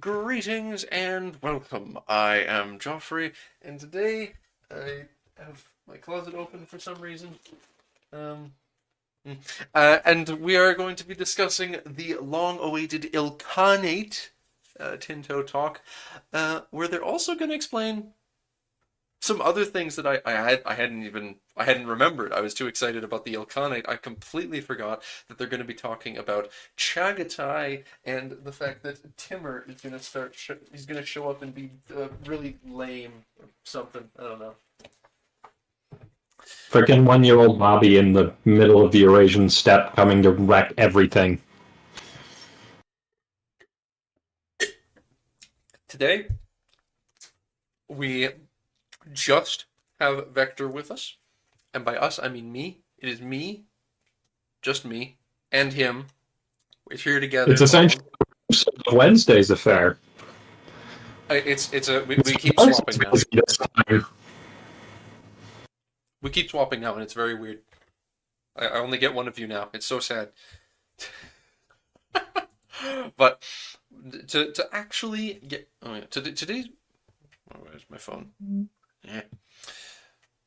Greetings and welcome. I am Joffrey, and today I have my closet open for some reason. Um, and we are going to be discussing the long-awaited Ilkhanate Tinto talk, where they're also going to explain some other things that I hadn't remembered. I was too excited about the Ilkhanate. I completely forgot that they're going to be talking about Chagatai and the fact that Timur is going to he's going to show up and be really lame or something. I don't know. Freaking 1-year-old Bobby in the middle of the Eurasian steppe coming to wreck everything. Today we just have Vector with us, and by us I mean me. It is me, just me, and him. We're here together. It's essentially Wednesday's affair. We keep swapping now. We keep swapping now, and it's very weird. I only get one of you now. It's so sad. But to actually get today. Oh, where's my phone? Yeah.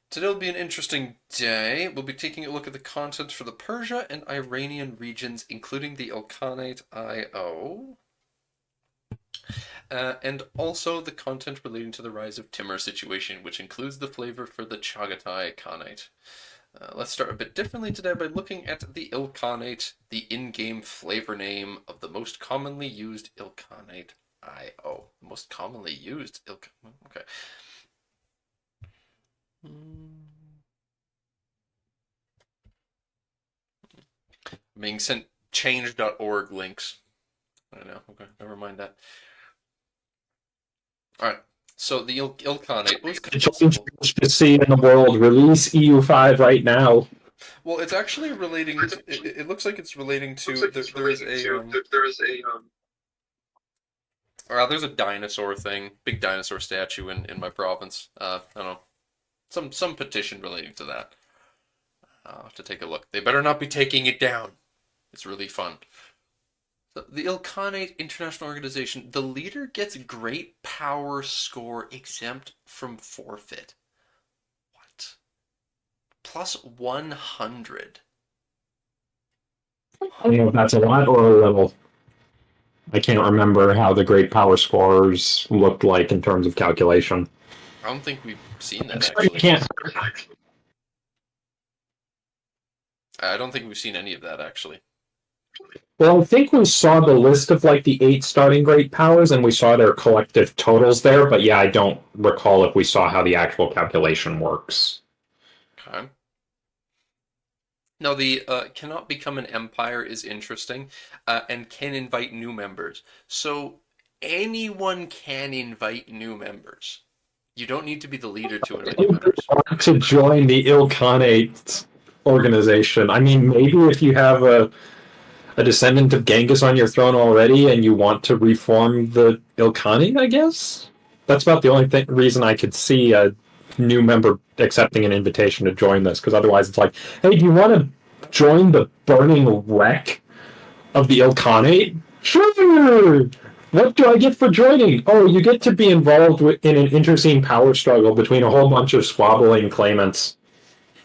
Today will be an interesting day. We'll be taking a look at the content for the Persia and Iranian regions, including the Ilkhanate IO. And also the content relating to the rise of Timur situation, which includes the flavor for the Chagatai Khanate. Let's start a bit differently today by looking at the Ilkhanate, the in-game flavor name of the most commonly used Ilkhanate IO. The most commonly used Ilkhanate. Okay. Being sent change.org links. I know. Okay, never mind that. All right. So the Ilkhanate was to see in the world. Release EU5 right now. Well, it's actually relating. It looks like it's relating to. There's a dinosaur thing, big dinosaur statue in my province. I don't know, some petition relating to that. I'll have to take a look. They better not be taking it down. It's really fun. The Ilkhanate International Organization, the leader gets great power score exempt from forfeit. What? Plus 100. I don't know if that's a lot or a little. I can't remember how the great power scores looked like in terms of calculation. I don't think we've seen that, actually. I don't think we've seen any of that, actually. Well, I think we saw the list of like the 8 starting great powers, and we saw their collective totals there. But yeah, I don't recall if we saw how the actual calculation works. Okay. Now, the cannot become an empire is interesting, and can invite new members. So anyone can invite new members. You don't need to be the leader to invite new members. To join the Ilkhanate organization. I mean, maybe if you have a descendant of Genghis on your throne already and you want to reform the Ilkhanate, I guess? That's about the only reason I could see a new member accepting an invitation to join this, because otherwise it's like, hey, do you want to join the burning wreck of the Ilkhanate? Sure! What do I get for joining? Oh, you get to be involved in an internecine power struggle between a whole bunch of squabbling claimants.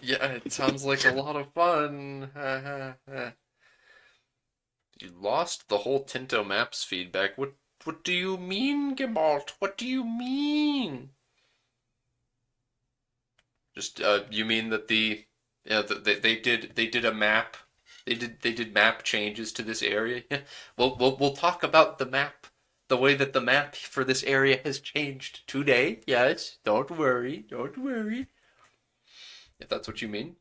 Yeah, it sounds like a lot of fun. You lost the whole Tinto Maps feedback. What do you mean, Gimalt? What do you mean? Just you mean that they did a map. They did map changes to this area. Yeah. We'll talk about the map. The way that the map for this area has changed today. Yes, don't worry. If that's what you mean.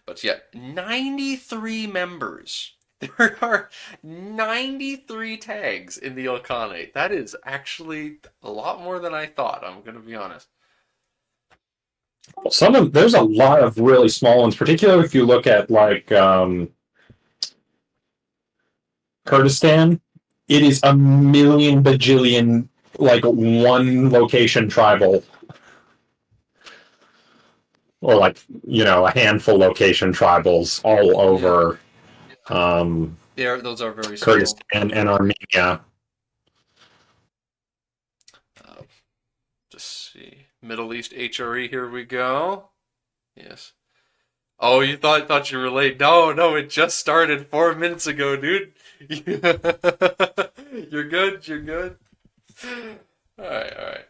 But yeah, 93 members. There are 93 tags in the Ilkhanate. That is actually a lot more than I thought, I'm going to be honest. There's a lot of really small ones, particularly if you look at like Kurdistan. It is a million bajillion, like one location tribal. Or a handful location tribals all over those are very small. Kurdistan and Armenia. Just see. Middle East HRE, here we go. Yes. Oh, you thought you were late. No, it just started 4 minutes ago, dude. You're good, you're good. Alright.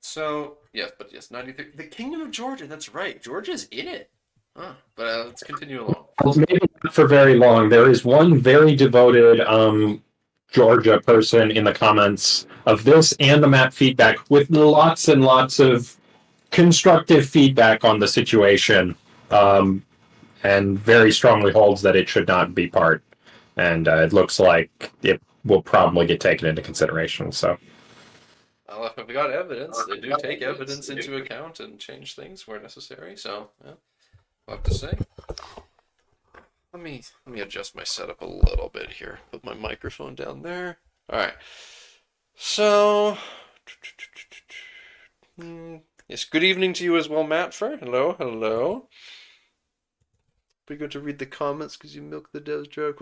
So, yes, 93. The Kingdom of Georgia, that's right. Georgia's in it. Huh. But let's continue along. Well, maybe not for very long. There is one very devoted Georgia person in the comments of this and the map feedback with lots and lots of constructive feedback on the situation, and very strongly holds that it should not be part. And it looks like it will probably get taken into consideration. So, Well, if we got evidence, they do take evidence into account and change things where necessary. So, yeah, I'll have to say. Let me adjust my setup a little bit here. Put my microphone down there. All right. So, yes. Good evening to you as well, Matt. Hello. Be good to read the comments because you milk the devs dry.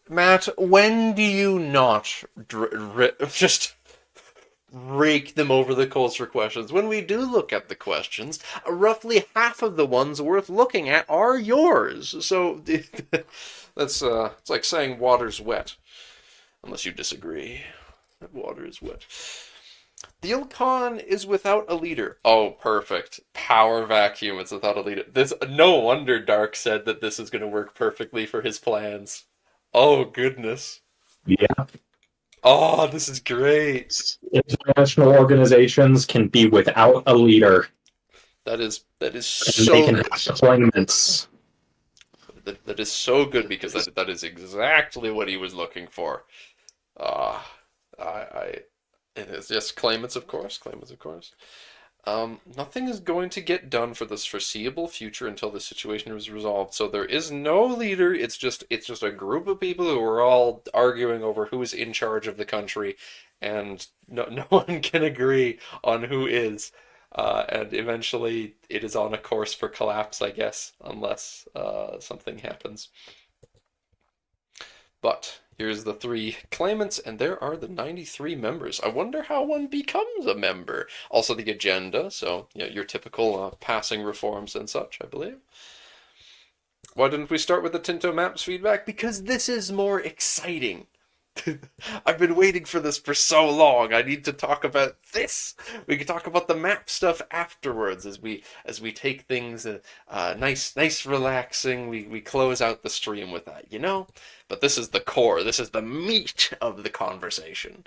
Matt, when do you not just rake them over the coals for questions? When we do look at the questions, roughly half of the ones worth looking at are yours. So that's it's like saying water's wet, unless you disagree. That water is wet. The Ilkhan is without a leader. Oh, perfect. Power vacuum. It's without a leader. No wonder Dark said that this is going to work perfectly for his plans. Oh, goodness. yeah. Oh, this is great. International organizations can be without a leader. That is and so. They can have deployments. That is so good because that is exactly what he was looking for. It is just claimants, of course. Nothing is going to get done for this foreseeable future until the situation is resolved. So there is no leader. It's just a group of people who are all arguing over who is in charge of the country, and no one can agree on who is. And eventually, it is on a course for collapse, I guess, unless something happens. But here's the 3 claimants, and there are the 93 members. I wonder how one becomes a member. Also the agenda, so your typical passing reforms and such, I believe. Why didn't we start with the Tinto Maps feedback? Because this is more exciting. I've been waiting for this for so long. I need to talk about this. We can talk about the map stuff afterwards as we take things nice, relaxing. We close out the stream with that, But this is the core. This is the meat of the conversation.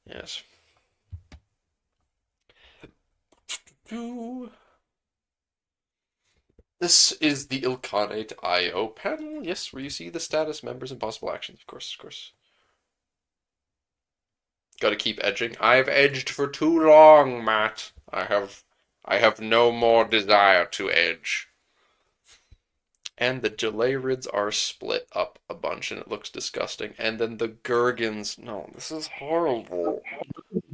Yes. This is the Ilkhanate IO panel. Yes, where you see the status, members, and possible actions. Of course. Got to keep edging. I've edged for too long, Matt. I have no more desire to edge. And the Jalarids are split up a bunch, and it looks disgusting. And then the Gurgans. No, this is horrible.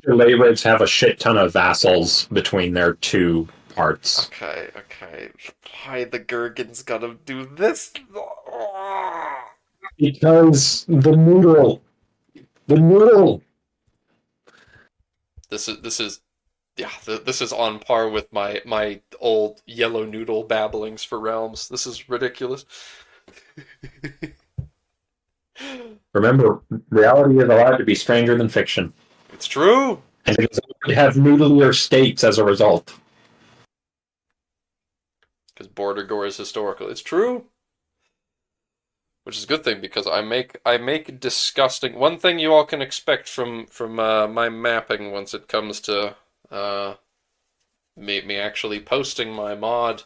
Jalarids have a shit ton of vassals between their 2 parts. Okay. Why the Gurgans gotta do this? Because the noodle. This is on par with my old yellow noodle babblings for realms. This is ridiculous. Remember, reality is allowed to be stranger than fiction. It's true. And it doesn't have noodlier states as a result. Because Border Gore is historical. It's true. Which is a good thing because I make disgusting. One thing you all can expect from my mapping once it comes to me actually posting my mod,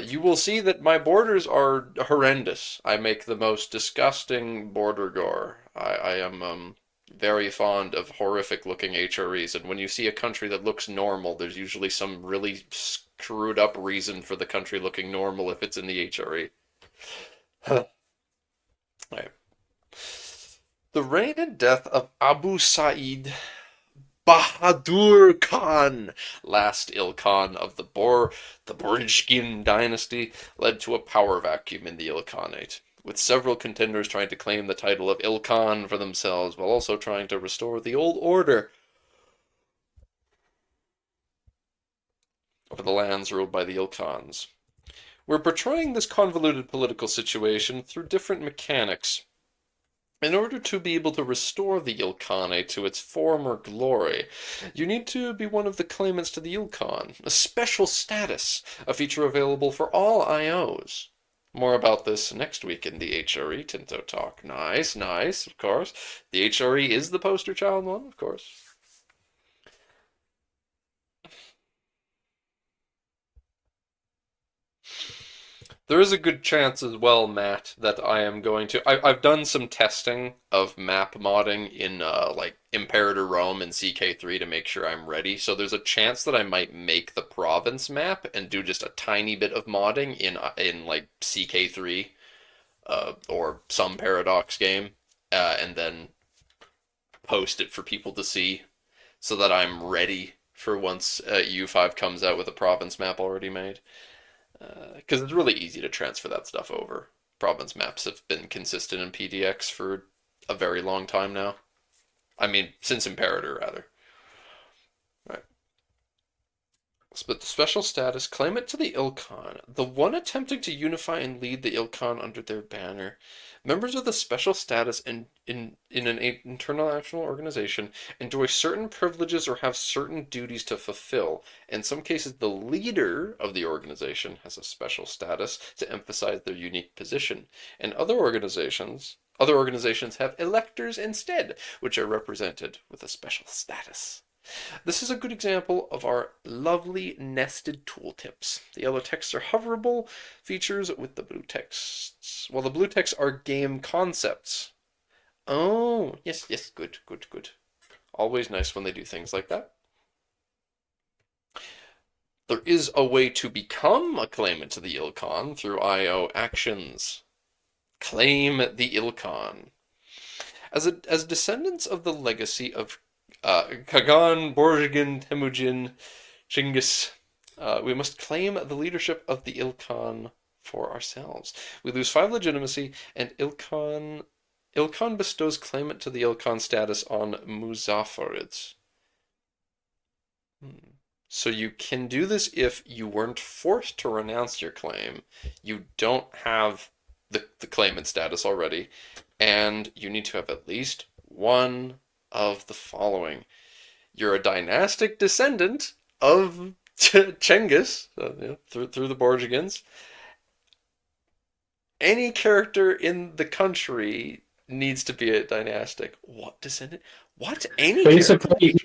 you will see that my borders are horrendous. I make the most disgusting border gore. I am very fond of horrific looking HREs, and when you see a country that looks normal, there's usually some really screwed up reason for the country looking normal if it's in the HRE. Right. The reign and death of Abu Sa'id Bahadur Khan, last Ilkhan of the Borjgin dynasty, led to a power vacuum in the Ilkhanate, with several contenders trying to claim the title of Ilkhan for themselves while also trying to restore the old order over the lands ruled by the Ilkhans. We're portraying this convoluted political situation through different mechanics. In order to be able to restore the Ilkhanate to its former glory, you need to be one of the claimants to the Ilkhan, a special status, a feature available for all IOs. More about this next week in the HRE Tinto Talk. Nice, nice, of course. The HRE is the poster child one, of course. There is a good chance as well, Matt, that I am going to. I've done some testing of map modding in like Imperator Rome and CK3 to make sure I'm ready. So there's a chance that I might make the province map and do just a tiny bit of modding in like CK3 or some Paradox game, and then post it for people to see, so that I'm ready for once EU5 comes out with a province map already made. Because it's really easy to transfer that stuff over. Province maps have been consistent in PDX for a very long time now. I mean, since Imperator, rather. Right. But the special status, claim it to the Ilkhan, the one attempting to unify and lead the Ilkhan under their banner. Members of the special status in an international organization enjoy certain privileges or have certain duties to fulfill. In some cases, the leader of the organization has a special status to emphasize their unique position. In other organizations have electors instead, which are represented with a special status. This is a good example of our lovely nested tooltips. The yellow texts are hoverable features with the blue texts, while the blue texts are game concepts. Oh, yes, yes, good, good, good. Always nice when they do things like that. There is a way to become a claimant to the Ilkhan through IO actions. Claim the Ilkhan. As descendants of the legacy of Kagan, Borjigin, Temujin, Chinggis, we must claim the leadership of the Ilkhan for ourselves. We lose 5 legitimacy, and Ilkhan bestows claimant to the Ilkhan status on Muzaffarids. So you can do this if you weren't forced to renounce your claim, you don't have the claimant status already, and you need to have at least one of the following. You're a dynastic descendant of Chengiz, through the Borjigins. Any character in the country needs to be a dynastic. What descendant? What? Any basically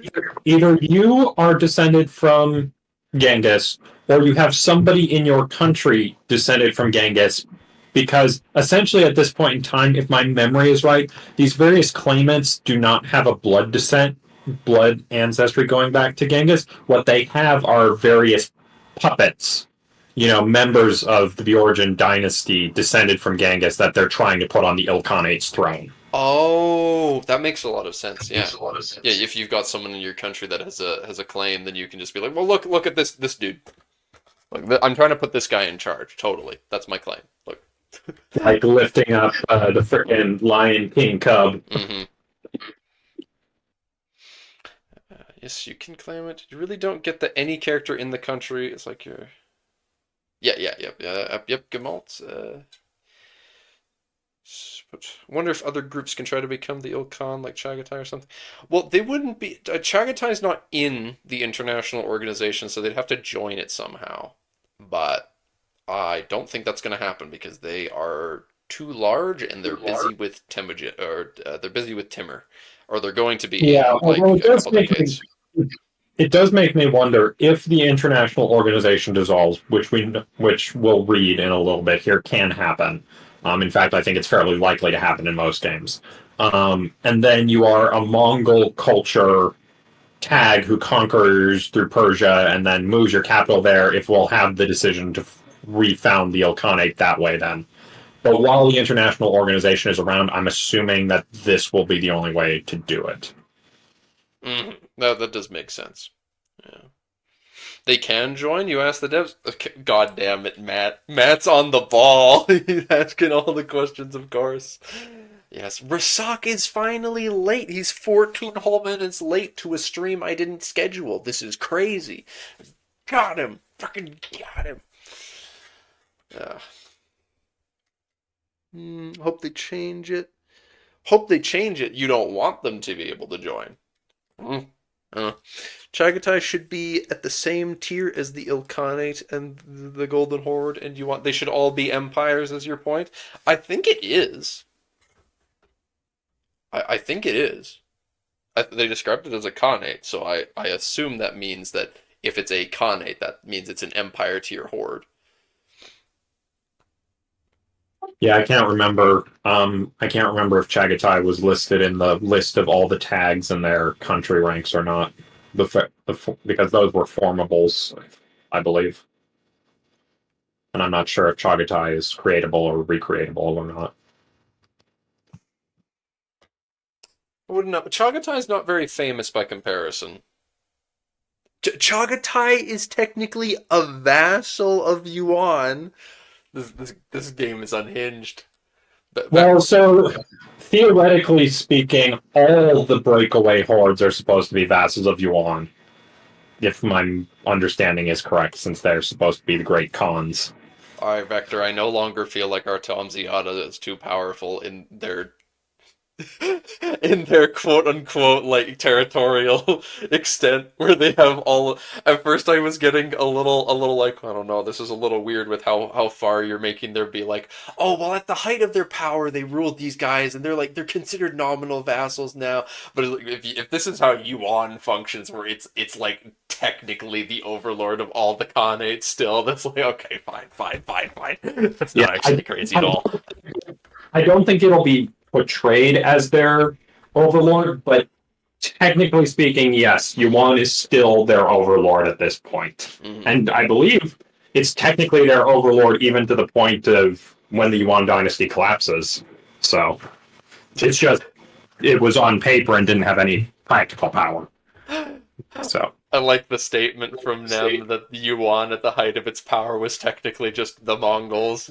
either you are descended from Genghis or you have somebody in your country descended from Genghis, because essentially at this point in time, if my memory is right, these various claimants do not have a blood ancestry going back to Genghis. What they have are various puppets, members of the Bjorgen dynasty descended from Genghis that they're trying to put on the Ilkhanate's throne. Oh, that makes a lot of sense. Yeah, yeah. If you've got someone in your country that has a claim, then you can just be like, well, look at this dude. Like, I'm trying to put this guy in charge. Totally, that's my claim. Look. Like lifting up the frickin' Lion King cub. Mm-hmm. Yes, you can claim it. You really don't get that any character in the country is like your. Yeah, yep, Gemalt. But I wonder if other groups can try to become the Ilkhan, like Chagatai or something. Well, they wouldn't be. Chagatai's not in the international organization, so they'd have to join it somehow. But I don't think that's going to happen because they are too large and they're busy with Temujin, or they're busy with Timur, or they're going to be Yeah, in like a couple decades. It does make me wonder if the international organization dissolves, which we'll read in a little bit here, can happen. In fact, I think it's fairly likely to happen in most games. And then you are a Mongol culture tag who conquers through Persia and then moves your capital there, if we'll have the decision to refound the Ilkhanate that way then. But while the international organization is around, I'm assuming that this will be the only way to do it. Mm-hmm. That does make sense. Yeah. They can join? You ask the devs. Okay, God damn it, Matt. Matt's on the ball. He's asking all the questions, of course. Yes, Rasak is finally late. He's 14 whole minutes late to a stream I didn't schedule. This is crazy. Got him. Fucking got him. Uh, hope they change it. Hope they change it. You don't want them to be able to join. Mm. Uh, Chagatai should be at the same tier as the Ilkhanate and the Golden Horde, and they should all be empires, is your point? I think it is. I think it is. They described it as a Khanate, so I assume that means that if it's a Khanate, that means it's an empire tier horde. Yeah, I can't remember. I can't remember if Chagatai was listed in the list of all the tags in their country ranks or not. Because those were formables, I believe, and I'm not sure if Chagatai is creatable or recreatable or not. I wouldn't know. Chagatai is not very famous by comparison. Chagatai is technically a vassal of Yuan. This game is unhinged. Well, so theoretically speaking, all the breakaway hordes are supposed to be vassals of Yuan, if my understanding is correct, since they're supposed to be the great Khans. Alright, Vector, I no longer feel like Artom Ziada is too powerful in their quote unquote like territorial extent where they have all. At first I was getting a little like, I don't know, this is a little weird with how far you're making there be like, oh well, at the height of their power they ruled these guys and they're considered nominal vassals now. But if this is how Yuan functions, where it's like technically the overlord of all the Khanates still, that's like, okay, fine. That's not actually crazy at all. I don't think it'll be portrayed as their overlord, but technically speaking, yes, Yuan is still their overlord at this point. Mm-hmm. And I believe it's technically their overlord even to the point of when the Yuan dynasty collapses. So it's just, it was on paper and didn't have any practical power. So I like the statement from Nem that the Yuan at the height of its power was technically just the Mongols.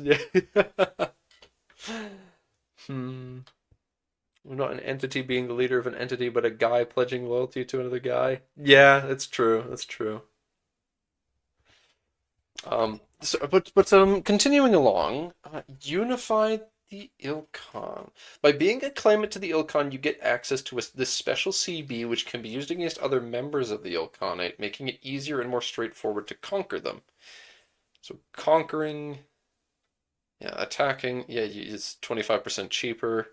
We're not an entity being the leader of an entity, but a guy pledging loyalty to another guy. Yeah, that's true. That's true. Continuing along, unify the Ilkhan. By being a claimant to the Ilkhan, you get access to this special CB, which can be used against other members of the Ilkhanate, making it easier and more straightforward to conquer them. So conquering, yeah, attacking, yeah, it's 25% cheaper.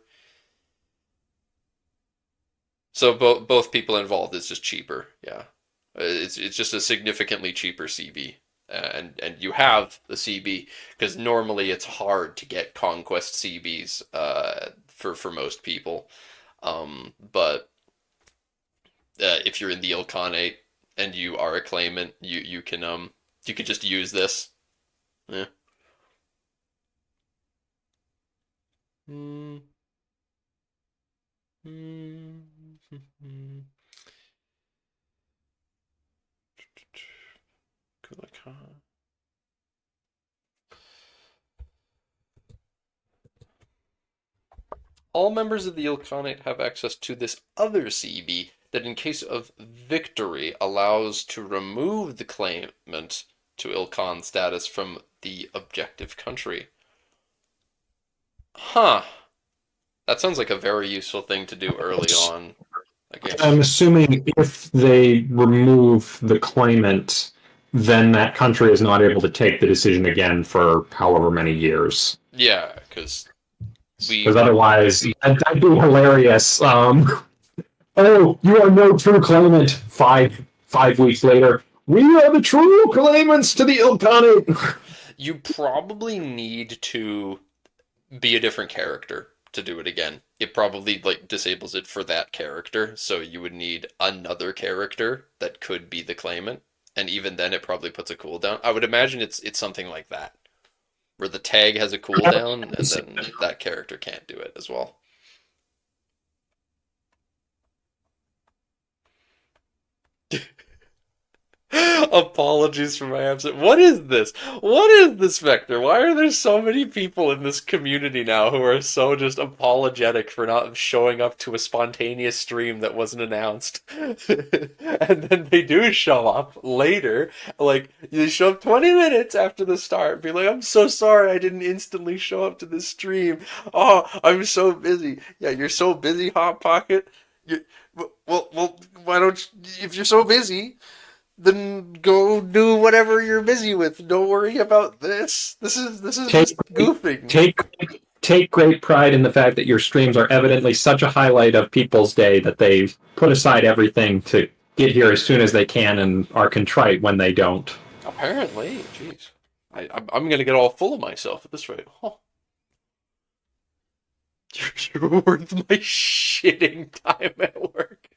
So both people involved is just cheaper, yeah. It's just a significantly cheaper CB. And you have the CB because normally it's hard to get conquest CBs for most people, but if you're in the Ilkhanate and you are a claimant, you can just use this. Yeah. All members of the Ilkhanate have access to this other CB that, in case of victory, allows to remove the claimant to Ilkhan status from the objective country. Huh. That sounds like a very useful thing to do early on. I'm assuming if they remove the claimant, then that country is not able to take the decision again for however many years. Yeah, because otherwise, that'd be hilarious. Oh, you are no true claimant. 5 weeks later, we are the true claimants to the Ilkhanate. You probably need to be a different character to do it again. It probably disables it for that character, so you would need another character that could be the claimant, and even then it probably puts a cooldown. I would imagine it's something like that, where the tag has a cooldown, and then that character can't do it as well. Apologies for my absence. What is this? What is this, Vector? Why are there so many people in this community now who are so just apologetic for not showing up to a spontaneous stream that wasn't announced? And then they do show up later, like they show up 20 minutes after the start, be like, "I'm so sorry I didn't instantly show up to this stream. Oh, I'm so busy." Yeah, you're so busy, Hot Pocket. You, well, why don't you, if you're so busy, then go do whatever you're busy with. Don't worry about this. This is Take just goofing. take take great pride in the fact that your streams are evidently such a highlight of people's day that they put aside everything to get here as soon as they can and are contrite when they don't. Apparently, jeez, I'm gonna get all full of myself at this rate. Oh, you're worth my shitting time at work.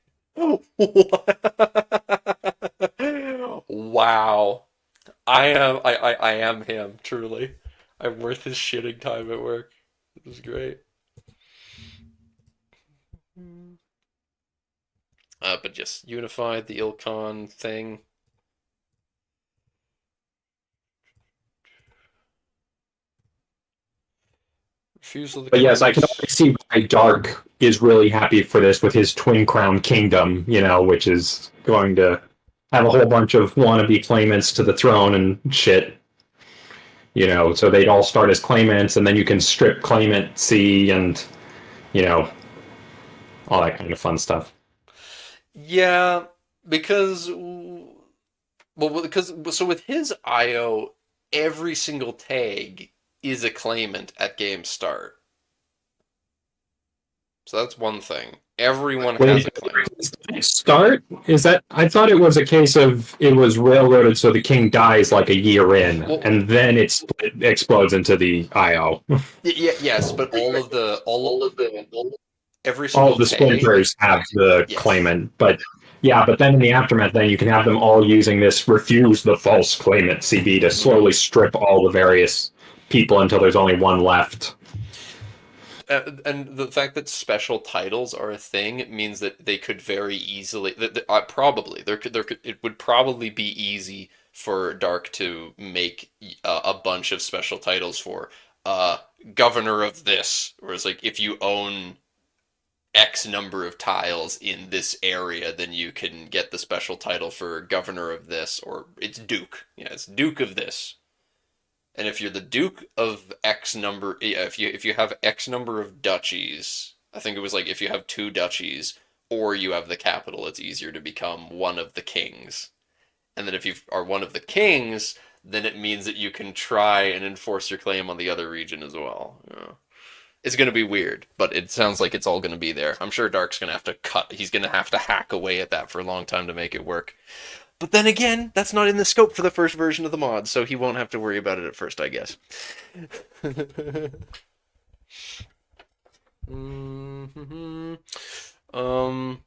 Wow, I am him truly. I'm worth his shitting time at work. This is great. But just unified the Ilkhan thing. Refusal to But yes, I can commerce. already see why Dark is really happy for this with his Twin Crown Kingdom, which is going to have a whole bunch of wannabe claimants to the throne and shit. So they'd all start as claimants, and then you can strip claimantcy and, you know, all that kind of fun stuff. Yeah, because because so with his IO, every single tag is a claimant at game start. So that's one thing. Everyone has Wait, a claimant. start? Is that? I thought it was a case of it was railroaded so the king dies like a year in, Well, and then it explodes into the IO. yes, but every All of single the tag, splinters have the yes. claimant, but yeah, but then in the aftermath, then you can have them all using this refuse the false claimant CB to Hmm. slowly strip all the various people until there's only one left. And the fact that special titles are a thing means that they could very easily, probably it would probably be easy for Dark to make a bunch of special titles for uh governor of this, whereas like if you own X number of tiles in this area, then you can get the special title for governor of this, or it's Duke. Yeah, it's Duke of this. And if you're the Duke of X number, yeah, if you have X number of duchies, I think it was like if you have two duchies or you have the capital, it's easier to become one of the kings. And then if you are one of the kings, then it means that you can try and enforce your claim on the other region as well. Yeah. It's going to be weird, but it sounds like it's all going to be there. I'm sure Dark's going to have to cut. He's going to have to hack away at that for a long time to make it work. But then again, that's not in the scope for the first version of the mod, so he won't have to worry about it at first, I guess. Mm-hmm. um,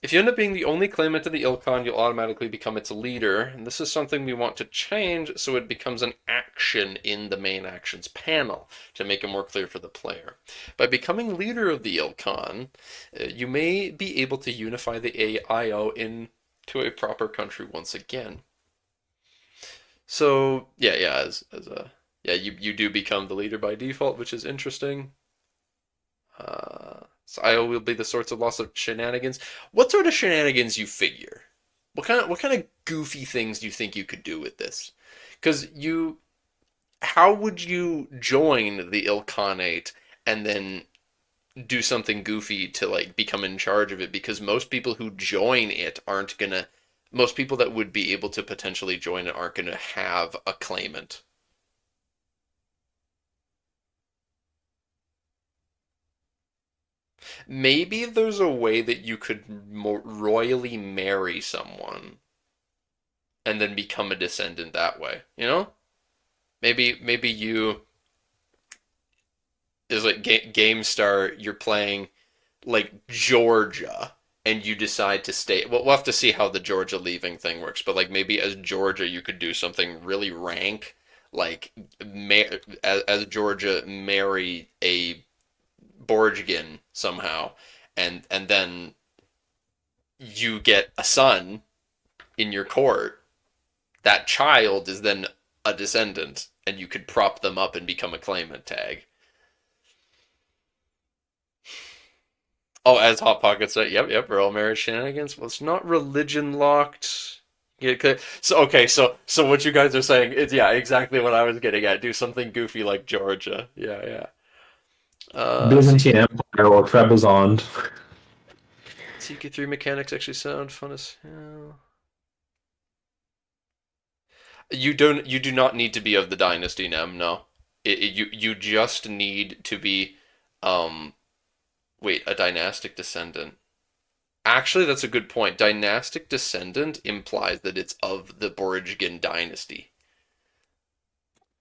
if you end up being the only claimant of the Ilkhan, you'll automatically become its leader, and this is something we want to change so it becomes an action in the main actions panel to make it more clear for the player. By becoming leader of the Ilkhan, you may be able to unify the AIO into a proper country once again. So yeah, as a yeah, you do become the leader by default, which is interesting. So I will be the sorts of lots of shenanigans. What sort of shenanigans you figure? What kind of goofy things do you think you could do with this? Because how would you join the Ilkhanate and then do something goofy to like become in charge of it? Because most people who join it aren't gonna. Most people that would be able to potentially join it aren't gonna have a claimant. Maybe there's a way that you could more royally marry someone and then become a descendant that way. You know? Maybe you is like game start. You're playing like Georgia, and you decide to stay. Well, we'll have to see how the Georgia leaving thing works. But like maybe as Georgia, you could do something really rank, like as Georgia marry a Borgian somehow, and then you get a son in your court, that child is then a descendant, and you could prop them up and become a claimant tag. Oh, as Hot Pocket said, yep, royal marriage shenanigans. Well, it's not religion locked. Yeah, so what you guys are saying is yeah, exactly what I was getting at. Do something goofy like Georgia. Yeah. Byzantine Empire or Trebizond. CK3 mechanics actually sound fun as hell. You do not need to be of the dynasty, Nem. No, you just need to be, um, wait, a dynastic descendant. Actually, that's a good point. Dynastic descendant implies that it's of the Borgia dynasty.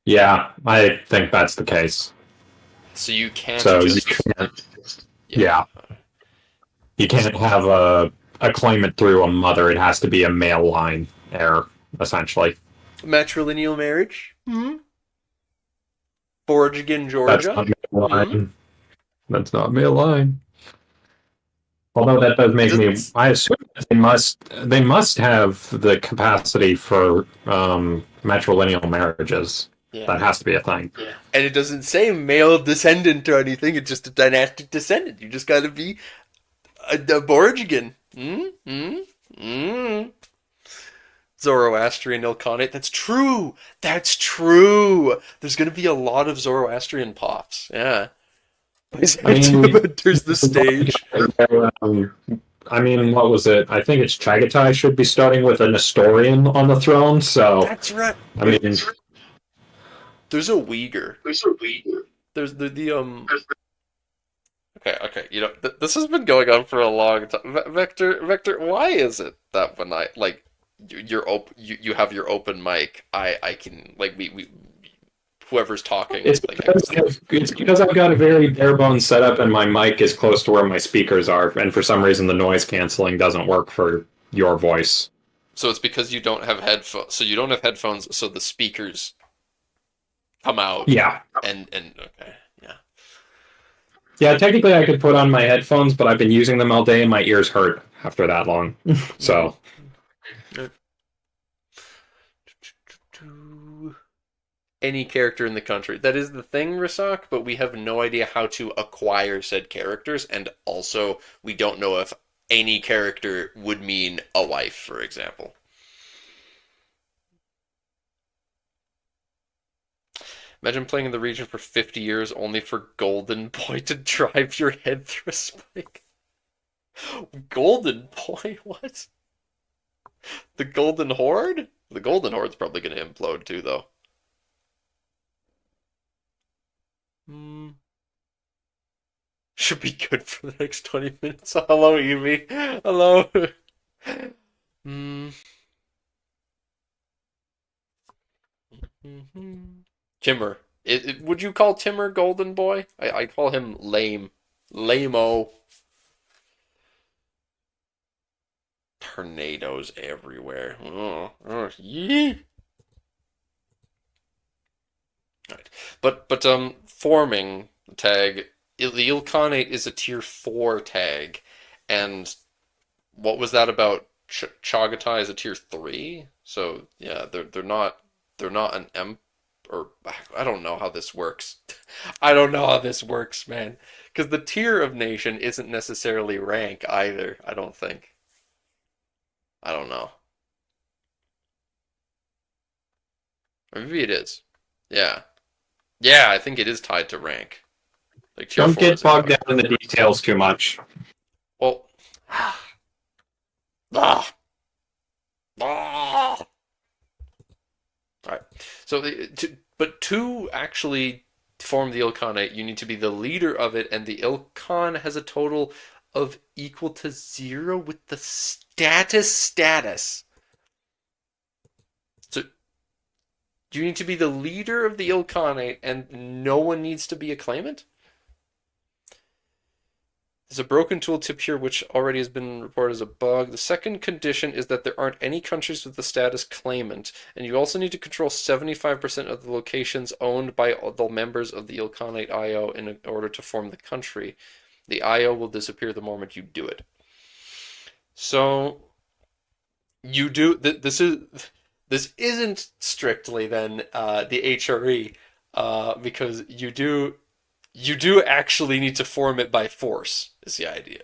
Yeah, I think that's the case. So you can't So you just, can't, yeah. yeah, you can't have a claimant through a mother. It has to be a male line heir, essentially. Matrilineal marriage? Hmm? Borgia, That's Georgia? not male Hmm? line. That's not male line. Although that does It make me, doesn't. I assume that they must have the capacity for matrilineal marriages. Yeah. That has to be a thing. And it doesn't say male descendant or anything. It's just a dynastic descendant. You just got to be a Borgia. Hmm? Hmm? Hmm? Zoroastrian Ilkhanate. That's true. That's true. There's going to be a lot of Zoroastrian pops. Yeah. I mean, There's the stage. I mean, what was it? I think it's Chagatai should be starting with a Nestorian on the throne. So, That's right. I mean, There's a Uyghur. There's the. Okay. You know, this has been going on for a long time. Vector. Why is it that when I like you have your open mic, I can like we whoever's talking it's like I can still. because I've got a very bare bones setup and my mic is close to where my speakers are, and for some reason the noise canceling doesn't work for your voice. So it's because you don't have headphones. So you don't have headphones. So the speakers come out Yeah, and okay, yeah. yeah. Technically, I could put on my headphones, but I've been using them all day and my ears hurt after that long. So, Any character in the country. That is the thing, Rasak, but we have no idea how to acquire said characters, and also we don't know if any character would mean a wife, for example. Imagine playing in the region for 50 years only for Golden Boy to drive your head through a spike. Golden Boy? What? The Golden Horde? The Golden Horde's probably going to implode too, though. Hmm. Should be good for the next 20 minutes. Hello, Evie. Hello. Hmm. Timmer. Would you call Timmer Golden Boy? I call him lame. Lame-o. Tornadoes everywhere. Yee. Right. But forming tag, the Ilkhanate is a tier 4 tag, and what was that about? Chagatai is a tier 3, so yeah, they're not an M, or I don't know how this works. I don't know how this works, man, because the tier of nation isn't necessarily rank either. I don't think. I don't know. Or maybe it is. Yeah. Yeah, I think it is tied to rank. Like tier don't 4 get is bogged empire. down in the details too much. Well, ah, ah. All right. So, but to actually form the Ilkhanate, you need to be the leader of it, and the Ilkhan has a total of equal to 0 with the status. So, you need to be the leader of the Ilkhanate, and no one needs to be a claimant? There's a broken tooltip here which already has been reported as a bug. The second condition is that there aren't any countries with the status claimant, and you also need to control 75% of the locations owned by the members of the Ilkhanate IO in order to form the country. The IO will disappear the moment you do it. So, you do this isn't strictly then the HRE because you do actually need to form it by force is the idea.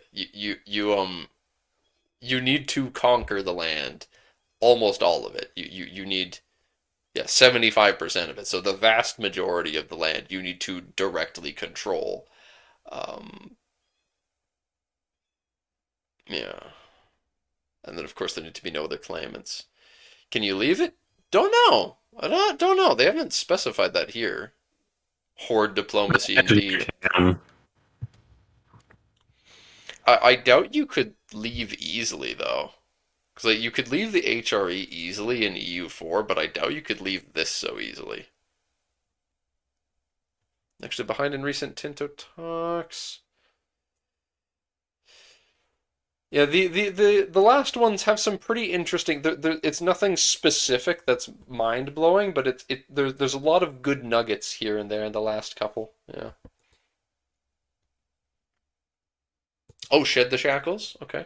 You need to conquer the land, almost all of it. You need, yeah, 75% of it. So the vast majority of the land you need to directly control. Um, yeah. And then of course there need to be no other claimants. Can you leave it? Don't know. I don't know. They haven't specified that here. Horde diplomacy Actually, you indeed. can. I doubt you could leave easily though. Because like, you could leave the HRE easily in EU4, but I doubt you could leave this so easily. Actually, behind in recent Tinto talks. Yeah, the last ones have some pretty interesting. It's nothing specific that's mind blowing, but there's a lot of good nuggets here and there in the last couple. Yeah. Oh, shed the shackles. Okay.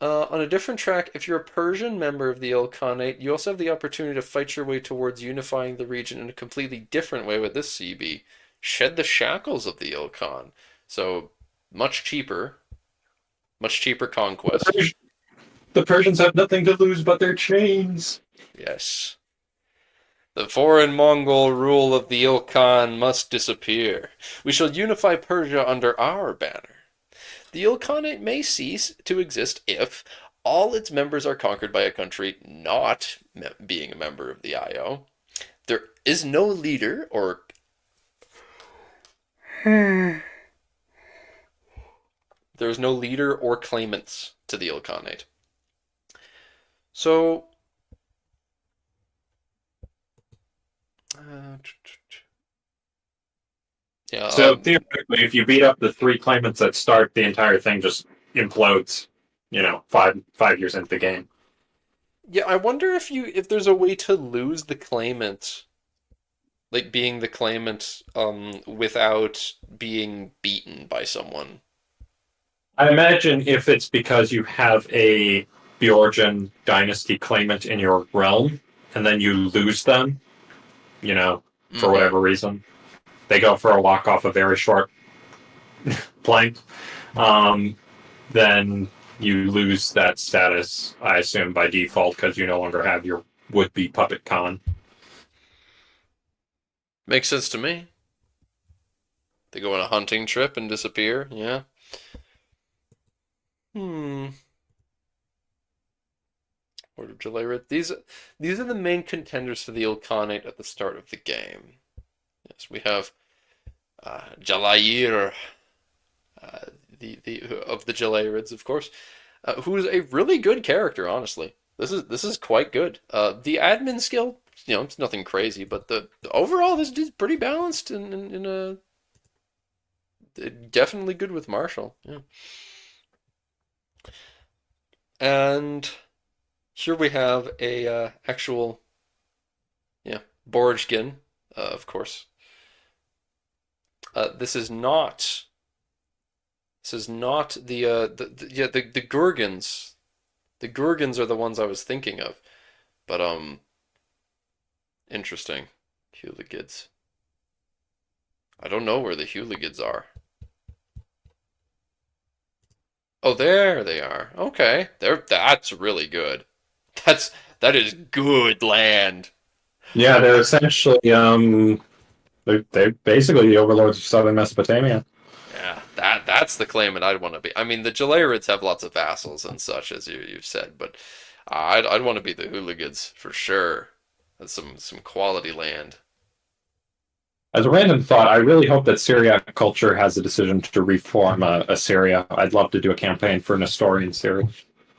On a different track, if you're a Persian member of the Ilkhanate, you also have the opportunity to fight your way towards unifying the region in a completely different way with this CB. Shed the shackles of the Ilkhan. So much cheaper The, conquest. the Persians have nothing to lose but their chains. Yes. The foreign Mongol rule of the Ilkhan must disappear. We shall unify Persia under our banner. The Ilkhanate may cease to exist if all its members are conquered by a country not being a member of the IO. There is no leader or there is no leader or claimants to the Ilkhanate. So, uh, yeah, So theoretically, if you beat up the three claimants that start, the entire thing just implodes. You know, five years into the game. yeah. I wonder if there's a way to lose the claimant, like being the claimant, without being beaten by someone. I imagine if it's because you have a Georgian dynasty claimant in your realm, and then you lose them, you know, for Mm-hmm. whatever reason, they go for a walk off a very short plank, um, then you lose that status, I assume, by default, because you no longer have your would be puppet con. Makes sense to me. They go on a hunting trip and disappear. Yeah. Hmm. Order of Jalarid. These are the main contenders for the Ilkhanate at the start of the game. Yes, we have Jalayir, uh, the of the Jalarids, of course, who's a really good character. Honestly, this is quite good. The admin skill, it's nothing crazy, but the overall this dude's pretty balanced and in a definitely good with Marshall. Yeah, and here we have a actual, yeah, Borjgin, of course. This is not. This is not the Gurgans. The Gurgans are the ones I was thinking of, but interesting. Hooligans. I don't know where the Hooligans are. Oh, there they are. Okay, that's really good. That is good land. Yeah, they're essentially they're basically the overlords of southern Mesopotamia. Yeah, that's the claimant I'd want to be. I mean, the Jalarids have lots of vassals and such, as you've said, but I'd want to be the Hooligans for sure. That's some quality land. As a random thought, I really hope that Syriac culture has a decision to reform Assyria. I'd love to do a campaign for Nestorian Syria.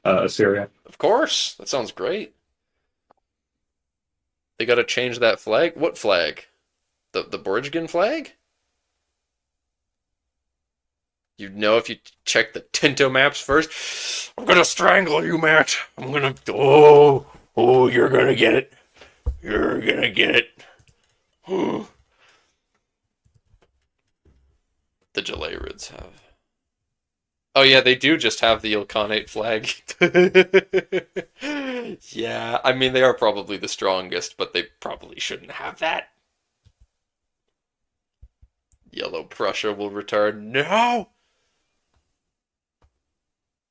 Assyria. Of course, that sounds great. They got to change that flag. What flag? The Borjgin flag? You'd know if you check the Tinto maps first. I'm gonna strangle you, Matt. I'm gonna. Oh, you're gonna get it. You're gonna get it. The Jalarids have. Oh yeah, they do just have the Ilkhanate flag. Yeah, I mean, they are probably the strongest, but they probably shouldn't have that. Yellow Prussia will return. No!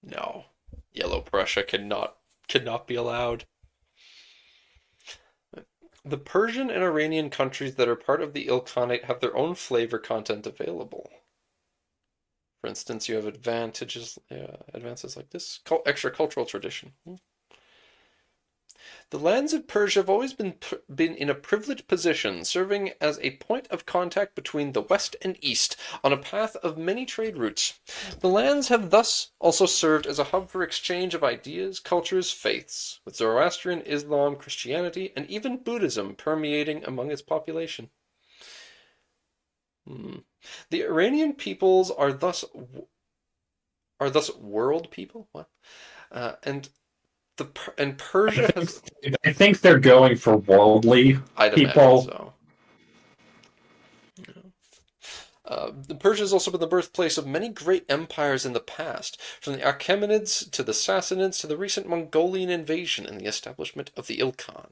No. Yellow Prussia cannot be allowed. The Persian and Iranian countries that are part of the Ilkhanate have their own flavor content available. For instance, you have advances like this. Extra cultural tradition. The lands of Persia have always been in a privileged position, serving as a point of contact between the West and East on a path of many trade routes. The lands have thus also served as a hub for exchange of ideas, cultures, faiths, with Zoroastrian, Islam, Christianity, and even Buddhism permeating among its population. The Iranian peoples are thus world people. What? And Persia has. I think they're going for worldly I'd imagine people. so. Persia has also been the birthplace of many great empires in the past, from the Achaemenids to the Sassanids to the recent Mongolian invasion and the establishment of the Ilkhan,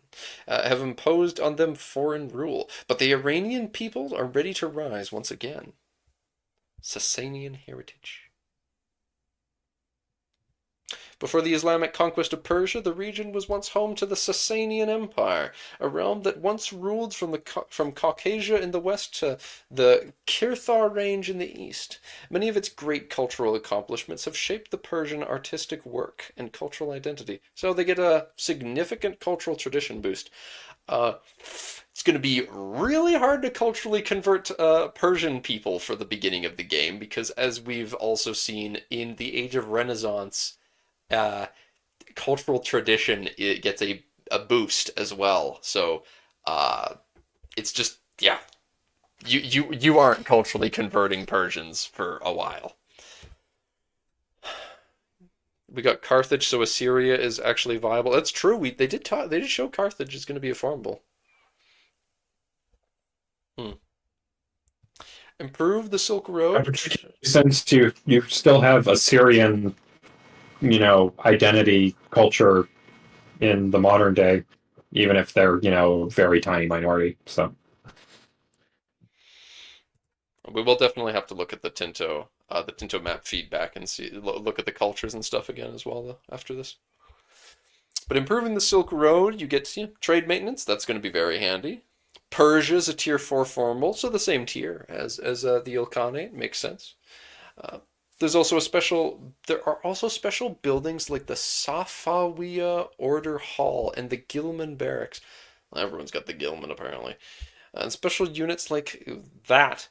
have imposed on them foreign rule. But the Iranian people are ready to rise once again. Sassanian heritage. Before the Islamic conquest of Persia, the region was once home to the Sasanian Empire, a realm that once ruled from Caucasia in the west to the Kirthar range in the east. Many of its great cultural accomplishments have shaped the Persian artistic work and cultural identity, so they get a significant cultural tradition boost. It's going to be really hard to culturally convert Persian people for the beginning of the game, because as we've also seen in the Age of Renaissance, cultural tradition, it gets a boost as well. So it's just, yeah, you aren't culturally converting Persians for a while. We got Carthage, so Assyria is actually viable. That's true. They did show Carthage is going to be a formable. Improve the Silk Road. Since you still have Assyrian, identity, culture in the modern day, even if they're, very tiny minority. So we will definitely have to look at the Tinto map feedback and look at the cultures and stuff again as well after this. But improving the Silk Road, you get trade maintenance. That's going to be very handy. Persia is a tier 4 formal, so the same tier as the Ilkhanate. Makes sense. There are also special buildings like the Safawiya Order Hall and the Gilman Barracks. Well, everyone's got the Gilman apparently. And special units like that.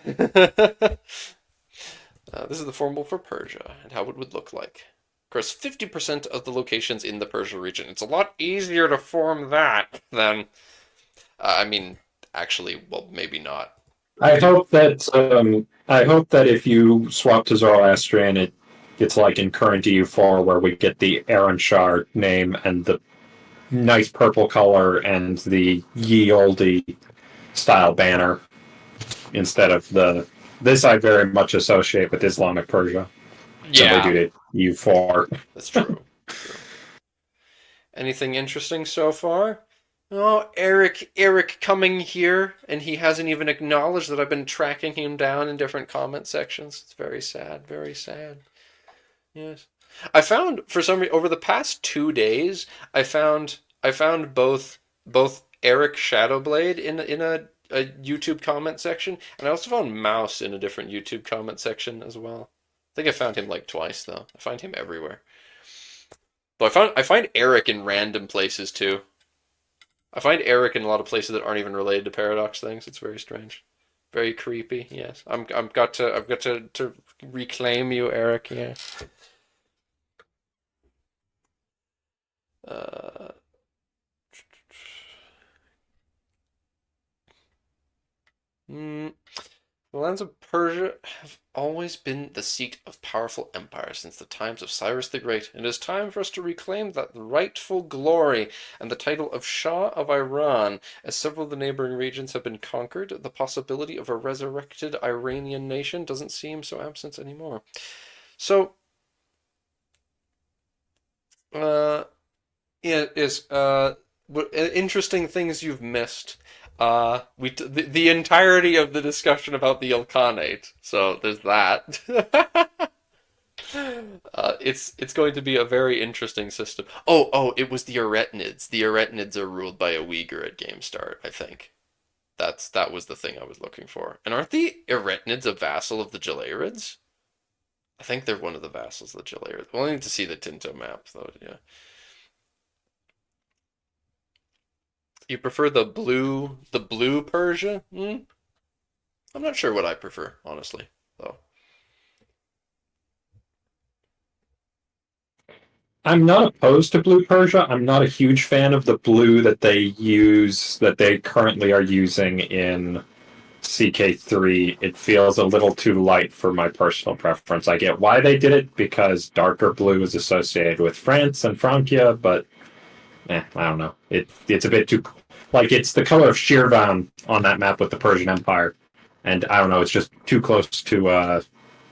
This is the formal for Persia and how it would look like. Of course, 50% of the locations in the Persia region. It's a lot easier to form that than, actually, well, maybe not. I hope that if you swap to Zoroastrian, it's like in current EU4 where we get the Aaron Shar name and the nice purple color and the ye olde style banner instead of this I very much associate with Islamic Persia. Yeah. So they do the EU4. That's true. Anything interesting so far? Oh, Eric coming here, and he hasn't even acknowledged that I've been tracking him down in different comment sections. It's very sad, very sad. Yes. I found, for some reason, over the past 2 days, I found both Eric Shadowblade in a YouTube comment section, and I also found Mouse in a different YouTube comment section as well. I think I found him like twice though. I find him everywhere. But I find Eric in random places too. I find Eric in a lot of places that aren't even related to Paradox things. It's very strange, very creepy. Yes, I've got to reclaim you, Eric. Yeah. The lands of Persia have always been the seat of powerful empires since the times of Cyrus the Great, and it is time for us to reclaim that rightful glory and the title of Shah of Iran. As several of the neighboring regions have been conquered, the possibility of a resurrected Iranian nation doesn't seem so absent anymore. So, It is interesting things you've missed. The entirety of the discussion about the Ilkhanate. So there's that. It's going to be a very interesting system. Oh, it was the Aretinids. The Aretinids are ruled by a Uyghur at game start, I think. That was the thing I was looking for. And aren't the Aretinids a vassal of the Jalarids? I think they're one of the vassals of the Jalarids. We'll need to see the Tinto map, though. Yeah. You prefer the blue Persia? I'm not sure what I prefer, honestly, though. I'm not opposed to blue Persia. I'm not a huge fan of the blue that they use, that they currently are using in CK3. It feels a little too light for my personal preference. I get why they did it because darker blue is associated with France and Francia, but I don't know. It's a bit too like it's the color of Shirvan on that map with the Persian Empire, and I don't know. It's just too close to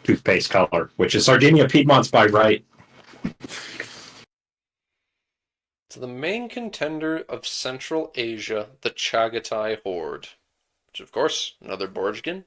toothpaste color, which is Sardinia Piedmont's by right. So the main contender of Central Asia, the Chagatai Horde, which of course, another Borjgin.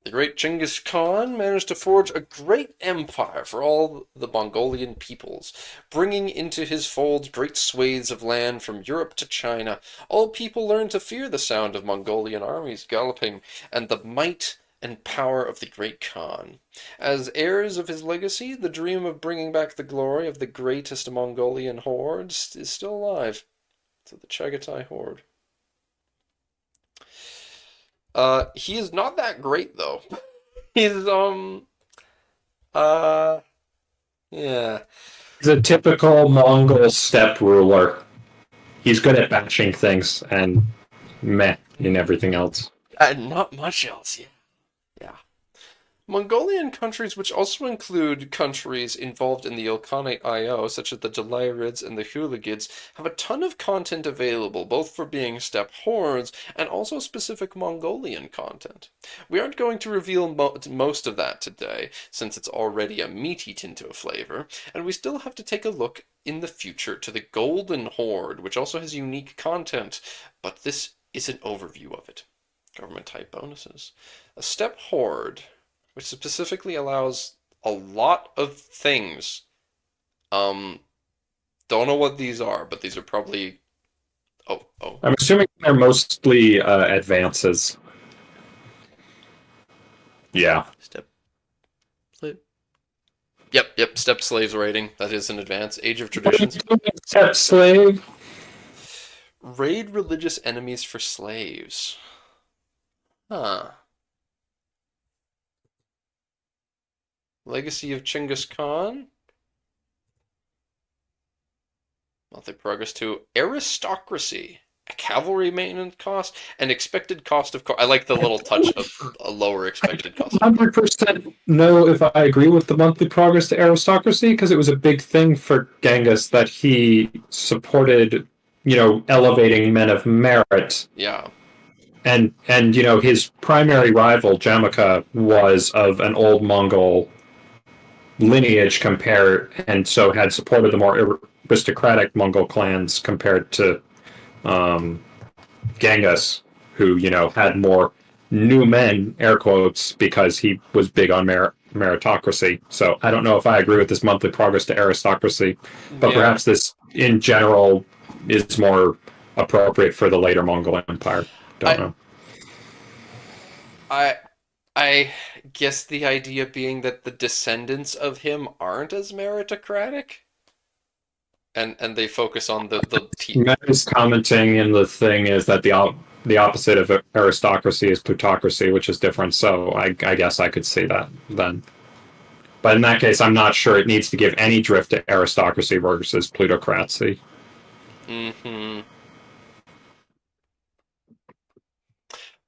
The great Genghis Khan managed to forge a great empire for all the Mongolian peoples, bringing into his fold great swathes of land from Europe to China. All people learned to fear the sound of Mongolian armies galloping and the might and power of the great Khan. As heirs of his legacy, the dream of bringing back the glory of the greatest Mongolian horde is still alive. So the Chagatai Horde. He is not that great though. He's uh yeah. He's a typical Mongol steppe ruler. He's good at bashing things and meh in everything else. Not much else, yeah. Yeah. Mongolian countries, which also include countries involved in the Ilkhanate IO, such as the Dalirids and the Hulagids, have a ton of content available, both for being steppe hordes and also specific Mongolian content. We aren't going to reveal most of that today, since it's already a meaty Tinto flavor, and we still have to take a look in the future to the Golden Horde, which also has unique content, but this is an overview of it. Government type bonuses. A steppe horde, which specifically allows a lot of things. Um, don't know what these are, but these are probably. Oh. I'm assuming they're mostly advances. Yeah. Step. Yep. Step slaves rating. That is an advance. Age of Traditions. Step slave. Raid religious enemies for slaves. Huh. Legacy of Chinggis Khan. Monthly progress to aristocracy. A cavalry maintenance cost and expected cost of. I like the little touch of a lower expected cost. 100% know if I agree with the monthly progress to aristocracy because it was a big thing for Genghis that he supported, elevating men of merit. Yeah. And his primary rival Jamaica was of an old Mongol lineage and so had supported the more aristocratic Mongol clans compared to Genghis, who had more new men, air quotes, because he was big on meritocracy. So I don't know if I agree with this monthly progress to aristocracy, but perhaps this in general is more appropriate for the later Mongol Empire. Don't know. I guess the idea being that the descendants of him aren't as meritocratic, and they focus on the Matt is commenting, and the thing is that the opposite of aristocracy is plutocracy, which is different. So I guess I could see that then. But in that case, I'm not sure it needs to give any drift to aristocracy versus plutocracy. Mm-hmm.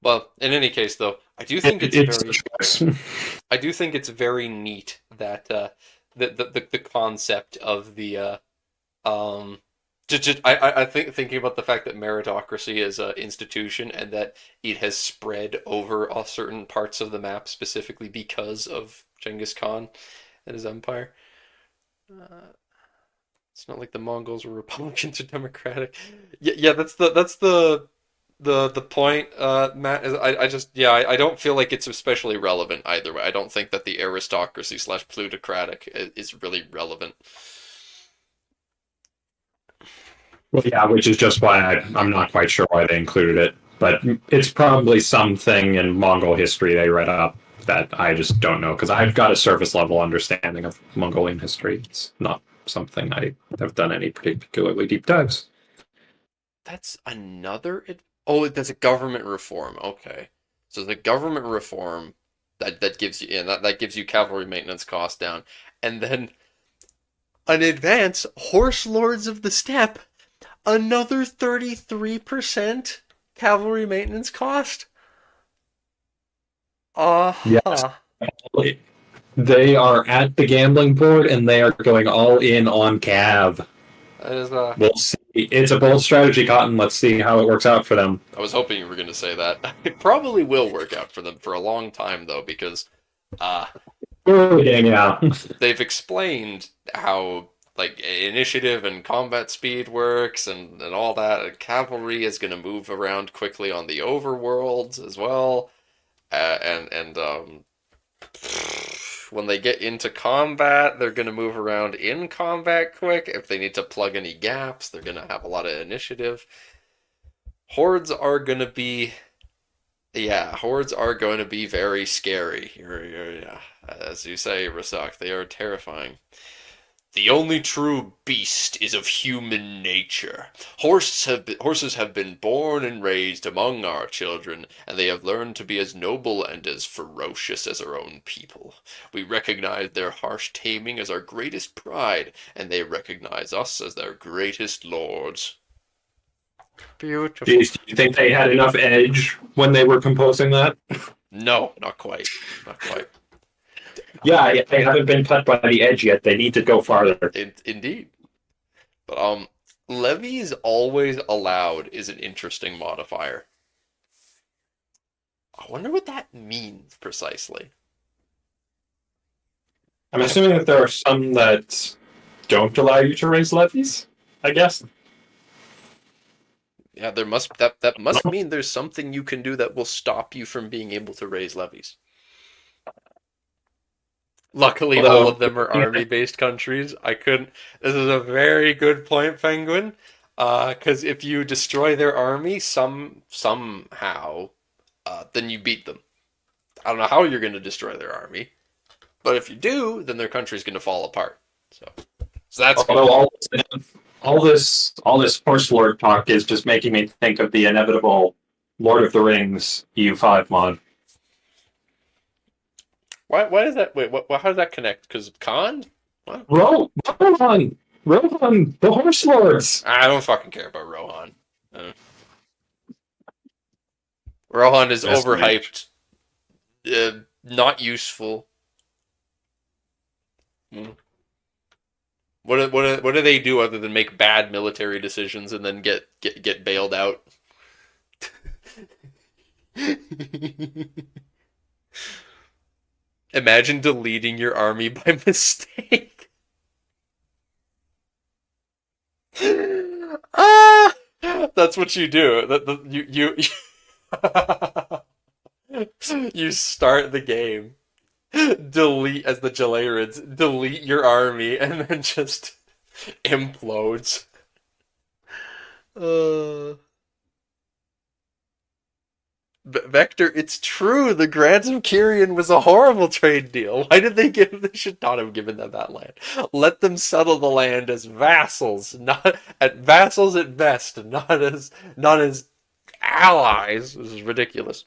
Well, in any case, though, I do think I do think it's very neat that the concept of the I think thinking about the fact that meritocracy is an institution and that it has spread over certain parts of the map specifically because of Genghis Khan and his empire. It's not like the Mongols were Republicans or Democratic. Yeah. That's the point, Matt. Is I just I don't feel like it's especially relevant either way. I don't think that the aristocracy slash plutocratic is really relevant. Well, yeah, which is just why I'm not quite sure why they included it. But it's probably something in Mongol history they read up that I just don't know because I've got a surface level understanding of Mongolian history. It's not something I have done any particularly deep dives. That's another. Oh, that's a government reform. Okay, so the government reform that gives you that gives you cavalry maintenance costs down, and then an advance horse lords of the steppe another 33% cavalry maintenance cost. Yes, Uh-huh. they are at the gambling board and they are going all in on Cav. That is We'll see. It's a bold strategy, Cotton. Let's see how it works out for them. I was hoping you were going to say that. It probably will work out for them for a long time though, because uh Early game, yeah. they've explained how like initiative and combat speed works and all that. Cavalry is going to move around quickly on the overworlds as well, and when they get into combat, they're going to move around in combat quick. If they need to plug any gaps, they're going to have a lot of initiative. Hordes are going to be, yeah, hordes are going to be very scary. Yeah, as you say, Rasak, they are terrifying. The only true beast is of human nature. Horses have been born and raised among our children, and they have learned to be as noble and as ferocious as our own people. We recognize their harsh taming as our greatest pride, and they recognize us as their greatest lords. Beautiful. Jeez, do you think they had enough edge when they were composing that? No, not quite. Not quite. Yeah, they haven't been cut by the edge yet. They need to go farther. Indeed. But levies always allowed is an interesting modifier. I wonder what that means precisely. I'm assuming that there are some that don't allow you to raise levies, I guess. Yeah, that must mean there's something you can do that will stop you from being able to raise levies. Luckily, all of them are army-based countries. I couldn't. This is a very good point, Penguin. Because if you destroy their army somehow, then you beat them. I don't know how you're going to destroy their army, but if you do, then their country's going to fall apart. So that's Although all this horse lord talk is just making me think of the inevitable Lord of the Rings EU5 mod. Why does that? Wait, how does that connect? Because Khan? What? Rohan, the horse lords. I don't fucking care about Rohan. Rohan is That's overhyped, not useful. What do they do other than make bad military decisions and then get bailed out? Imagine deleting your army by mistake. Ah, that's what you do. You start the game, delete as the Jalarids, delete your army, and then just implodes. Vector, it's true. The Grants of Kyrian was a horrible trade deal. Why did they give? They should not have given them that land. Let them settle the land as vassals, not at best, not as allies. This is ridiculous.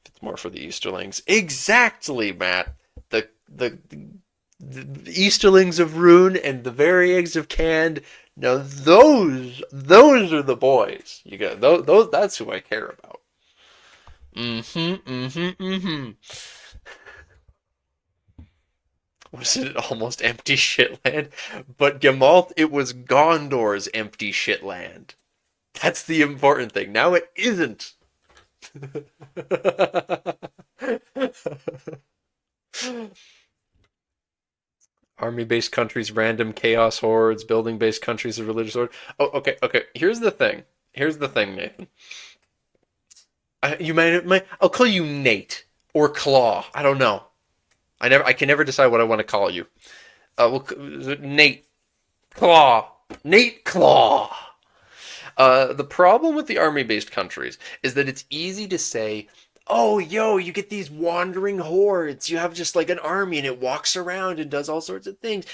It's more for the Easterlings. Exactly, Matt. The Easterlings of Rune and the very eggs of Cand. Now those are the boys. You got those. That's who I care about. Was it almost empty shitland? But Gemalt, it was Gondor's empty shitland. That's the important thing. Now it isn't. Army-based countries, random chaos hordes, building-based countries, a religious order. Oh, okay, okay. Here's the thing. Here's the thing, Nathan. I'll call you Nate or Claw. I don't know. I can never decide what I want to call you. Nate Claw. Nate Claw. The problem with the army-based countries is that it's easy to say, "Oh, yo, you get these wandering hordes. You have just like an army, and it walks around and does all sorts of things."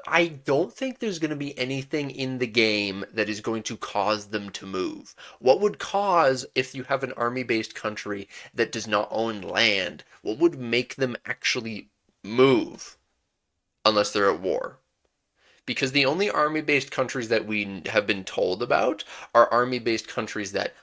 I don't think there's going to be anything in the game that is going to cause them to move. What would cause, if you have an army-based country that does not own land, what would make them actually move unless they're at war? Because the only army-based countries that we have been told about are army-based countries that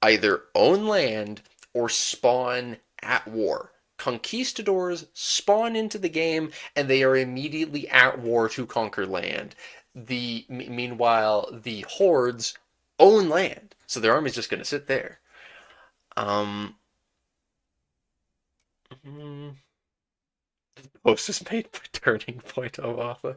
either own land or spawn at war. Conquistadors spawn into the game and they are immediately at war to conquer land. Meanwhile, the hordes own land, so their army's just going to sit there. Um, Post is made by Turning Point of Alpha.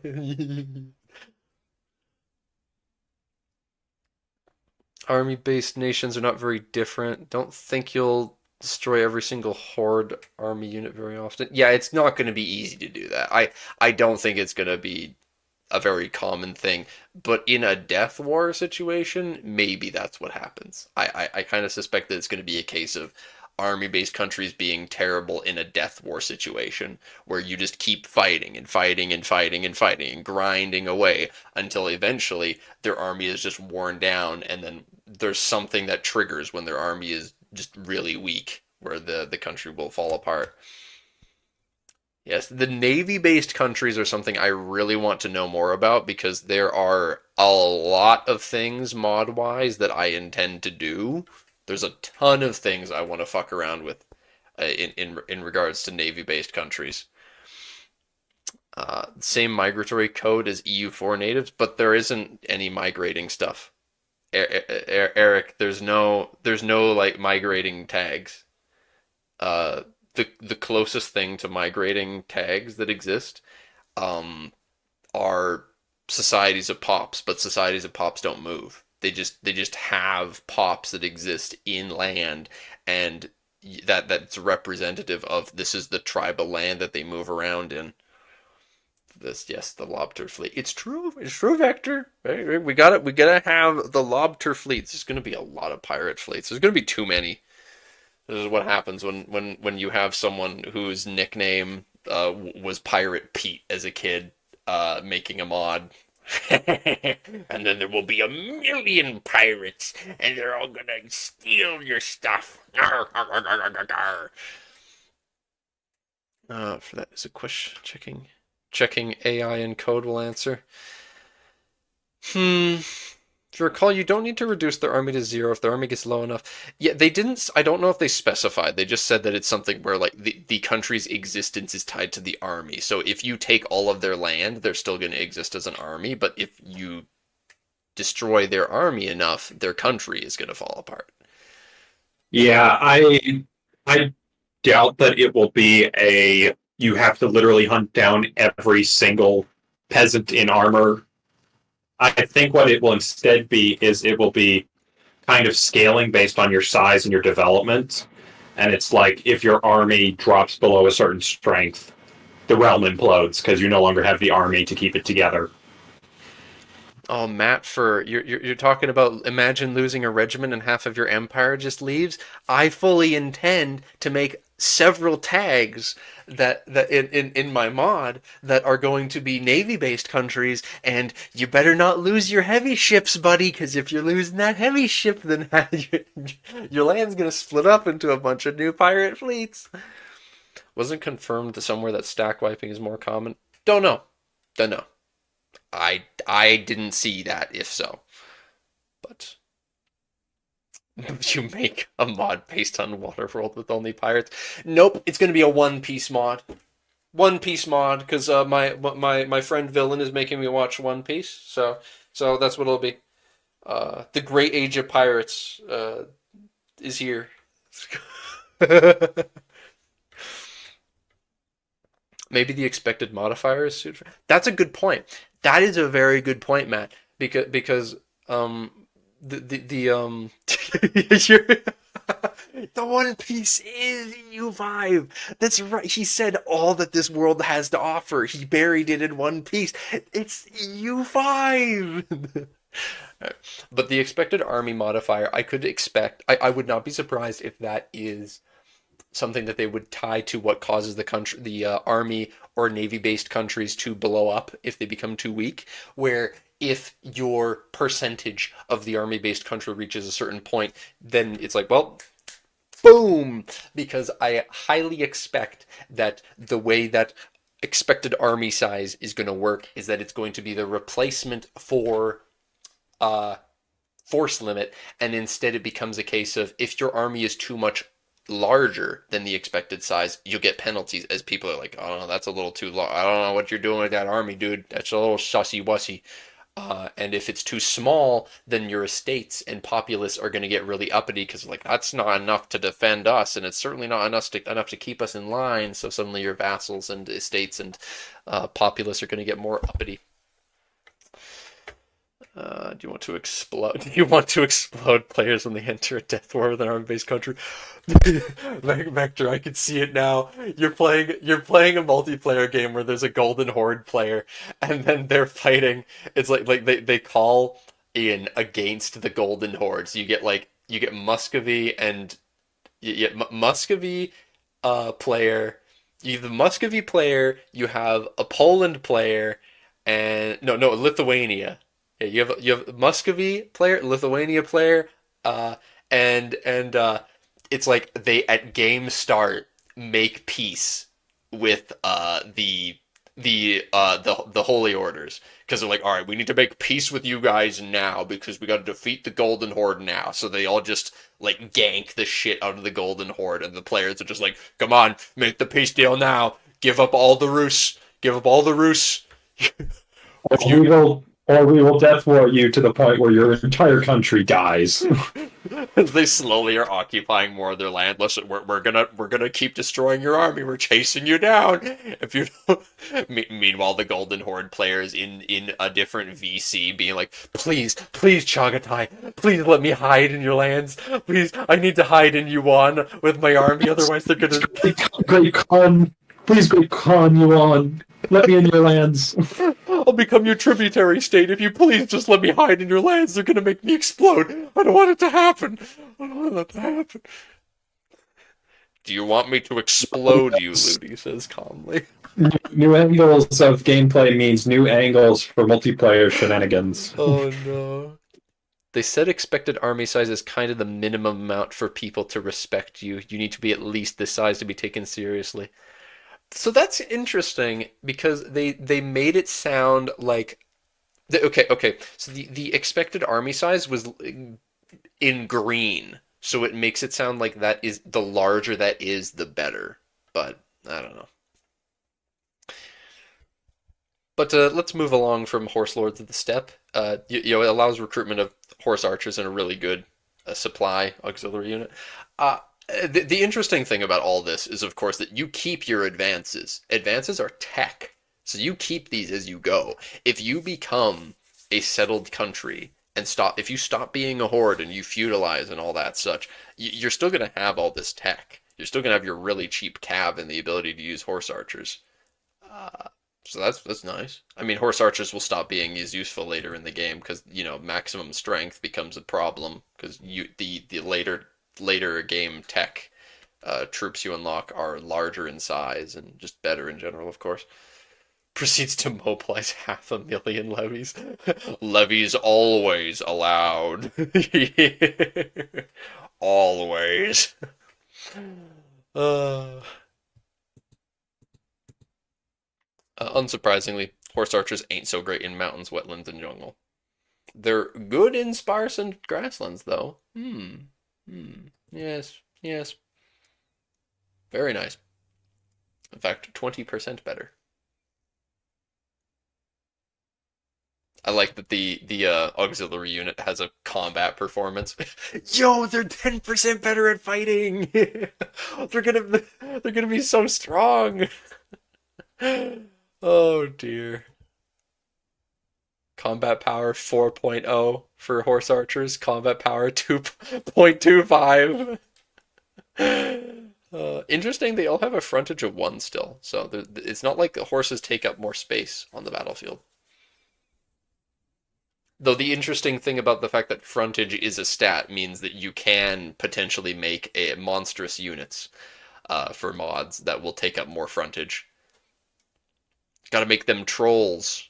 Army-based nations are not very different. Don't think you'll destroy every single horde army unit very often. Yeah, it's not going to be easy to do that. I don't think it's going to be a very common thing. But in a death war situation, maybe that's what happens. I kind of suspect that it's going to be a case of army-based countries being terrible in a death war situation where you just keep fighting and fighting and fighting and fighting and grinding away until eventually their army is just worn down, and then there's something that triggers when their army is just really weak where the country will fall apart. Yes, the Navy-based countries are something I really want to know more about because there are a lot of things mod-wise that I intend to do. There's a ton of things I want to fuck around with in regards to Navy-based countries. Same migratory code as EU4 natives, but there isn't any migrating stuff. Eric, there's no like migrating tags. The closest thing to migrating tags that exist are societies of pops, but societies of pops don't move. They just have pops that exist in land, and that's representative of this is the tribal land that they move around in. This, yes, the lobster fleet. It's true. It's true, Vector. We got it. We gotta have the lobster fleets. There's gonna be a lot of pirate fleets. There's gonna be too many. This is what happens when you have someone whose nickname was Pirate Pete as a kid, making a mod. And then there will be 1,000,000 pirates, and they're all gonna steal your stuff. For that is a question. Checking AI and code will answer. If you recall, you don't need to reduce their army to 0 if their army gets low enough. Yeah, they didn't. I don't know if they specified. They just said that it's something where like the country's existence is tied to the army. So if you take all of their land, they're still going to exist as an army. But if you destroy their army enough, their country is going to fall apart. Yeah, I doubt that it will be a you have to literally hunt down every single peasant in armor. I think what it will instead be is it will be kind of scaling based on your size and your development. And it's like if your army drops below a certain strength, the realm implodes because you no longer have the army to keep it together. Oh, Matt, you're talking about imagine losing a regiment and half of your empire just leaves. I fully intend to make several tags that in my mod that are going to be navy-based countries, and you better not lose your heavy ships, buddy, because if you're losing that heavy ship, then your land's gonna split up into a bunch of new pirate fleets. Wasn't confirmed somewhere that stack wiping is more common. Don't know. Don't know. I didn't see that, if so. But you make a mod based on Waterworld with only pirates? Nope, it's gonna be a One Piece mod. One Piece mod, because my friend Villain is making me watch One Piece, so that's what it'll be. The Great Age of Pirates is here. Maybe the expected modifier is suited for. That's a good point. That is a very good point, Matt. Because the the One Piece is EU5. That's right. He said all that this world has to offer. He buried it in One Piece. It's EU5. But the expected army modifier, I could expect. I would not be surprised if that is something that they would tie to what causes the army or navy-based countries to blow up if they become too weak. Where if your percentage of the army-based country reaches a certain point, then it's like, well, boom, because I highly expect that the way that expected army size is going to work is that it's going to be the replacement for uh, force limit, and instead it becomes a case of if your army is too much larger than the expected size, you'll get penalties as people are like, oh no, that's a little too long. I don't know what you're doing with that army, dude. That's a little sussy wussy. And if it's too small, then your estates and populace are going to get really uppity because like that's not enough to defend us, and it's certainly not enough to keep us in line. So suddenly your vassals and estates and populace are going to get more uppity. Do you want to explode? Do you want to explode players when they enter a death war with an army-based country? Vector, I can see it now. You're playing a multiplayer game where there's a Golden Horde player, and then they're fighting. It's like they call in against the Golden Horde. So you get Muscovy and you get Muscovy player. You have the Muscovy player. You have a Poland player, and no Lithuania. Yeah, you have Muscovy player, Lithuania player, and it's like they at game start make peace with the Holy Orders because they're like, all right, we need to make peace with you guys now because we got to defeat the Golden Horde now. So they all just like gank the shit out of the Golden Horde, and the players are just like, come on, make the peace deal now, give up all the Rus, give up all the Rus. If Or you we will death war you to the point where your entire country dies. They slowly are occupying more of their land. Listen, we're gonna keep destroying your army. We're chasing you down. If you meanwhile, the Golden Horde players in a different VC being like, please, Chagatai, please let me hide in your lands. Please, I need to hide in Yuan with my army. Otherwise, they're gonna. Great Khan, please, Great Khan, Yuan, let me in your lands. I'll become your tributary state if you please just let me hide in your lands. They're gonna make me explode. I don't want it to happen. I don't want that to happen. Do you want me to explode you, Ludi says calmly. New angles of gameplay means new angles for multiplayer shenanigans. Oh no. They said expected army size is kind of the minimum amount for people to respect you. You need to be at least this size to be taken seriously. So that's interesting because they made it sound like okay. So the expected army size was in green, so it makes it sound like that is the larger that is, the better. But I don't know. But let's move along from Horse Lord to the Steppe. It allows recruitment of horse archers in a really good supply auxiliary unit. Uh, the interesting thing about all this is, of course, that you keep your advances. Advances are tech, so you keep these as you go. If you become a settled country and if you stop being a horde and you feudalize and all that such, you're still going to have all this tech. You're still going to have your really cheap cav and the ability to use horse archers. So that's nice. I mean, horse archers will stop being as useful later in the game because maximum strength becomes a problem because the later game tech troops you unlock are larger in size and just better in general, of course. Proceeds to mobilize 500,000 levies. Levies always allowed. Always. Uh, Unsurprisingly, horse archers ain't so great in mountains, wetlands, and jungle. They're good in sparse and grasslands, though. Yes, yes. Very nice. In fact, 20% better. I like that the auxiliary unit has a combat performance. Yo, they're 10% better at fighting. They're gonna be so strong. Oh dear. Combat power 4.0 for horse archers, combat power 2.25. Interesting, they all have a frontage of 1 still, so it's not like the horses take up more space on the battlefield. Though the interesting thing about the fact that frontage is a stat means that you can potentially make monstrous units for mods that will take up more frontage. Gotta make them trolls.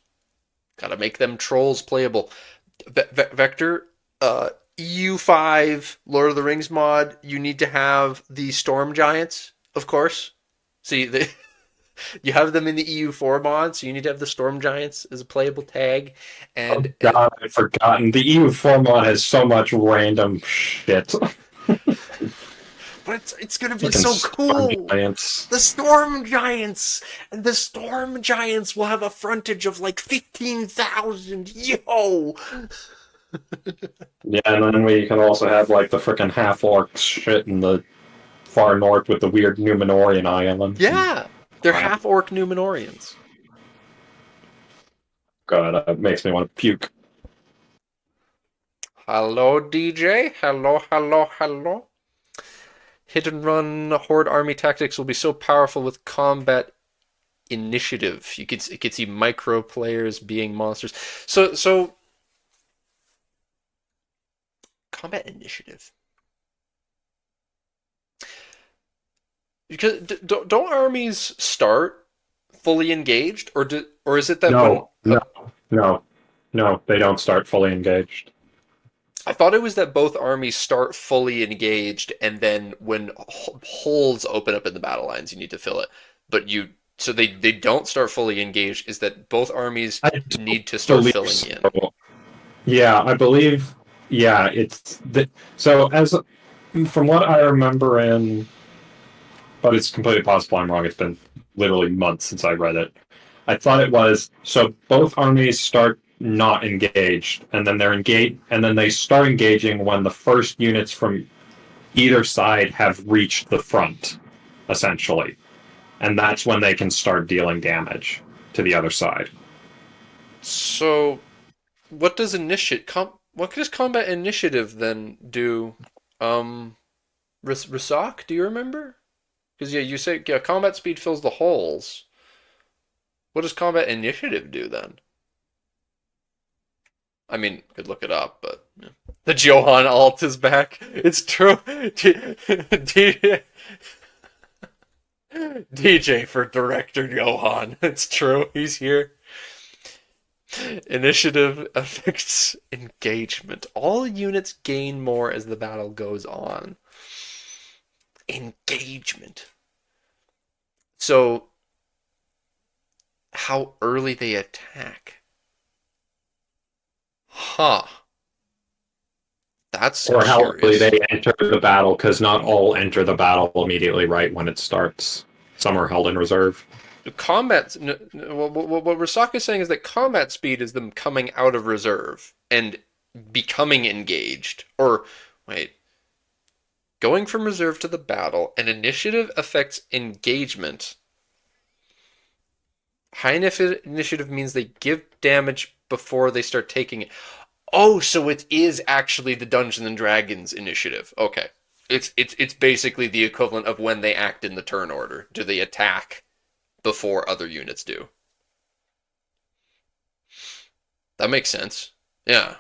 Gotta make them trolls playable. Vector, EU5 Lord of the Rings mod, you need to have the Storm Giants, of course. See, you have them in the EU4 mod, so you need to have the Storm Giants as a playable tag. Oh And God, I've forgotten. The EU4 mod has so much random shit. but it's gonna be Fucking so storm cool. giants. The Storm Giants, and the Storm Giants will have a frontage of like 15,000. Yo, Yeah, and then we can also have like the freaking half orcs shit in the far north with the weird Numenorian islands and yeah, they're crap. half orc Numenorians. God, that makes me want to puke. Hello, DJ. Hello, hello, hello. Hit and run horde army tactics will be so powerful with combat initiative. You could see micro players being monsters. So combat initiative. Because don't armies start fully engaged, or is it that when No, no, no, no, they don't start fully engaged. I thought it was that both armies start fully engaged, and then when holes open up in the battle lines, you need to fill it. But you so they don't start fully engaged. Is that both armies I need to don't start believe filling in? so. Yeah, I believe. Yeah, so as from what I remember in, but it's completely possible I'm wrong. It's been literally months since I read it. I thought it was so both armies start not engaged, and then they're engaged, and then they start engaging when the first units from either side have reached the front, essentially, and that's when they can start dealing damage to the other side. So what does what does combat initiative then do? Um, Rasak, do you remember? Because yeah, you say yeah, combat speed fills the holes. What does combat initiative do then? I mean, could look it up, but yeah. The Johan alt is back. It's true. DJ for director Johan. It's true. He's here. Initiative affects engagement. All units gain more as the battle goes on. Engagement. So, how early they attack. Huh. That's Or how early curious. they enter the battle, because not all enter the battle immediately right when it starts. Some are held in reserve. Combat. What Rasaka is saying is that combat speed is them coming out of reserve and becoming engaged. Or, wait. Going from reserve to the battle, an initiative affects engagement. High initiative means they give damage before they start taking it. Oh, so it is actually the Dungeons and Dragons initiative. Okay. It's basically the equivalent of when they act in the turn order. Do they attack before other units do? That makes sense. Yeah.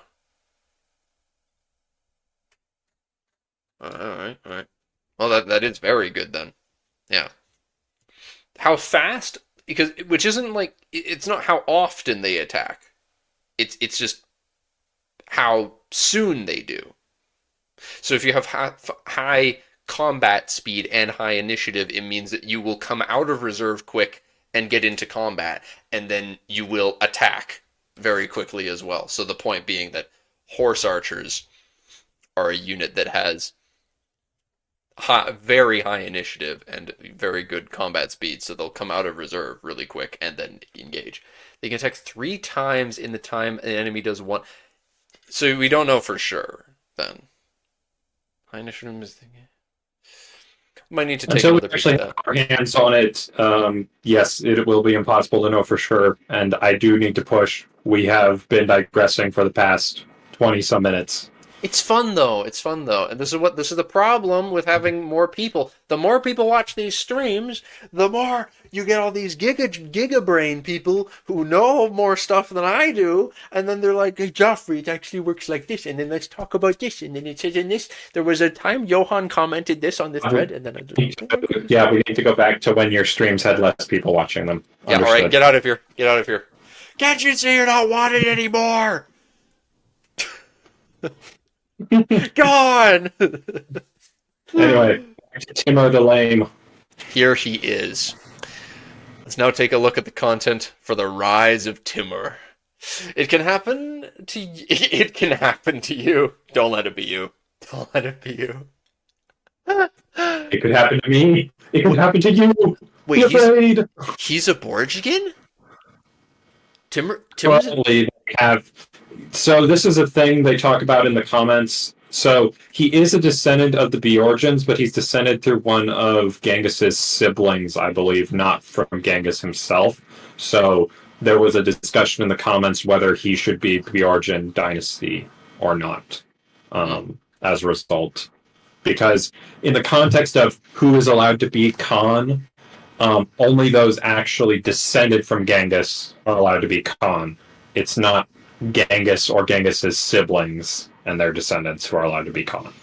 All right, all right. Well, that is very good then. Yeah. How fast? Because which isn't like it's not how often they attack. It's just how soon they do. So if you have high combat speed and high initiative, it means that you will come out of reserve quick and get into combat, and then you will attack very quickly as well. So the point being that horse archers are a unit that has very high initiative and very good combat speed, so they'll come out of reserve really quick and then engage. They can attack 3 times in the time an enemy does one. So we don't know for sure then. High initiative is Might need to take Until we another peek actually at have that. our hands on it, yes, it will be impossible to know for sure. And I do need to push. We have been digressing for the past 20 some minutes. It's fun though. It's fun though, and this is the problem with having more people. The more people watch these streams, the more you get all these giga brain people who know more stuff than I do, and then they're like, "Hey, Joffrey, it actually works like this," and then let's talk about this, and then it says in this. There was a time Johan commented this on this thread, and then I just Yeah, we need to go back to when your streams had less people watching them. yeah. All right, Understood. get out of here. Get out of here. Can't you see you're not wanted anymore? Gone. Anyway, Timur the Lame. Here he is. Let's now take a look at the content for the rise of Timur. It can happen to it can happen to you. Don't let it be you. Don't let it be you. It could happen to me. It could happen to you. Wait, Be afraid. he's a Borgigan? Timur's Probably have. So this is a thing they talk about in the comments. So he is a descendant of the Bjorgens, but he's descended through one of Genghis's siblings, I believe, not from Genghis himself. So there was a discussion in the comments whether he should be Bjorgen dynasty or not, as a result. Because in the context of who is allowed to be Khan, only those actually descended from Genghis are allowed to be Khan. It's not Genghis or Genghis's siblings and their descendants who are allowed to be Khan.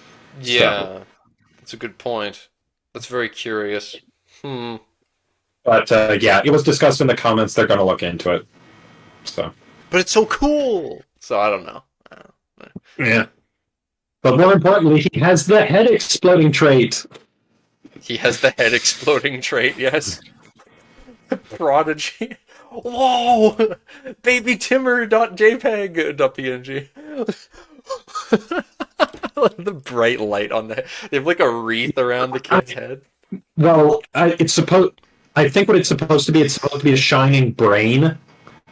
yeah, So, that's a good point. That's very curious. but yeah, it was discussed in the comments. They're going to look into it. So, But it's so cool. So I don't know. yeah. But more importantly, he has the head exploding trait. He has the head exploding trait, yes. Prodigy. Whoa! Baby Timur.jpg.png. The bright light on the head. They have like a wreath around the kid's head. Well, it's supposed. I think what it's supposed to be. It's supposed to be a shining brain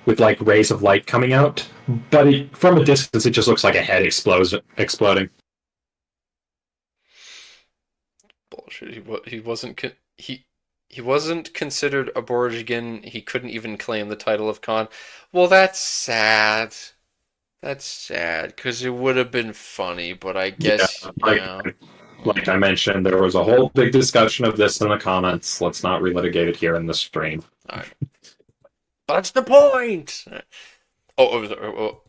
with like rays of light coming out. But from a distance, it just looks like a head exploding. Bullshit. He wasn't considered a Borgian. He couldn't even claim the title of Khan. Well, that's sad. That's sad because it would have been funny, but I guess Like I mentioned, there was a whole big discussion of this in the comments. Let's not relitigate it here in the stream. All right. That's the point. Oh,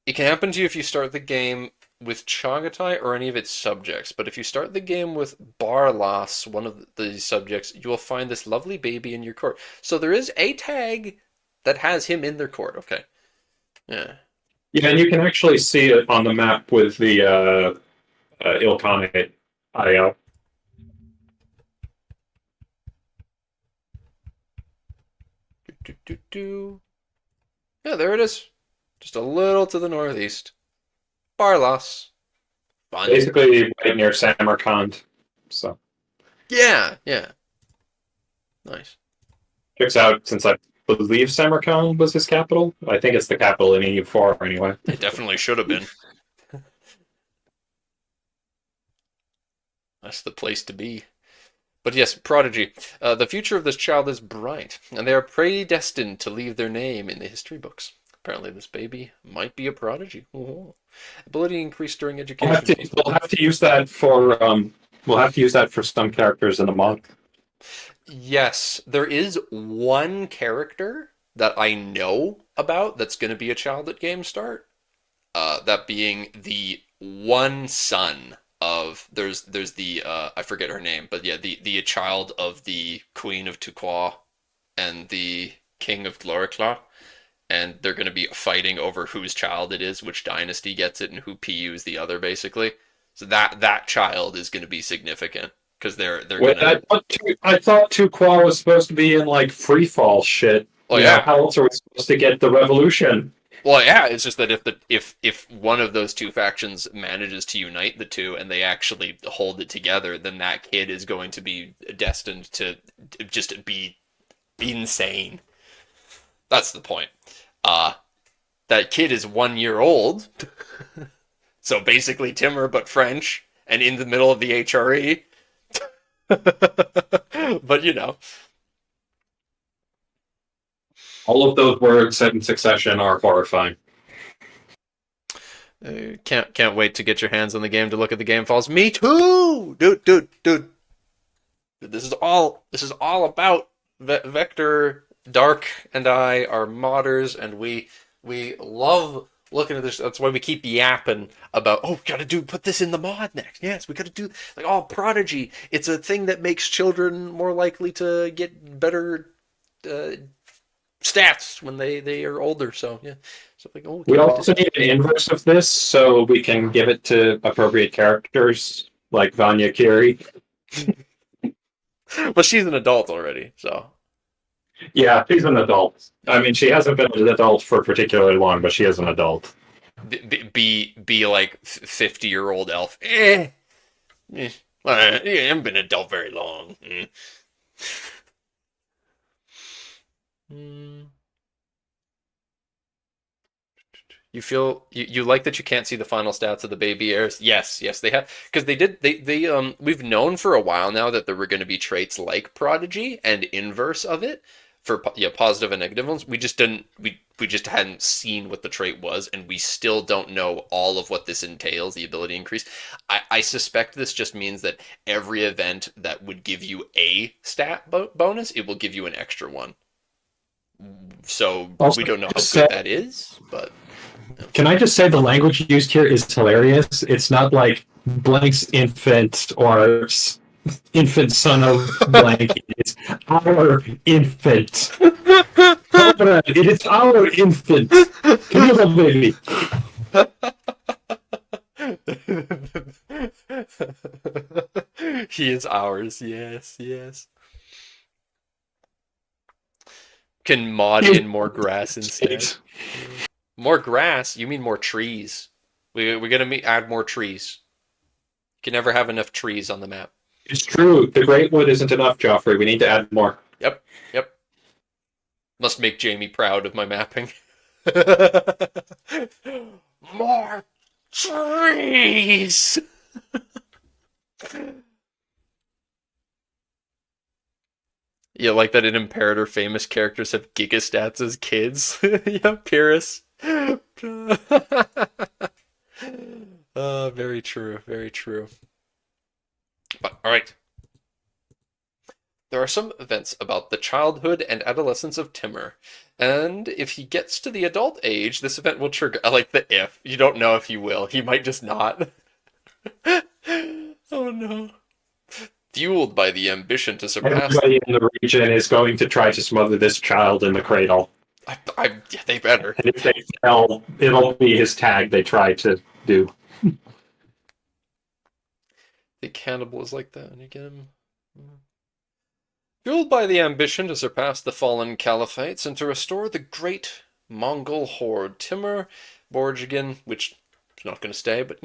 it can happen to you if you start the game with Chagatai or any of its subjects. But if you start the game with Barlas, one of the subjects, you will find this lovely baby in your court. So there is a tag that has him in their court. Okay. Yeah. Yeah, and you can actually see it on the map with the Ilkhanate IO. Yeah, there it is. Just a little to the northeast. Barlas. Fun. Basically, right near Samarkand. So Yeah. Nice. checks out since I believe Samarkand was his capital. I think it's the capital in EU4 anyway. It definitely should have been. That's the place to be. But yes, Prodigy. The future of this child is bright, and they are predestined to leave their name in the history books. Apparently, this baby might be a prodigy. Ooh. Ability increased during education. We'll have to use that for some characters in the month. Yes, there is one character that I know about that's going to be a child at game start. That being the one son of there's the I forget her name, but yeah, the child of the Queen of Tukwa and the King of Gloriclaw, and they're going to be fighting over whose child it is, which dynasty gets it, and who PUs the other, basically. So that child is going to be significant because they're Wait, going to. I thought Tukwa was supposed to be in like free fall shit. Oh yeah. How else are we supposed to get the revolution? Well, yeah, it's just that if one of those two factions manages to unite the two and they actually hold it together, then that kid is going to be destined to just be insane. That's the point. That kid is 1 year old, so basically Timur but French, and in the middle of the HRE. But you know, All of those words said in succession are horrifying. can't wait to get your hands on the game to look at the game files. Me too, dude. This is all about Vector. Dark and I are modders, and we love looking at this. That's why we keep yapping about. Oh, put this in the mod next. Yes, we gotta do like Prodigy. It's a thing that makes children more likely to get better uh, stats when they are older. So yeah, so like We can't wait to also see. need an inverse of this so we can give it to appropriate characters like Vanya Kiri. Well, she's an adult already, so Yeah, she's an adult. I mean, she hasn't been an adult for particularly long, but she is an adult. be like 50-year-old elf. Eh. I haven't been an adult very long. Mm. You feel you like that you can't see the final stats of the baby heirs? Yes, they have because they we've known for a while now that there were going to be traits like prodigy and inverse of it for positive and negative ones. We just hadn't seen what the trait was, and we still don't know all of what this entails. The ability increase. I suspect this just means that every event that would give you a stat bonus, it will give you an extra one. So Also, we don't know how just good say, that is, but. can I just say the language used here is hilarious? It's not like blank's infant or infant son of blank. It's our infant. Cobra, it is our infant. Come here, little baby. He is ours. Yes. Can mod in more grass instead. More grass? You mean more trees? We're gonna add more trees. You can never have enough trees on the map. It's true. The Great Wood isn't enough, Joffrey. We need to add more. Yep. Must make Jamie proud of my mapping. More trees. Yeah, like that in Imperator, famous characters have gigastats as kids. Yeah, Pyrrhus. Very true, very true. But all right, there are some events about the childhood and adolescence of Timur, and if he gets to the adult age, this event will trigger. I like the if. You don't know if he will. He might just not. Oh no. Fueled by the ambition to surpass. Everybody in the region is going to try to smother this child in the cradle. Yeah, they better. And if they fail, it'll be his tag they try to do. The cannibal is like that, and you get him. Fueled by the ambition to surpass the fallen caliphates and to restore the great Mongol horde, Timur Borjigin, which is not going to stay, but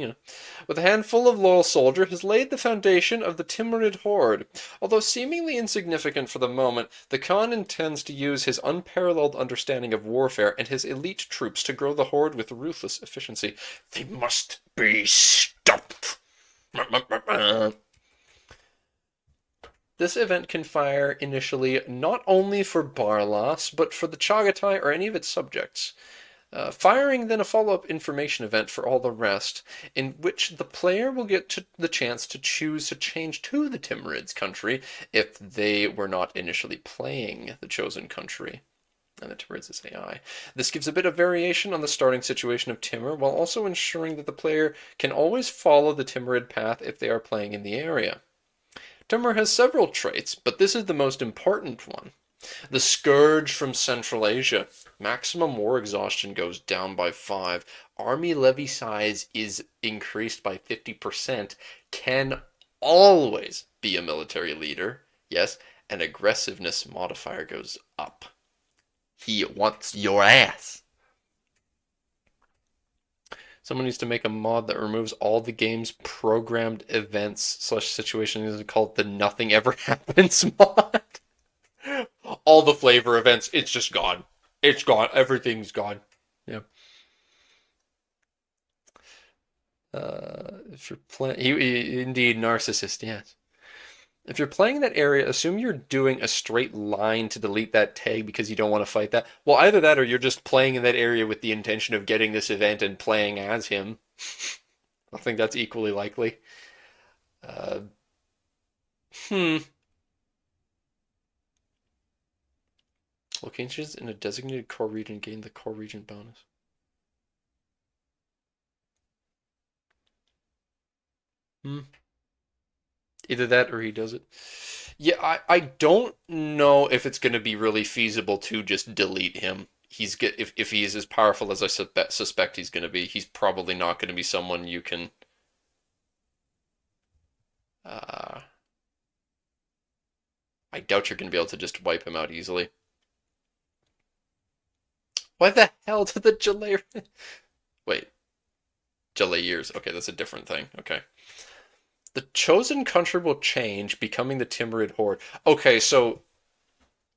with a handful of loyal soldiers, has laid the foundation of the Timurid horde. Although seemingly insignificant for the moment, the Khan intends to use his unparalleled understanding of warfare and his elite troops to grow the horde with ruthless efficiency. They must be stopped. This event can fire initially not only for Barlas, but for the Chagatai or any of its subjects. Firing then a follow-up information event for all the rest, in which the player will get the chance to choose to change to the Timurids country if they were not initially playing the chosen country. And the Timurids is AI. This gives a bit of variation on the starting situation of Timur, while also ensuring that the player can always follow the Timurid path if they are playing in the area. Timur has several traits, but this is the most important one. The Scourge from Central Asia. Maximum war exhaustion goes down by 5. Army levy size is increased by 50%. Can always be a military leader. Yes, and aggressiveness modifier goes up. He wants your ass. Someone needs to make a mod that removes all the game's programmed events/situations and call it the Nothing Ever Happens mod. All the flavor events, it's just gone. It's gone. Everything's gone. Yeah. If you're playing, he indeed narcissist. Yes. If you're playing in that area, assume you're doing a straight line to delete that tag because you don't want to fight that. Well, either that or you're just playing in that area with the intention of getting this event and playing as him. I think that's equally likely. Uh, hmm. Locations in a designated core region gain the core region bonus. Hmm. Either that or he does it. Yeah, I don't know if it's going to be really feasible to just delete him. If he's as powerful as I suspect he's going to be, he's probably not going to be someone you can. Uh, I doubt you're going to be able to just wipe him out easily. Why the hell did the Jalay? Wait, Jalayers. Okay, that's a different thing. Okay. The chosen country will change, becoming the Timurid Horde. Okay, so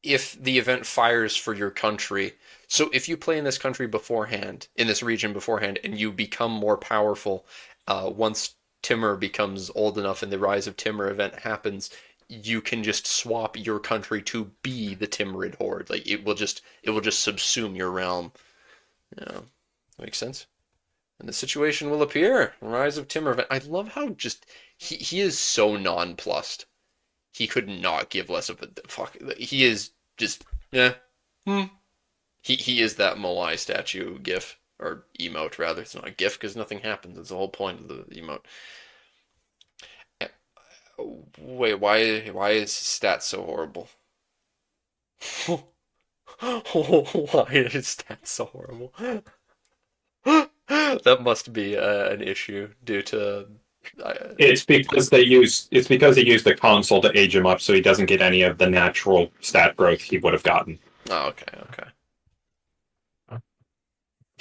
if the event fires for your country, so if you play in this country beforehand, in this region beforehand, and you become more powerful, once Timur becomes old enough and the Rise of Timur event happens, you can just swap your country to be the Timurid Horde. Like it will just subsume your realm. Yeah, makes sense. And the situation will appear. Rise of Timur event. I love how just he is so nonplussed. He could not give less of a fuck. He is just yeah. Hmm. He is that Moai statue gif or emote rather. It's not a gif because nothing happens. It's the whole point of the emote. Wait, why is his stats so horrible? Why is his stats so horrible? That must be an issue due to. It's because they use the console to age him up, so he doesn't get any of the natural stat growth he would have gotten. Oh, okay, okay.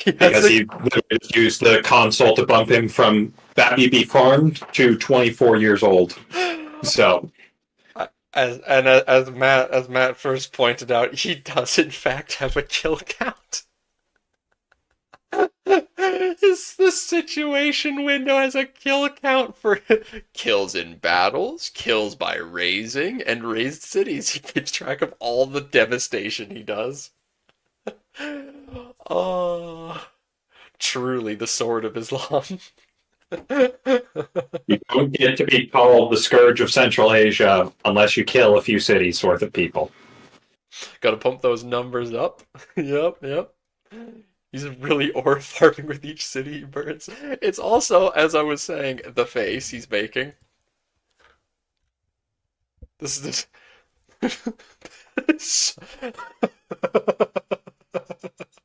Because he used the console to bump him from baby farmed to 24 years old. So as Matt first pointed out, he does in fact have a kill count. The situation window has a kill count for kills in battles, kills by raising, and raised cities. He keeps track of all the devastation he does. Oh, truly the sword of Islam. you don't get to be called the scourge of Central Asia unless you kill a few cities worth of people. Gotta pump those numbers up. Yep, yep. He's really ore farming with each city he burns. It's also, as I was saying, the face he's making. This is this.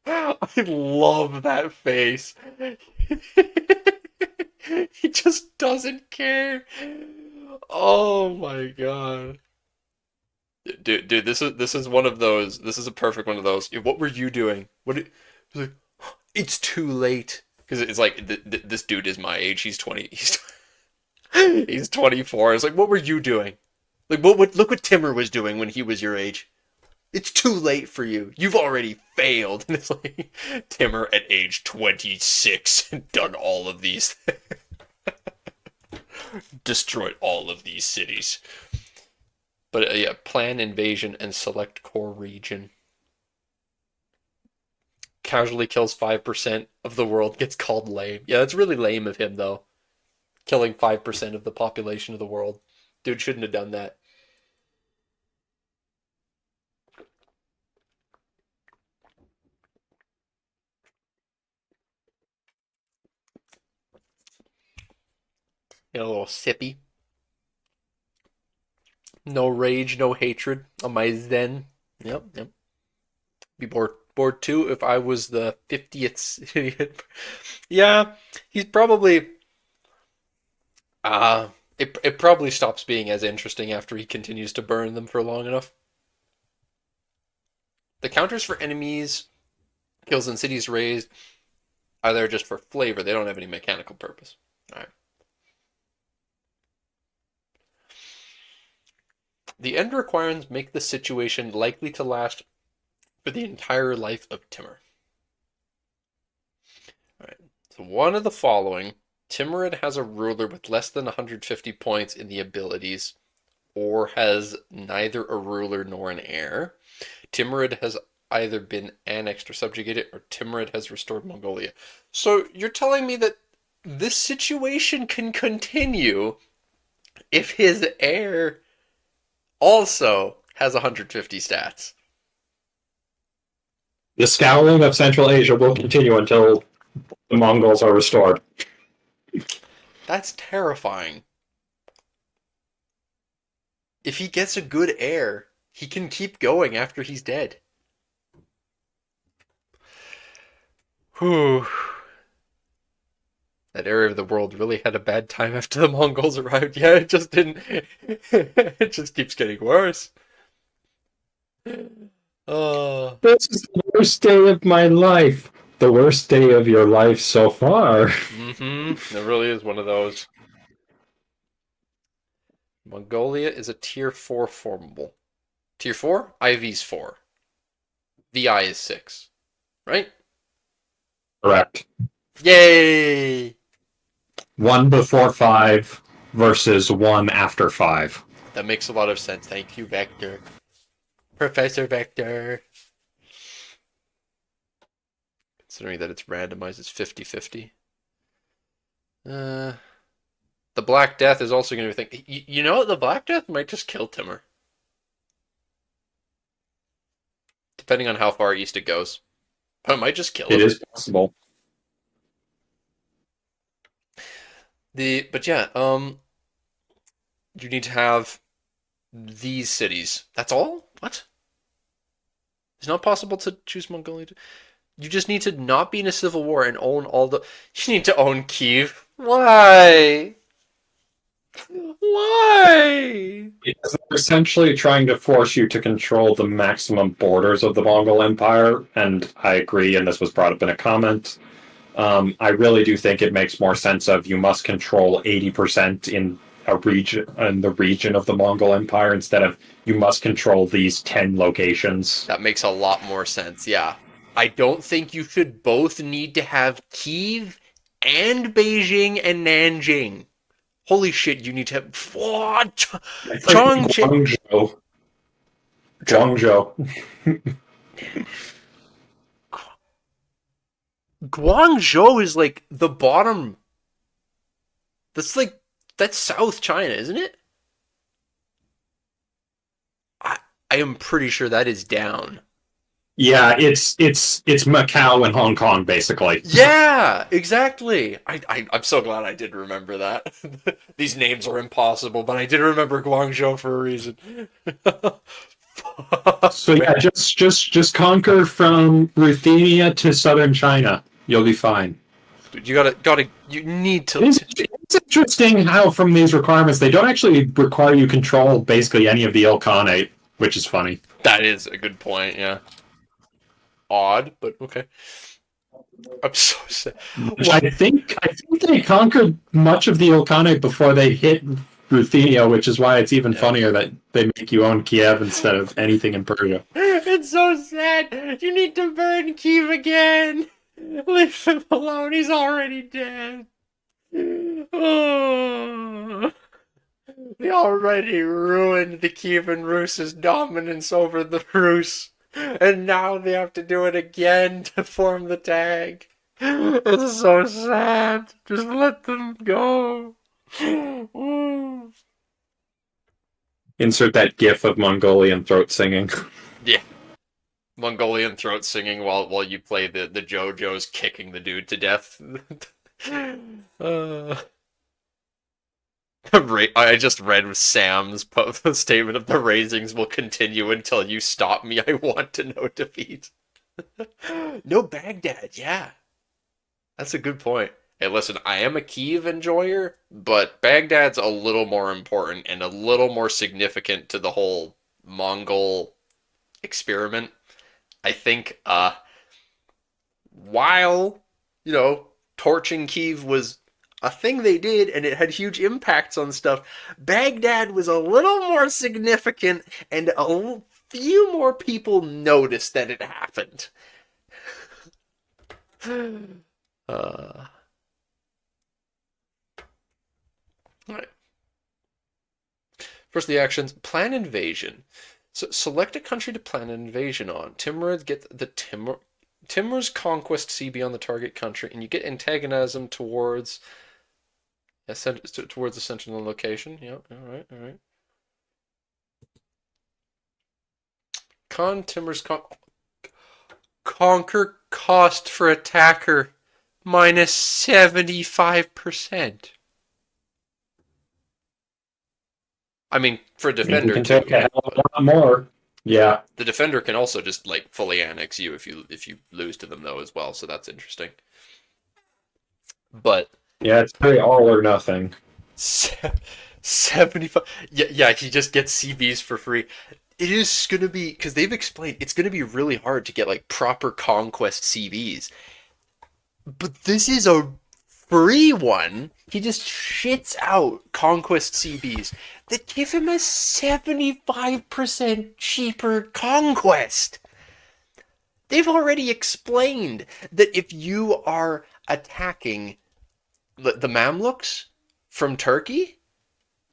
I love that face. He just doesn't care. Oh my god. Dude, this is one of those. This is a perfect one of those. What were you doing? Like, it's too late because it's like this dude is my age. He's 20. He's 24. It's like, what were you doing? Like, what? Look what Timur was doing when he was your age. It's too late for you. You've already failed. And it's like Timur at age 26 done all of these, destroyed all of these cities. But yeah, plan invasion and select core region. Casually kills 5% of the world, gets called lame. Yeah, that's really lame of him, though. Killing 5% of the population of the world. Dude shouldn't have done that. You know, a little sippy. No rage, no hatred on my Zen. Yep, yep. Be bored too if I was the 50th idiot. Yeah, he's probably it probably stops being as interesting after he continues to burn them for long enough. The counters for enemies, kills in cities raised are there just for flavor. They don't have any mechanical purpose. All right. The end requirements make the situation likely to last for the entire life of Timur. All right. So one of the following: Timurid has a ruler with less than 150 points in the abilities. or has neither a ruler nor an heir. Timurid has either been annexed or subjugated, or Timurid has restored Mongolia. So you're telling me that this situation can continue if his heir also has 150 stats. The scouring of Central Asia will continue until the Mongols are restored. That's terrifying. If he gets a good heir, he can keep going after he's dead. Whew. That area of the world really had a bad time after the Mongols arrived. Yeah, it just didn't. It just keeps getting worse. Oh. This is the worst day of my life. The worst day of your life so far. Mm-hmm. It really is one of those. Mongolia is a tier 4 formable. Tier 4? IV's 4. VI is 6. Right? Correct. Yay! 1 before 5 versus 1 after 5. That makes a lot of sense. Thank you, Vector. Professor Vector. Considering that it's randomized, it's 50-50. The Black Death is also going to think. You know what? The Black Death might just kill Timur. Depending on how far east it goes. But it might just kill him. It is possible. But yeah, you need to have these cities. That's all? What? It's not possible to choose Mongolia. You just need to not be in a civil war and own all the. You need to own Kiev. Why? Why? Because they're essentially trying to force you to control the maximum borders of the Mongol Empire, and I agree, and this was brought up in a comment. I really do think it makes more sense of you must control 80% in a region in the region of the Mongol Empire instead of you must control these 10 locations. That makes a lot more sense, yeah. I don't think you should both need to have Kiev and Beijing and Nanjing. Holy shit, you need to have... What? Guangzhou. Guangzhou is like the bottom. That's South China, isn't it? I am pretty sure that is down. Yeah, it's Macau and Hong Kong basically. Yeah, exactly. I'm so glad I did remember that. These names are impossible, but I did remember Guangzhou for a reason. So yeah, just conquer from Ruthenia to southern China. You'll be fine. Dude, you need to. It's interesting how from these requirements they don't actually require you control basically any of the Ilkhanate, which is funny. That is a good point. Yeah. Odd, but okay. I'm so sad. I think they conquered much of the Ilkhanate before they hit Ruthenia, which is why it's even funnier that they make you own Kiev instead of anything in Persia. It's so sad. You need to burn Kiev again. Leave him alone. He's already dead. Oh. They already ruined the Kievan Rus' dominance over the Rus. And now they have to do it again to form the tag. It's so sad. Just let them go. Insert that gif of Mongolian throat singing. Yeah. Mongolian throat singing while you play the JoJo's kicking the dude to death. I just read Sam's statement of the raisings will continue until you stop me. I want to know defeat. No Baghdad, yeah. That's a good point. Hey, listen, I am a Kiev enjoyer, but Baghdad's a little more important and a little more significant to the whole Mongol experiment. I think, while, torching Kiev was a thing they did and it had huge impacts on stuff, Baghdad was a little more significant and a few more people noticed that it happened. Right. First, the actions. Plan invasion. So select a country to plan an invasion on. Timurids get the Timur's conquest CB on the target country, and you get antagonism towards towards the sentinel location. Yeah, all right, all right. Timur's conquer cost for attacker minus 75%. I mean, for a defender You can too. take a hell of a lot more. Yeah. The defender can also just like fully annex you if you lose to them though as well, so that's interesting. But Yeah, it's very all or nothing. 75. Yeah, he just gets CBs for free. It is going to be, because they've explained, it's going to be really hard to get like proper conquest CBs. But this is a free one. He just shits out conquest CBs that give him a 75% cheaper conquest. They've already explained that if you are attacking the Mamluks from Turkey,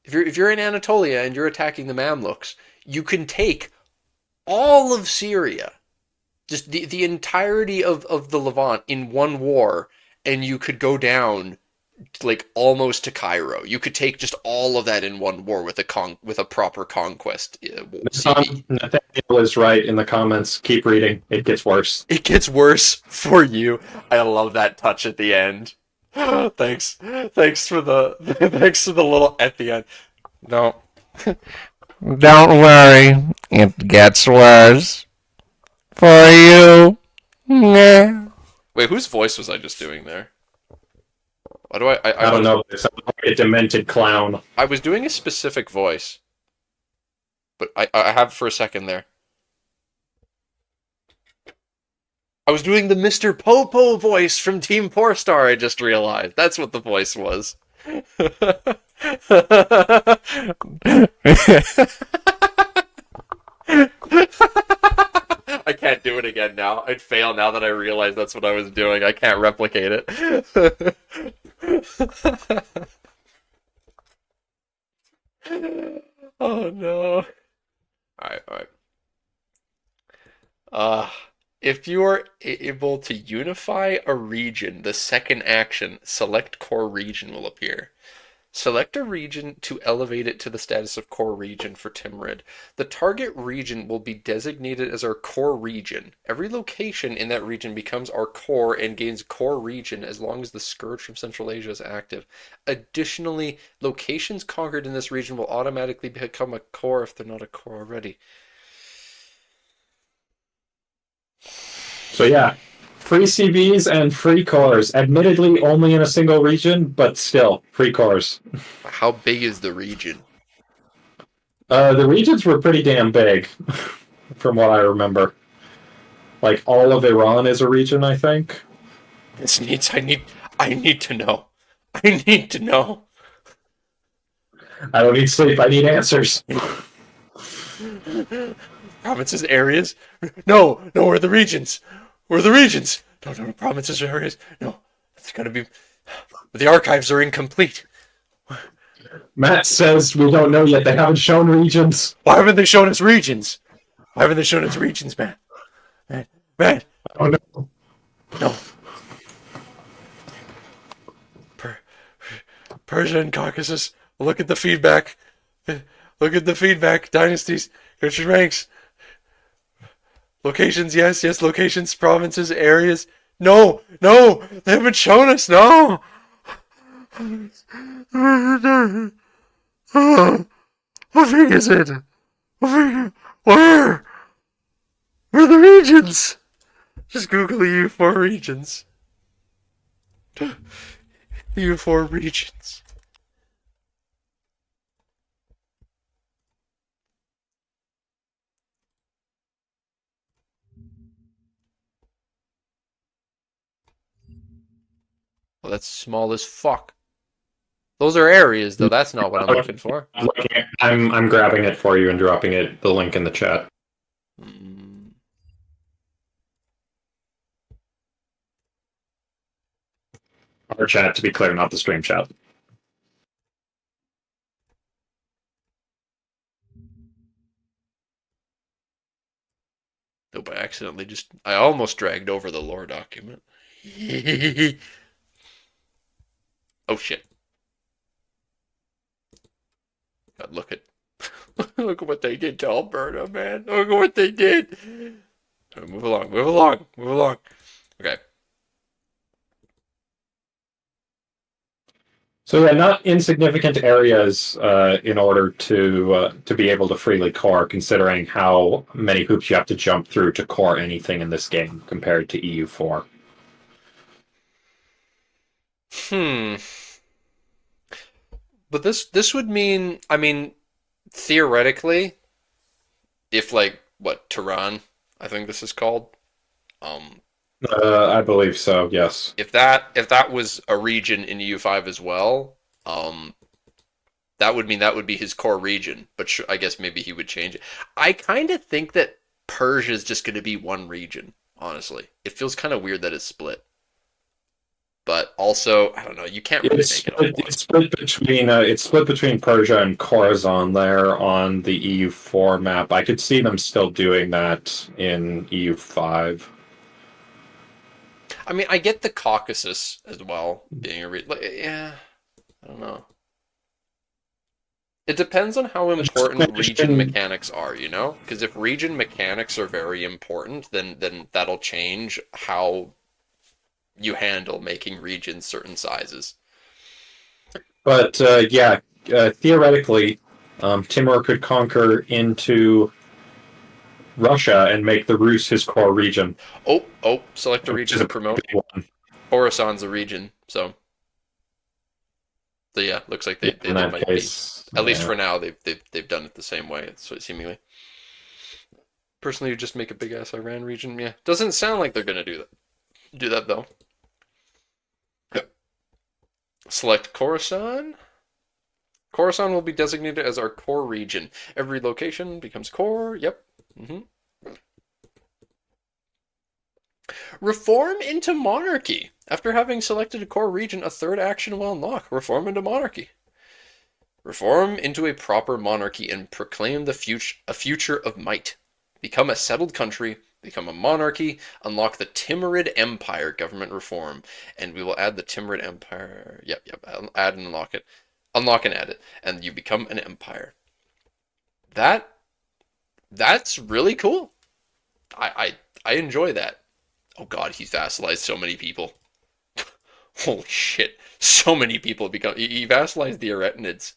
if you're in Anatolia and you're attacking the Mamluks, you can take all of Syria, just the entirety of the Levant in one war, and you could go down like almost to Cairo. You could take just all of that in one war with a proper conquest CB. Nathaniel is right in the comments. Keep reading. It gets worse. It gets worse for you. I love that touch at the end. Thanks for the little at the end. No. Don't worry, it gets worse for you. Wait, whose voice was I just doing there? Why do I don't know. It sounds like a demented clown. I was doing a specific voice, but I have for a second there. I was doing the Mr. Popo voice from Team 4-Star, I just realized. That's what the voice was. I can't do it again now. I'd fail now that I realize that's what I was doing. I can't replicate it. Oh no. Alright, alright. If you are able to unify a region, the second action, select core region will appear. Select a region to elevate it to the status of core region for Timurid. The target region will be designated as our core region. Every location in that region becomes our core and gains core region as long as the Scourge from Central Asia is active. Additionally, locations conquered in this region will automatically become a core if they're not a core already. So yeah, free CVs and free cores. Admittedly, only in a single region, but still, free cores. How big is the region? The regions were pretty damn big, from what I remember. Like, all of Iran is a region, I think. I need to know. I need to know. I don't need sleep, I need answers. Provinces, areas? No, we're the regions. We're the regions. No, provinces or areas. No, it's gonna be. The archives are incomplete. Matt says we don't know yet. They haven't shown regions. Why haven't they shown us regions? Why haven't they shown us regions, man? Man. I don't know. No. Persia and Caucasus. Look at the feedback. Look at the feedback. Dynasties. Country ranks. Locations, yes, locations, provinces, areas. No, they haven't shown us, no! What big is it? Where? Where are the regions? Just Google EU4 regions. EU4 regions. Well, that's small as fuck. Those are areas, though. That's not what I'm looking for. I'm grabbing it for you and dropping the link in the chat. Our chat, to be clear, not the stream chat. Nope, I almost dragged over the lore document. Oh shit. God, look at look at what they did to Alberta, man. Look at what they did. Right, move along, move along, move along. Okay. So yeah, not insignificant areas in order to be able to freely core, considering how many hoops you have to jump through to core anything in this game compared to EU4. Hmm. But this would mean, I mean, theoretically, if like what Tehran, I think this is called. Um, I believe so. Yes. if that was a region in EU5 as well, that would mean that would be his core region. But I guess maybe he would change it. I kind of think that Persia is just going to be one region. Honestly, it feels kind of weird that it's split. But also, I don't know. You can't really make it all one. It's split between Persia and Khorasan there on the EU4 map. I could see them still doing that in EU5. I mean, I get the Caucasus as well being a region. Like, yeah, I don't know. It depends on how important region mechanics are, you know? Because if region mechanics are very important, then that'll change how you handle making regions certain sizes. But yeah, theoretically, Timur could conquer into Russia and make the Rus his core region, Oh, select a which region is a to pretty promote. big one. Khorasan's a region, so yeah, looks like Yeah, in they that might be. case, At least yeah. for now, they've done it the same way. So seemingly, personally, you just make a big ass Iran region. Yeah, doesn't sound like they're gonna do that. Do that though. Yep. Select Khorasan. Khorasan will be designated as our core region. Every location becomes core. Yep. hmm Reform into monarchy. After having selected a core region, a third action will unlock. Reform into monarchy. Reform into a proper monarchy and proclaim a future of might. Become a settled country, become a monarchy, unlock the Timurid Empire government reform, and we will add the Timurid Empire. Yep. Add and unlock it. Unlock and add it, and you become an empire. That that's really cool. I enjoy that. Oh God, he's vassalized so many people. Holy shit, so many people become. He vassalized the Aretinids.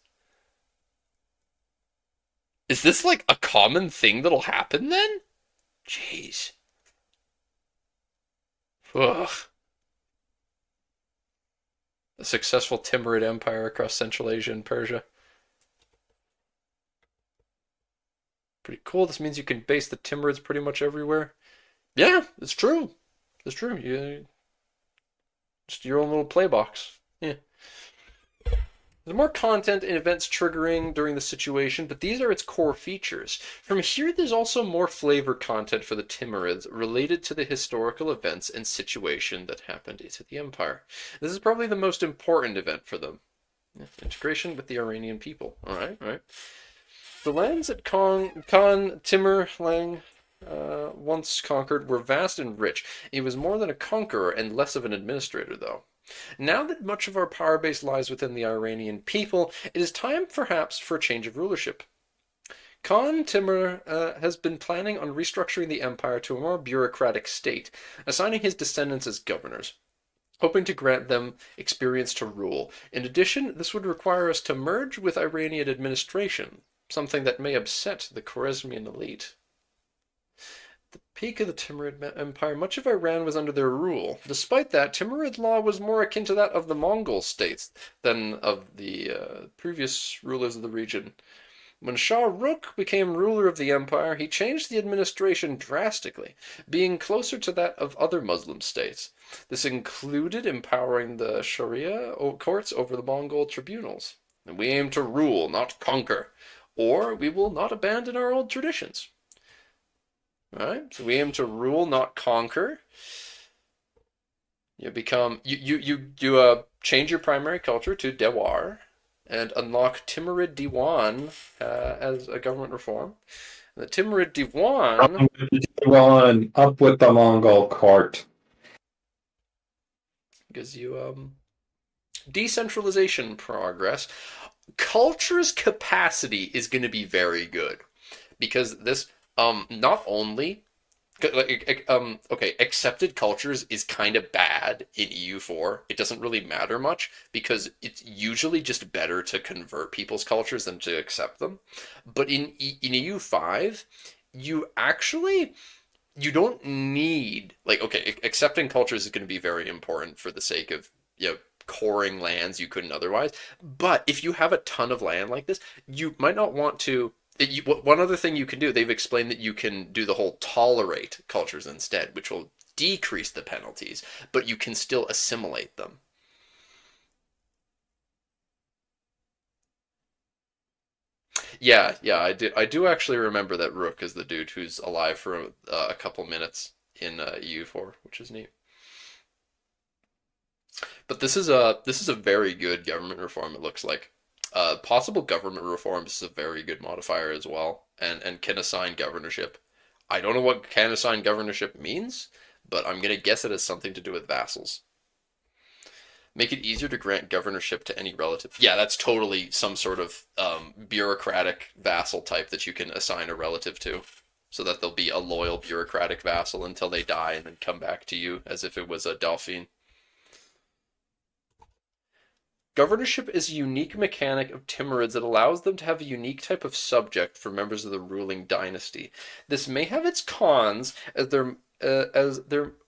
Is this like a common thing that'll happen then? Jeez. Ugh. A successful Timurid empire across Central Asia and Persia. Pretty cool. This means you can base the Timurids pretty much everywhere. Yeah, it's true. It's true. You just your own little play box. Yeah. There's more content and events triggering during the situation, but these are its core features. From here, there's also more flavor content for the Timurids related to the historical events and situation that happened to the Empire. This is probably the most important event for them. Integration with the Iranian people. All right. The lands that Khan Timur Lang once conquered were vast and rich. He was more than a conqueror and less of an administrator, though. Now that much of our power base lies within the Iranian people, it is time perhaps for a change of rulership. Khan Timur has been planning on restructuring the empire to a more bureaucratic state, assigning his descendants as governors, hoping to grant them experience to rule. In addition, this would require us to merge with Iranian administration, something that may upset the Khwarezmian elite. The peak of the Timurid Empire, much of Iran was under their rule. Despite that, Timurid law was more akin to that of the Mongol states than of the previous rulers of the region. When Shah Rukh became ruler of the empire, he changed the administration drastically, being closer to that of other Muslim states. This included empowering the Sharia courts over the Mongol tribunals. And we aim to rule, not conquer, or we will not abandon our old traditions. All right, so we aim to rule, not conquer. You change your primary culture to Dewar, and unlock Timurid Diwan as a government reform. And the Timurid Diwan Up with the Mongol court. gives you decentralization progress. Culture's capacity is going to be very good because this not only okay, accepted cultures is kind of bad in EU4. It doesn't really matter much because it's usually just better to convert people's cultures than to accept them. But in EU5, you actually you don't need like okay, accepting cultures is going to be very important for the sake of coring lands you couldn't otherwise. But if you have a ton of land like this, you might not want to. One other thing you can do, they've explained that you can do the whole tolerate cultures instead, which will decrease the penalties, but you can still assimilate them. Yeah, yeah, I do actually remember that Rook is the dude who's alive for a couple minutes in EU4, which is neat. But this is a very good government reform. It looks like possible government reforms is a very good modifier as well, and can assign governorship. I don't know what can assign governorship means, but I'm gonna guess it has something to do with vassals. Make it easier to grant governorship to any relative. Yeah, that's totally some sort of bureaucratic vassal type that you can assign a relative to, so that they'll be a loyal bureaucratic vassal until they die and then come back to you as if it was a Delphine. Governorship is a unique mechanic of Timurids that allows them to have a unique type of subject for members of the ruling dynasty. This may have its cons, as there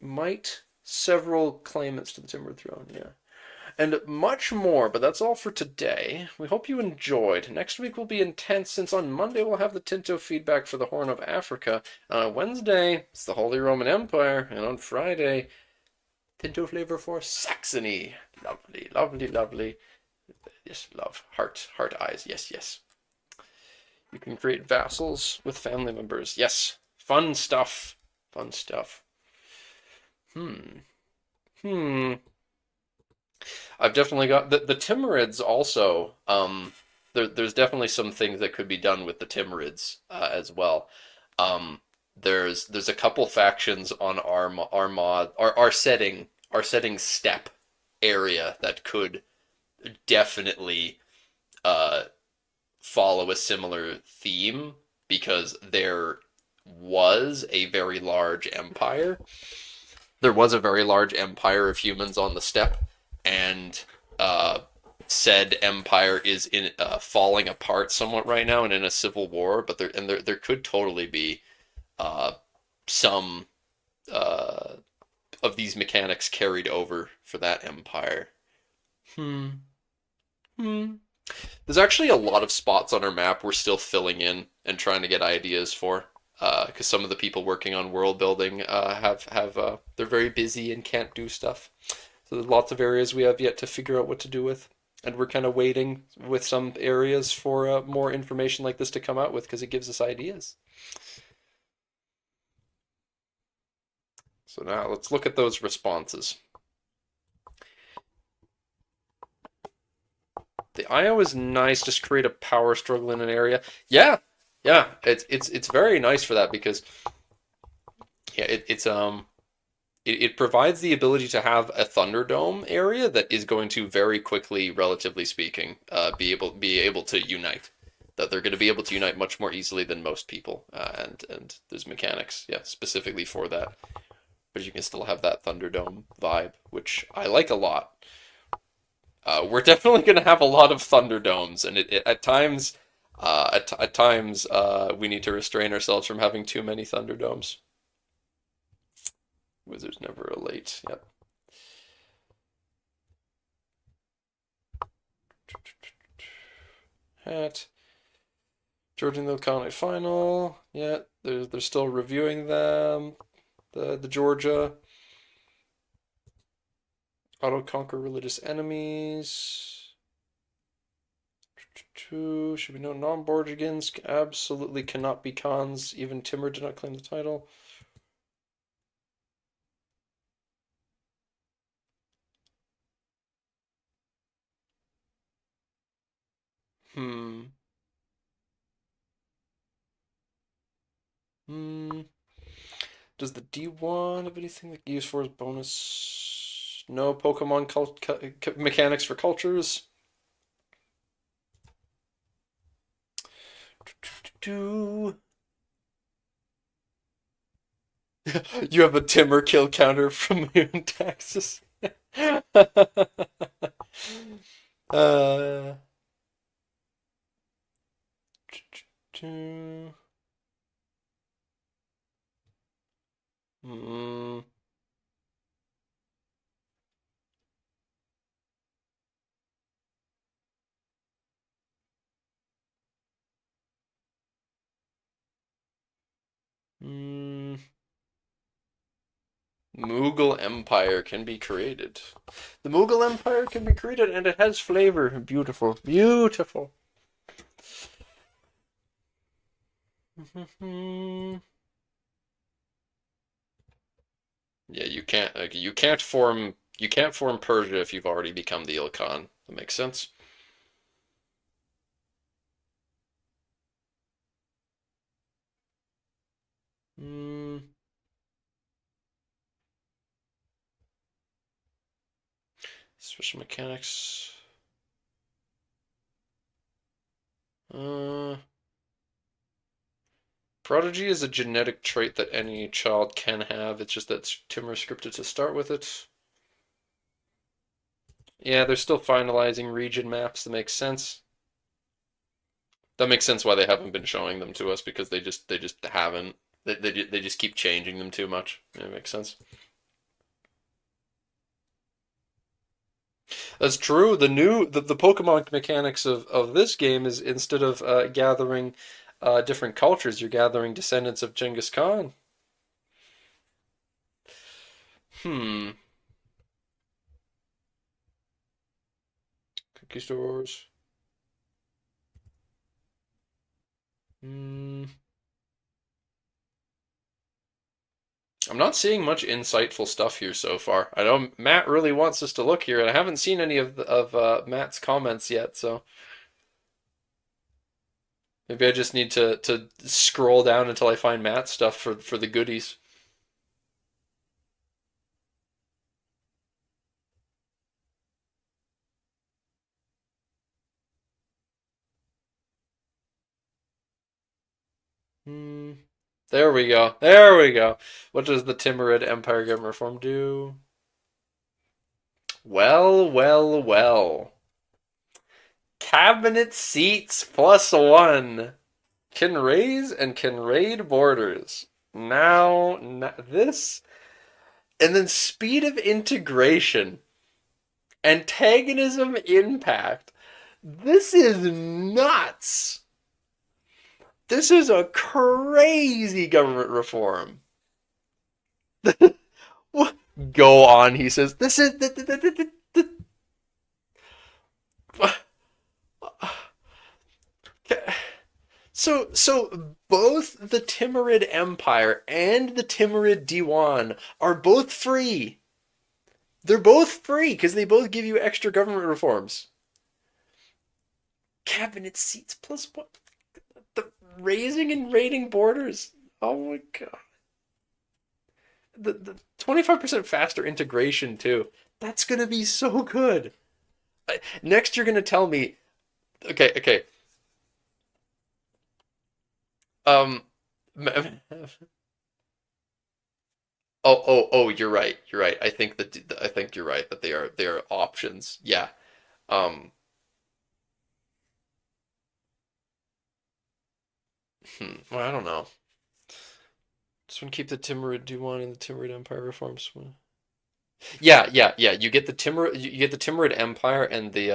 might several claimants to the Timurid throne. Yeah, and much more. But that's all for today. We hope you enjoyed. Next week will be intense, since on Monday we'll have the Tinto feedback for the Horn of Africa. On Wednesday it's the Holy Roman Empire, and on Friday Tinto flavor for Saxony. Lovely, lovely, lovely. Yes, love. Heart, heart eyes. Yes, yes. You can create vassals with family members. Yes. Fun stuff. Fun stuff. Hmm. Hmm. I've definitely got the Timurids also. There's definitely some things that could be done with the Timurids as well. Um, there's a couple factions on our mod our setting step area that could definitely uh, follow a similar theme because was a very large empire. There was a very large empire of humans on the steppe, and uh, said empire is in falling apart somewhat right now and in a civil war. But there could totally be uh, some uh, of these mechanics carried over for that empire. Hmm. Hmm. There's actually a lot of spots on our map we're still filling in and trying to get ideas for. Because some of the people working on world building have they're very busy and can't do stuff. So there's lots of areas we have yet to figure out what to do with, and we're kind of waiting with some areas for more information like this to come out with because it gives us ideas. So now let's look at those responses. The IO is nice. Just create a power struggle in an area. Yeah, yeah. It's very nice for that because yeah, it provides the ability to have a Thunderdome area that is going to very quickly, relatively speaking, be able to unite. That they're going to be able to unite much more easily than most people, and there's mechanics, yeah, specifically for that. But you can still have that Thunderdome vibe, which I like a lot. We're definitely going to have a lot of Thunderdomes, and at times, we need to restrain ourselves from having too many Thunderdomes. Wizards never a late. Yep. Hat. Georgian Ilkhanate final. Yeah, they're still reviewing them. The Georgia. Auto conquer religious enemies. Should be no non-Borgigans. Absolutely cannot be cons. Even Timur did not claim the title. Hmm. Hmm. Does the D1 have anything that you use for as bonus? No Pokemon mechanics for cultures. Do you have a Timmer kill counter from Moon Taxes? uh, mm, mm. Mughal Empire can be created. The Mughal Empire can be created, and it has flavor. Beautiful, beautiful. Yeah, you can't. You can't form Persia if you've already become the Ilkhan. That makes sense. Mm, special mechanics. Uh, Prodigy is a genetic trait that any child can have. It's just that Timur scripted to start with it. Yeah, they're still finalizing region maps. That makes sense. That makes sense why they haven't been showing them to us because they just haven't. They just keep changing them too much. Yeah, it makes sense. That's true. The Pokemon mechanics of this game is instead of gathering different cultures, you're gathering descendants of Genghis Khan. Hmm. Conquistadors. Hmm. I'm not seeing much insightful stuff here so far. I know Matt really wants us to look here, and I haven't seen any of Matt's comments yet. So maybe I just need to scroll down until I find Matt's stuff for the goodies. Hmm. There we go. There we go. What does the Timurid Empire Government Reform do? Well, well, well. Cabinet seats +1 can raise and can raid borders. Now, this, and then speed of integration, antagonism impact. This is nuts. This is a crazy government reform. Go on, he says. This is so both the Timurid Empire and the Timurid Diwan are both free. They're both free because they both give you extra government reforms. Cabinet seats +1. The raising and raiding borders. Oh my god. The 25% faster integration too. That's gonna be so good. Next, you're gonna tell me, okay. Um, oh, you're right. You're right. I think you're right that they are options. Yeah. Um, well, I don't know. Just want to keep the Timurid Duwan and the Timurid Empire reforms. Yeah. You get the Timurid Empire and the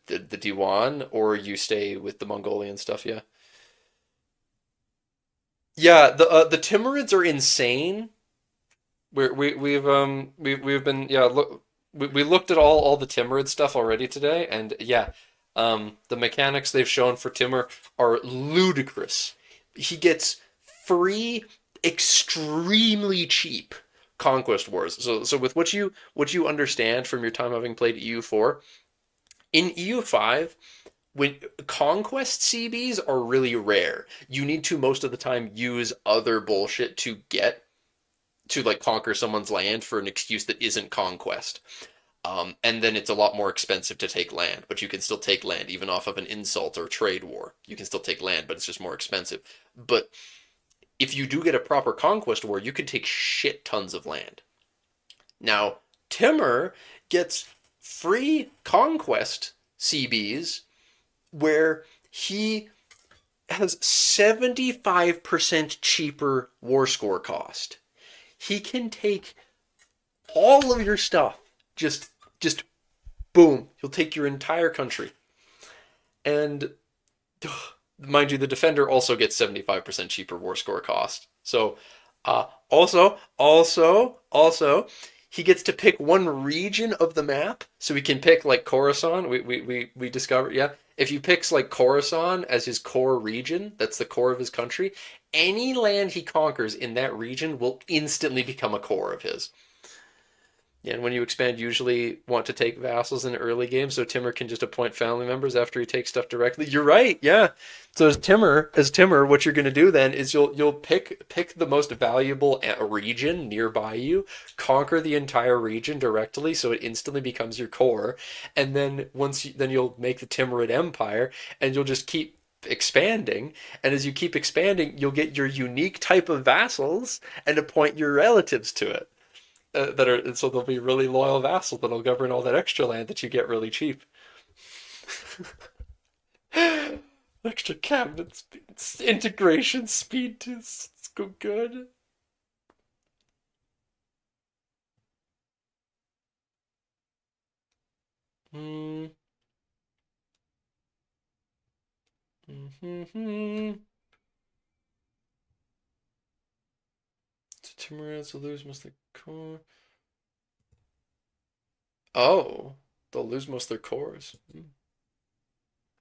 Diwan, or you stay with the Mongolian stuff. Yeah. Yeah. The Timurids are insane. We've been look we looked at all the Timurid stuff already today, and yeah, the mechanics they've shown for Timur are ludicrous. He gets free, extremely cheap Conquest Wars. So with what you understand from your time having played EU4, in EU5, when conquest CBs are really rare. You need to most of the time use other bullshit to get to like conquer someone's land for an excuse that isn't conquest. And then it's a lot more expensive to take land, but you can still take land even off of an insult or trade war. You can still take land, but it's just more expensive. But if you do get a proper conquest war, you can take shit tons of land. Now, Timur gets free conquest CBs where he has 75% cheaper war score cost. He can take all of your stuff. Just boom, he'll take your entire country. And mind you, the defender also gets 75% cheaper war score cost. So also, he gets to pick one region of the map. So we can pick like Khorasan. We discovered, yeah. If he picks like Khorasan as his core region, that's the core of his country, any land he conquers in that region will instantly become a core of his. Yeah, and when you expand, usually want to take vassals in early game, so Timur can just appoint family members after he takes stuff directly. You're right, yeah. So as Timur, what you're going to do then is you'll pick the most valuable region nearby you, conquer the entire region directly, so it instantly becomes your core, and then then you'll make the Timurid Empire, and you'll just keep expanding, and as you keep expanding, you'll get your unique type of vassals and appoint your relatives to it. So they'll be really loyal vassals that'll govern all that extra land that you get really cheap. Extra cabinet speed, integration speed to go good. Hmm. Mm-hmm. Timurids will lose most of their core. Oh, they'll lose most of their cores.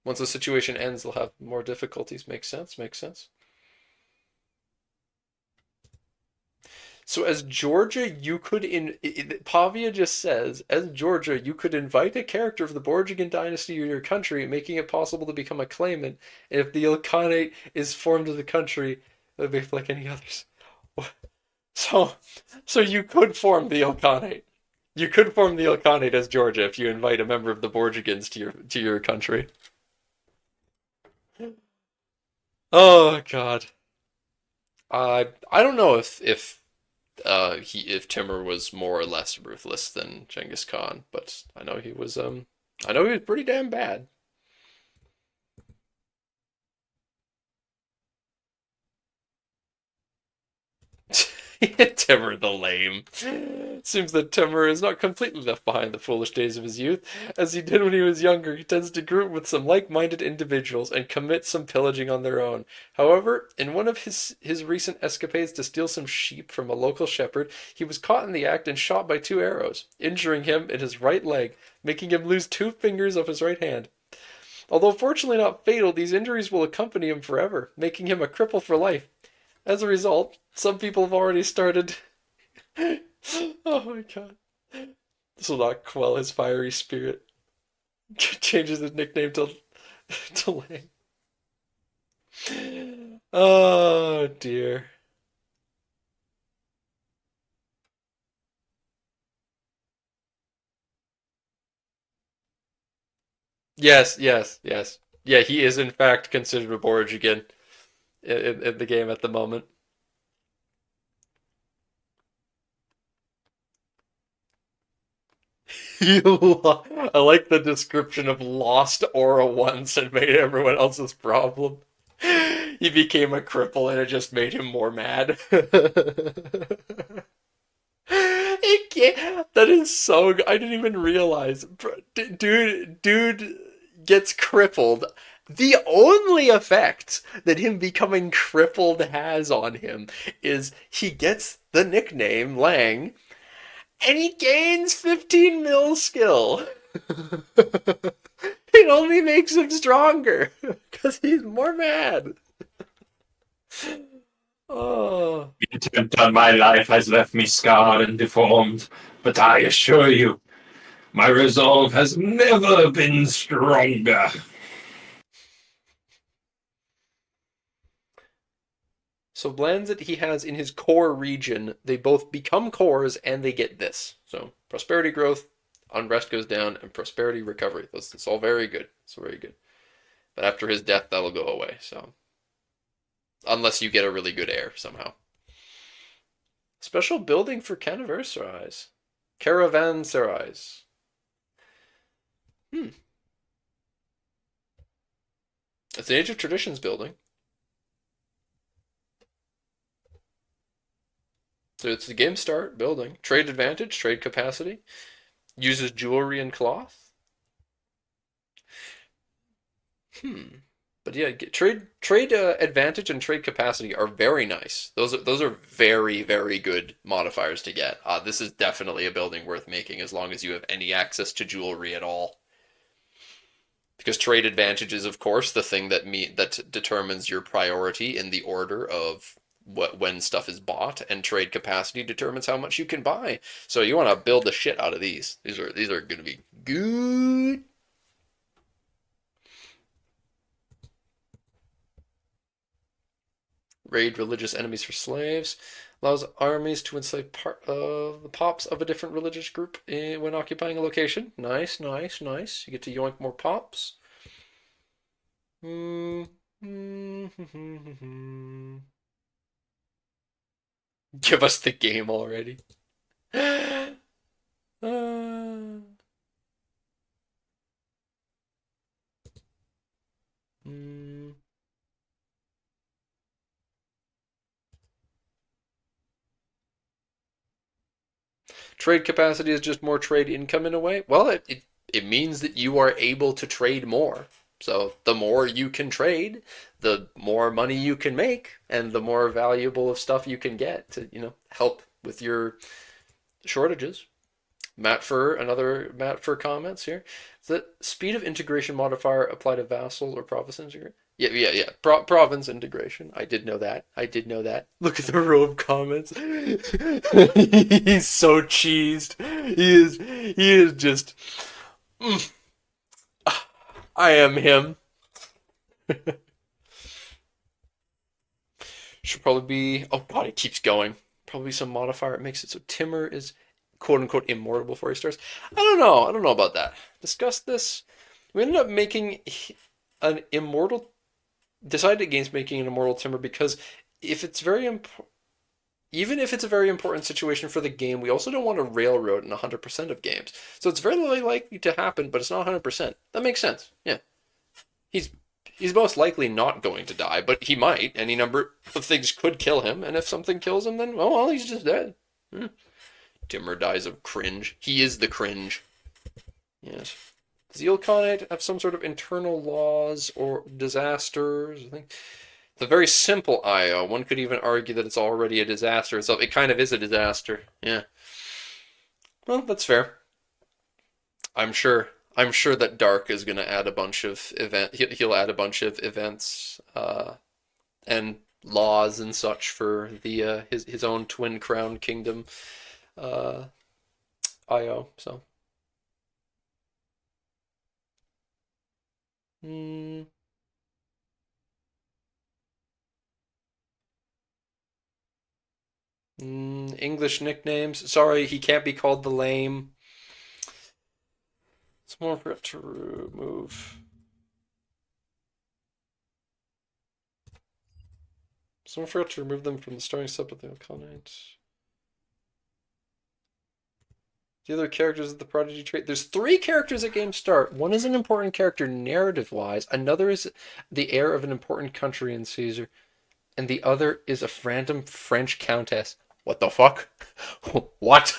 Once the situation ends, they'll have more difficulties. Makes sense, makes sense. So as Georgia, you could Pavia just says, as Georgia, you could invite a character of the Borgigan dynasty to your country, making it possible to become a claimant. And if the Ilkhanate is formed of the country, it would be like any others. So you could form the Ilkhanate. You could form the Ilkhanate as Georgia if you invite a member of the Borgigans to your country. Oh God. I don't know if Timur was more or less ruthless than Genghis Khan, but I know he was pretty damn bad. Timur the lame. Seems that Timur is not completely left behind the foolish days of his youth. As he did when he was younger, he tends to group with some like-minded individuals and commit some pillaging on their own. However, in one of his recent escapades to steal some sheep from a local shepherd, he was caught in the act and shot by 2 arrows, injuring him in his right leg, making him lose 2 fingers of his right hand. Although fortunately not fatal, these injuries will accompany him forever, making him a cripple for life. As a result, some people have already started. Oh my God. This will not quell his fiery spirit. Changes his nickname to Lang. Oh dear. Yes. Yeah, he is in fact considered a Borgigan in the game at the moment. I like the description of lost aura once and made everyone else's problem. He became a cripple and it just made him more mad. That is so good. I didn't even realize. Dude gets crippled. The only effect that him becoming crippled has on him is he gets the nickname Lang and he gains 15 mil skill. It only makes him stronger because he's more mad. Oh. The attempt on my life has left me scarred and deformed, but I assure you, my resolve has never been stronger. So lands that he has in his core region, they both become cores and they get this. So prosperity growth, unrest goes down, and prosperity recovery. That's all very good. It's very good. But after his death, that'll go away. So unless you get a really good heir somehow. Special building for Caravanserais. Caravanserais. Hmm. It's an Age of Traditions building. So it's the game start building. Trade advantage, trade capacity. Uses jewelry and cloth. But yeah, trade advantage and trade capacity are very nice. Those are very very good modifiers to get. This is definitely a building worth making as long as you have any access to jewelry at all. Because trade advantage is of course the thing that determines your priority in the order of when stuff is bought, and trade capacity determines how much you can buy. So you want to build the shit out of these. These are going to be good. Raid religious enemies for slaves. Allows armies to enslave part of the pops of a different religious group when occupying a location. Nice, nice, nice. You get to yoink more pops. Give us the game already. Trade capacity is just more trade income in a way. Well, it means that you are able to trade more. So the more you can trade, the more money you can make, and the more valuable of stuff you can get to, help with your shortages. Another Matt Fur comments here. Is that speed of integration modifier apply to vassal or province integration? Yeah. Province integration. I did know that. Look at the row of comments. He's so cheesed. He is just. I am him. Should probably be. Oh god, it keeps going. Probably some modifier. It makes it so Timur is quote unquote immortal before he starts. I don't know about that. Discuss this. We ended up making an immortal. Decided against making an immortal Timur because if it's even if it's a very important situation for the game, we also don't want to railroad in 100% of games. So it's very likely to happen, but it's not 100%. That makes sense. Yeah. He's most likely not going to die, but he might. Any number of things could kill him, and if something kills him, then, well, he's just dead. Timur dies of cringe. He is the cringe. Yes. Does the Ilkhanate have some sort of internal laws or disasters? I think it's a very simple IO. One could even argue that it's already a disaster itself. It kind of is a disaster. Yeah. Well, that's fair. I'm sure that Dark is going to add a bunch of He'll add a bunch of events and laws and such for the his own Twin Crown Kingdom IO. So. English nicknames. Sorry, he can't be called the lame. It's more for it to remove. Someone forgot to remove them from the starting set of the Ilkhanate. The other characters of the Prodigy trait. There's 3 characters at game start. One is an important character narrative-wise. Another is the heir of an important country in Caesar. And the other is a random French countess. What the fuck? What?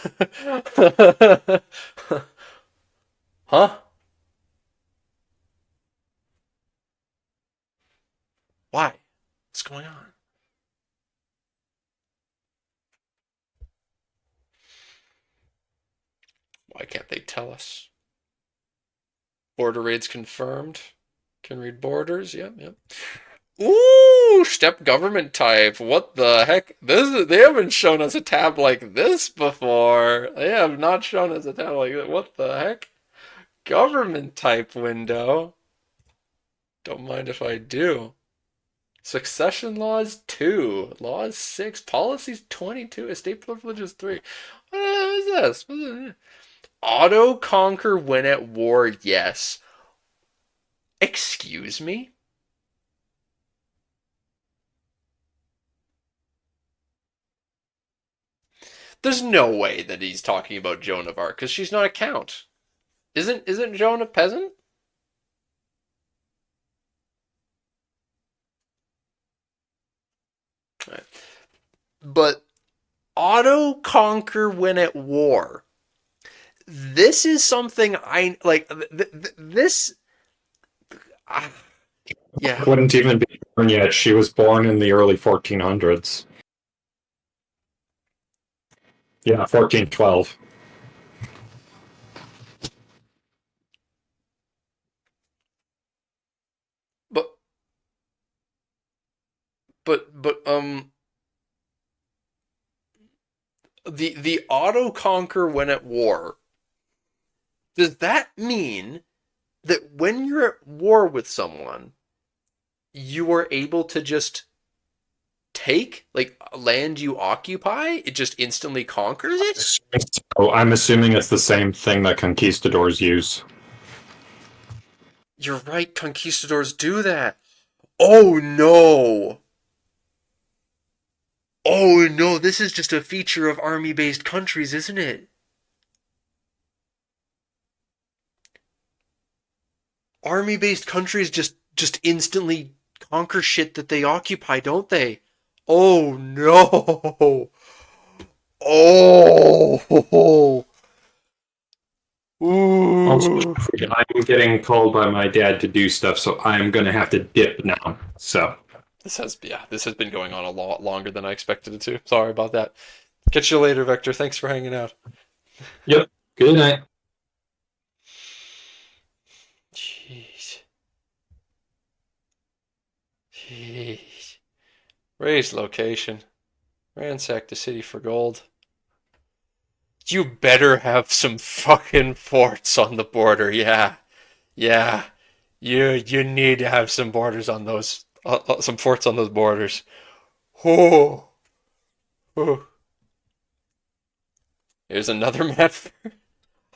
Huh? Why? What's going on? Why can't they tell us? Border raids confirmed. Can read borders. Yep. Ooh, step government type. What the heck? They haven't shown us a tab like this before. They have not shown us a tab like that. What the heck? Government type window. Don't mind if I do. Succession laws 2, laws 6, policies 22, estate privileges 3. What is this? What is this? Auto conquer when at war, yes. Excuse me? There's no way that he's talking about Joan of Arc because she's not a count. Isn't Joan a peasant? Right. But auto conquer when at war. This is something I like. This, uh, yeah. Wouldn't even be born yet. She was born in the early 1400s. Yeah, 1412. But but the auto conquer when at war. Does that mean that when you're at war with someone, you are able to just take like land you occupy? It just instantly conquers it? So I'm assuming it's the same thing that conquistadors use. You're right, conquistadors do that. Oh no! Oh no, this is just a feature of army based countries, isn't it? Army based countries just instantly conquer shit that they occupy, don't they? Oh no! Oh! Also, Ooh. I'm getting called by my dad to do stuff, so I'm going to have to dip now. So, This has been going on a lot longer than I expected it to. Sorry about that. Catch you later, Vector. Thanks for hanging out. yep. Good night. Jeez. Jeez. Raised location. Ransack the city for gold. You better have some fucking forts on the border. Yeah. Yeah. You need to have some borders on those some forts on those borders. Oh. Oh. Here's another map.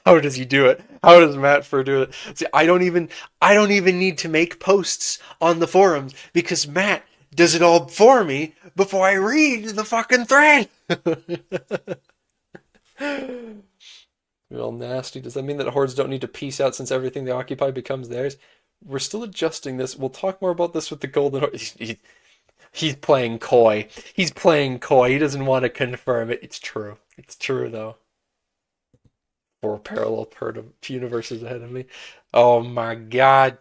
How does he do it? How does Matt Fur do it? See, I don't even need to make posts on the forums because Matt does it all for me before I read the fucking thread. Real nasty. Does that mean that hordes don't need to peace out since everything they occupy becomes theirs? We're still adjusting this. We'll talk more about this with the Golden Horde. He's playing coy. He's playing coy. He doesn't want to confirm it. It's true. It's true though. 4 parallel universes ahead of me. Oh my god.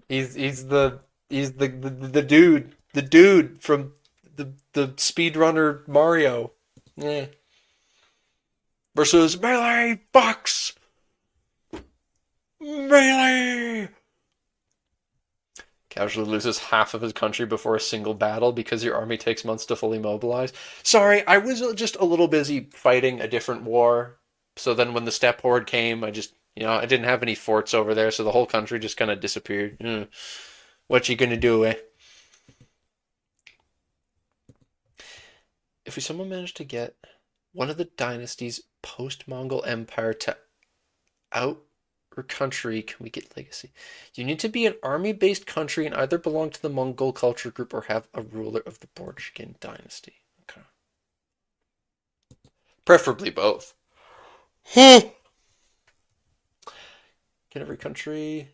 He's the dude from the speedrunner Mario. Yeah. Versus Melee Fox. Melee. Casually loses half of his country before a single battle because your army takes months to fully mobilize. Sorry, I was just a little busy fighting a different war. So then when the steppe horde came, I didn't have any forts over there, so the whole country just kind of disappeared. What you gonna do, eh? If we somehow manage to get one of the dynasties post-Mongol Empire to out or country, can we get legacy? You need to be an army-based country and either belong to the Mongol culture group or have a ruler of the Borjigin dynasty. Okay. Preferably both. Can every country...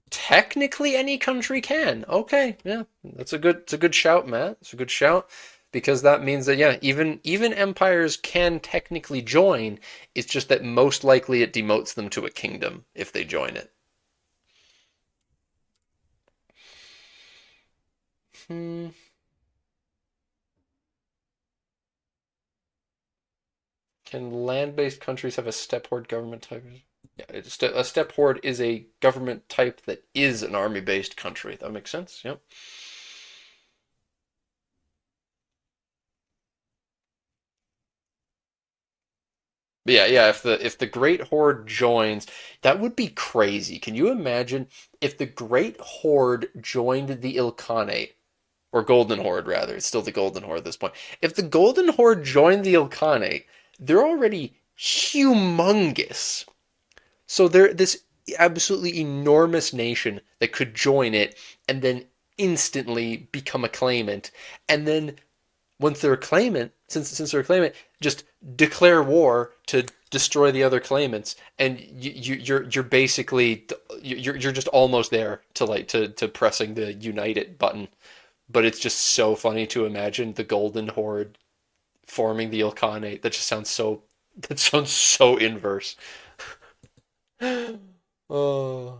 Technically any country can. Okay, yeah. It's a good shout, Matt. It's a good shout. Because that means that yeah, even empires can technically join. It's just that most likely it demotes them to a kingdom if they join it. Can land-based countries have a steppe horde government type? Yeah, a steppe horde is a government type that is an army-based country. That makes sense. Yep. But yeah. If the Great Horde joins, that would be crazy. Can you imagine if the Great Horde joined the Ilkhanate? Or Golden Horde, rather. It's still the Golden Horde at this point. If the Golden Horde joined the Ilkhanate, they're already humongous. So they're this absolutely enormous nation that could join it and then instantly become a claimant. And then once they're a claimant, since they're a claimant, just declare war to destroy the other claimants, and you're basically you're just almost there to to pressing the unite it button. But it's just so funny to imagine the Golden Horde forming the Ilkhanate. That sounds so inverse. Oh.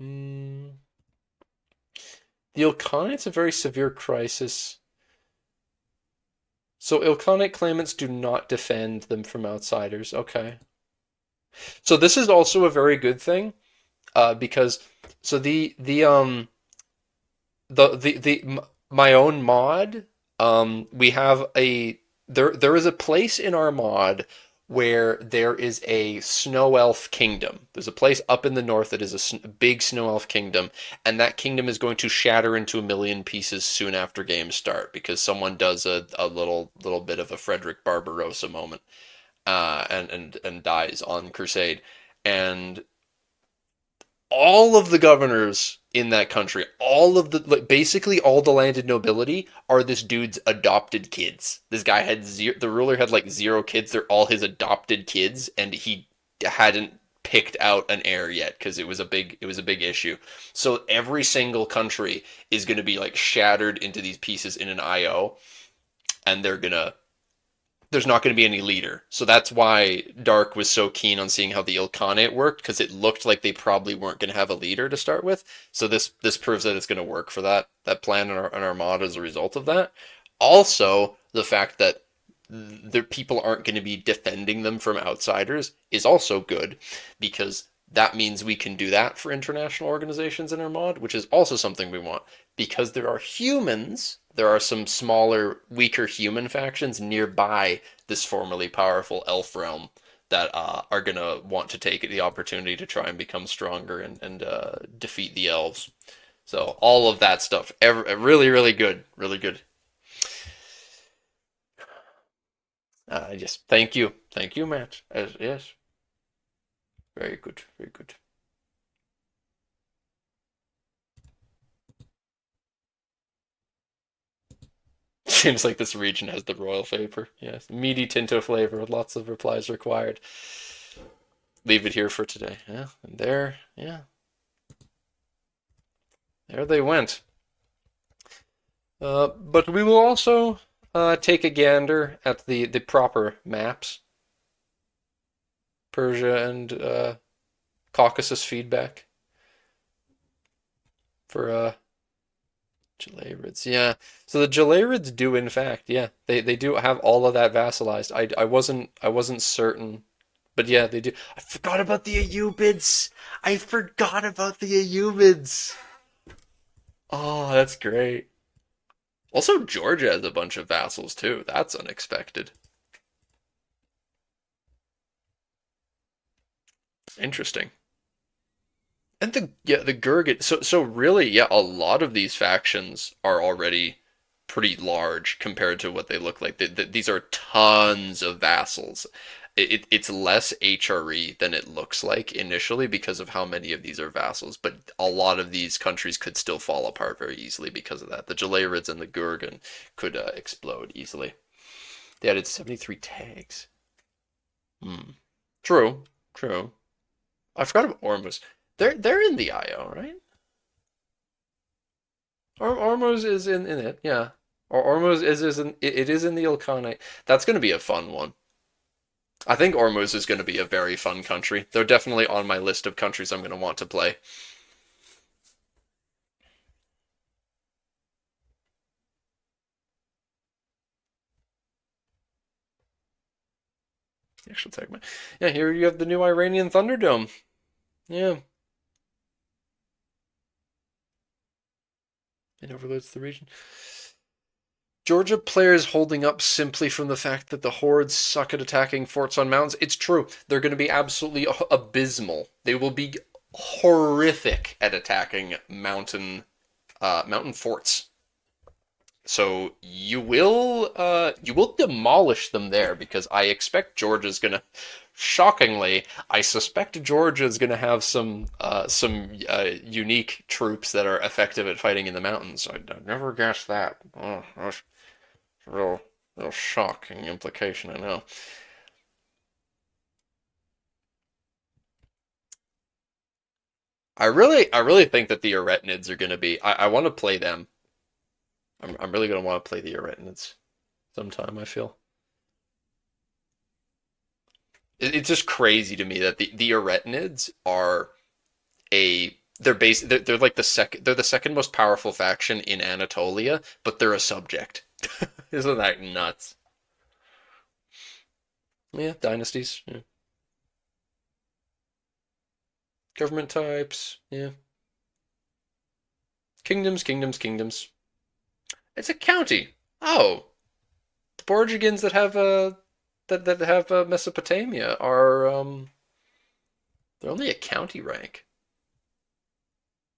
Mm. The Ilkhanate's a very severe crisis. So Ilkhanate claimants do not defend them from outsiders. Okay. So this is also a very good thing, because so my own mod, we have a there is a place in our mod where there is a snow elf kingdom. There's a place up in the north that is a big snow elf kingdom, and that kingdom is going to shatter into a million pieces soon after games start because someone does a little bit of a Frederick Barbarossa moment, and dies on Crusade, and all of the governors in that country, all of the like, basically all the landed nobility are this dude's adopted kids. This guy had zero. The ruler had like zero kids. They're all his adopted kids, and he hadn't picked out an heir yet because it was a big issue. So every single country is going to be like shattered into these pieces in an IO, and there's not going to be any leader. So that's why Dark was so keen on seeing how the Ilkhanate worked, because it looked like they probably weren't going to have a leader to start with. So this proves that it's going to work for that plan in our mod as a result of that. Also, the fact that the people aren't going to be defending them from outsiders is also good, because that means we can do that for international organizations in our mod, which is also something we want. Because there are humans, there are some smaller, weaker human factions nearby this formerly powerful elf realm that are going to want to take the opportunity to try and become stronger and defeat the elves. So all of that stuff, really, really good, really good. Just thank you, Matt. Yes, very good, very good. Seems like this region has the royal flavor. Yes, meaty Tinto flavor with lots of replies required. Leave it here for today. Yeah, and there, yeah, there they went. But we will also take a gander at the proper maps, Persia and Caucasus feedback for Jalarids. Yeah, so the Jalarids do in fact, yeah, they do have all of that vassalized. I wasn't certain, but yeah, they do. I forgot about the Ayyubids. I forgot about the Ayyubids. Oh, that's great. Also, Georgia has a bunch of vassals too. That's unexpected. Interesting. And the Gurgit. So really, yeah, a lot of these factions are already pretty large compared to what they look like. These are tons of vassals. It's less HRE than it looks like initially because of how many of these are vassals, but a lot of these countries could still fall apart very easily because of that. The Jalarids and the Gurgan could explode easily. They added 73 tags. Hmm. True, true. I forgot about Ormus. They're in the IO, right? Ormuz is in it, yeah. Or Ormuz is in it is in the Ilkhanate. That's going to be a fun one. I think Ormuz is going to be a very fun country. They're definitely on my list of countries I'm going to want to play. The actual segment. Yeah, here you have the new Iranian Thunderdome. Yeah, it overloads the region. Georgia players holding up simply from the fact that the hordes suck at attacking forts on mountains. It's true. They're going to be absolutely abysmal. They will be horrific at attacking mountain forts. So you will demolish them there because I expect Georgia's gonna shockingly, I suspect Georgia's gonna have some unique troops that are effective at fighting in the mountains. I'd never guessed that. Oh, that's a real shocking implication, I know. I really think that the Aretinids are gonna be. I want to play them. I'm really gonna want to play the Aretinids sometime. I feel. It's just crazy to me that the Aretinids are they're like they're the second most powerful faction in Anatolia, but they're a subject. Isn't that nuts? Yeah, dynasties, yeah. Government types, yeah. Kingdoms. It's a county. Oh, the Borgians that have that have Mesopotamia are they're only a county rank.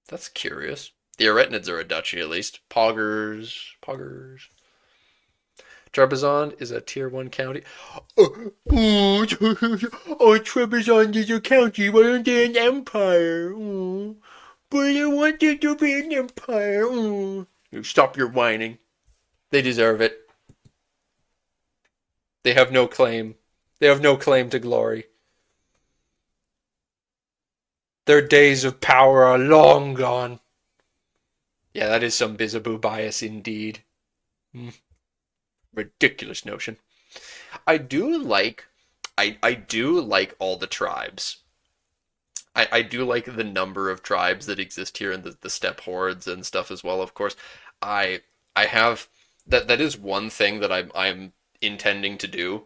That's curious. The Aretinids are a duchy at least. Poggers. Trebizond is a tier 1 county. Oh, Trebizond is a county. Why aren't they an empire? Oh, but I wanted to be an empire. Oh. You stop your whining. They deserve it. They have no claim. They have no claim to glory. Their days of power are long gone. Yeah, that is some Bizaboo bias indeed. Ridiculous notion. I do like I do like all the tribes. I do like the number of tribes that exist here and the steppe hordes and stuff as well, of course. I I have that is one thing that I'm intending to do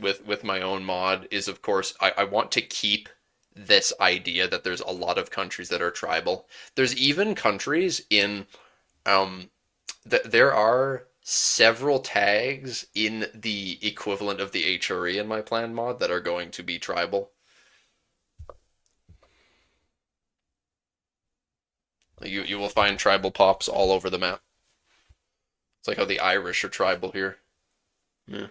with my own mod is of course I want to keep this idea that there's a lot of countries that are tribal. There's even countries in there are several tags in the equivalent of the HRE in my plan mod that are going to be tribal. You will find tribal pops all over the map. It's like how the Irish are tribal here. Yeah.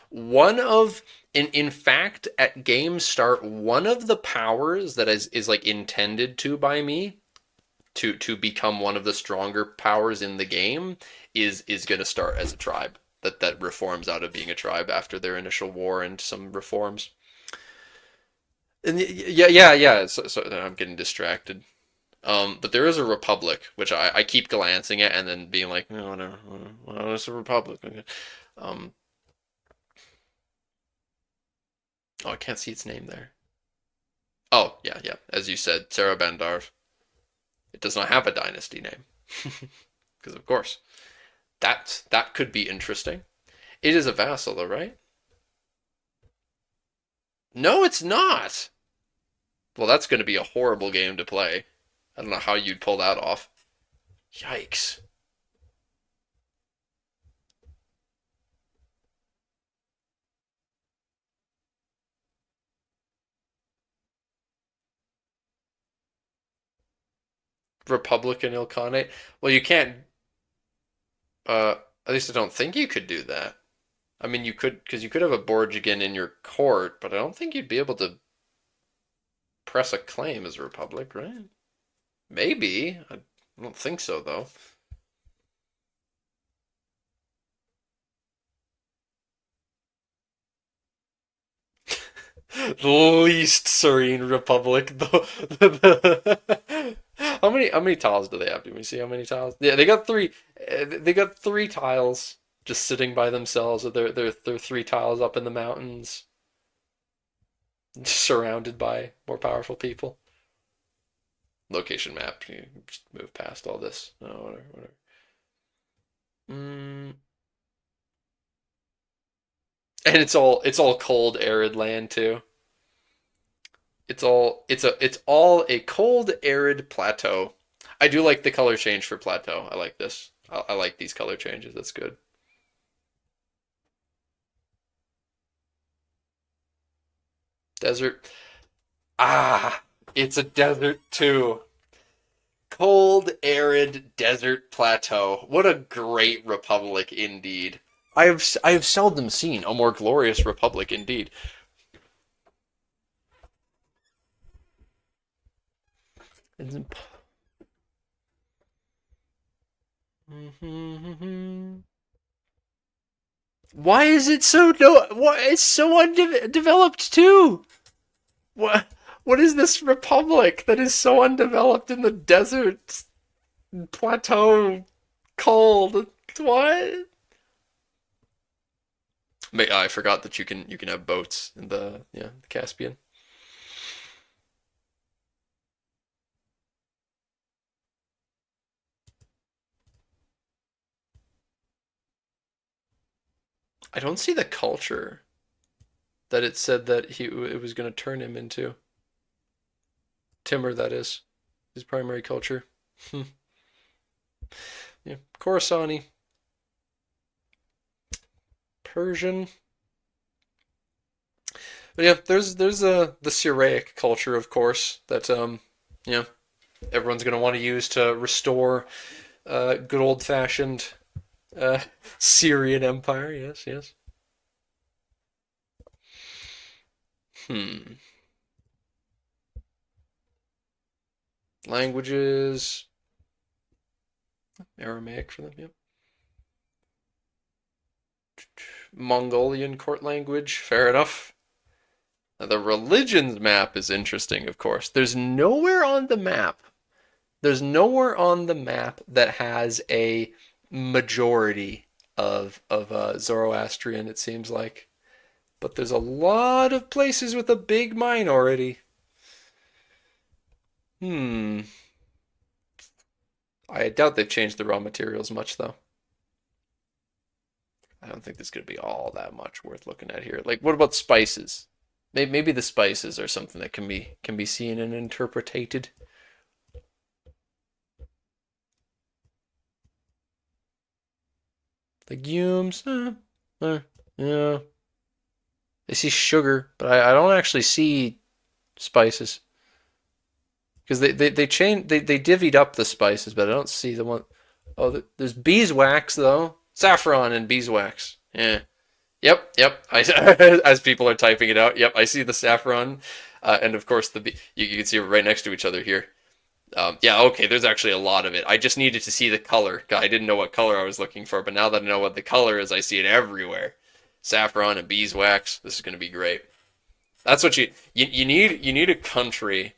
One of in fact at game start one of the powers that is like intended to by me to become one of the stronger powers in the game is going to start as a tribe that reforms out of being a tribe after their initial war and some reforms. And yeah. So I'm getting distracted. But there is a republic, which I keep glancing at and then being like, no, whatever. Well, it's a republic. Okay. Um, oh, I can't see its name there. Oh, yeah. As you said, Sarah Bandarv. It does not have a dynasty name. Because, of course, that could be interesting. It is a vassal, though, right? No, it's not. Well, that's going to be a horrible game to play. I don't know how you'd pull that off. Yikes. Republican Ilkhanate. Well, you can't. At least I don't think you could do that. I mean, you could because you could have a Borgigan in your court, but I don't think you'd be able to press a claim as a republic, right? Maybe. I don't think so, though. The least serene republic, though. How many tiles do they have? Do we see how many tiles? Yeah, they got three. They got three tiles just sitting by themselves. With their three tiles up in the mountains, surrounded by more powerful people. Location map. You just move past all this. Oh, whatever. Mm. And it's all cold, arid land too. It's all a cold, arid plateau. I do like the color change for plateau. I like this. I like these color changes. That's good. Desert. Ah, it's a desert too. Cold, arid desert plateau. What a great republic indeed. I have seldom seen a more glorious republic indeed. Why is it so no? What? It's so undeveloped too. What? What is this republic that is so undeveloped in the desert plateau, cold? What? I forgot that you can have boats in the Caspian. I don't see the culture that it said that it was going to turn him into. Timur, that is his primary culture. Yeah, Khorassani, Persian. But yeah, there's the Syriac culture, of course, that you know everyone's going to want to use to restore good old fashioned uh, Syrian Empire. Yes, yes. Hmm. Languages. Aramaic for them. Yep. Mongolian court language. Fair enough. Now, the religions map is interesting, of course. There's nowhere on the map that has a majority of Zoroastrian, it seems like. But there's a lot of places with a big minority. Hmm. I doubt they've changed the raw materials much, though. I don't think there's going to be all that much worth looking at here. Like, what about spices? Maybe the spices are something that can be seen and interpreted. Legumes, yeah. I see sugar, but I don't actually see spices because they divvied up the spices, but I don't see the one. Oh, there's beeswax though, saffron and beeswax. Yeah. Yep. As people are typing it out, yep, I see the saffron, and of course you can see it right next to each other here. Yeah, okay, there's actually a lot of it. I just needed to see the color. I didn't know what color I was looking for, but now that I know what the color is, I see it everywhere. Saffron and beeswax. This is going to be great. That's what you need. You need a country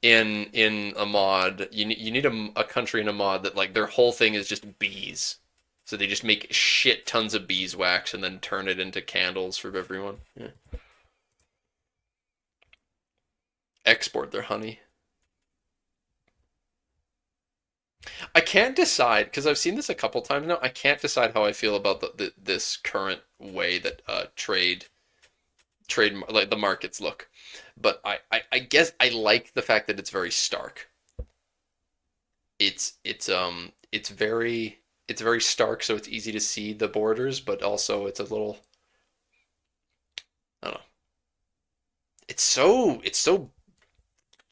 in a mod. You need a country in a mod that like their whole thing is just bees. So they just make shit tons of beeswax and then turn it into candles for everyone. Yeah. Export their honey. I can't decide because I've seen this a couple times now. I can't decide how I feel about this current way that trade like the markets look. But I guess I like the fact that it's very stark. It's very stark, so it's easy to see the borders, but also it's a little I don't know. It's so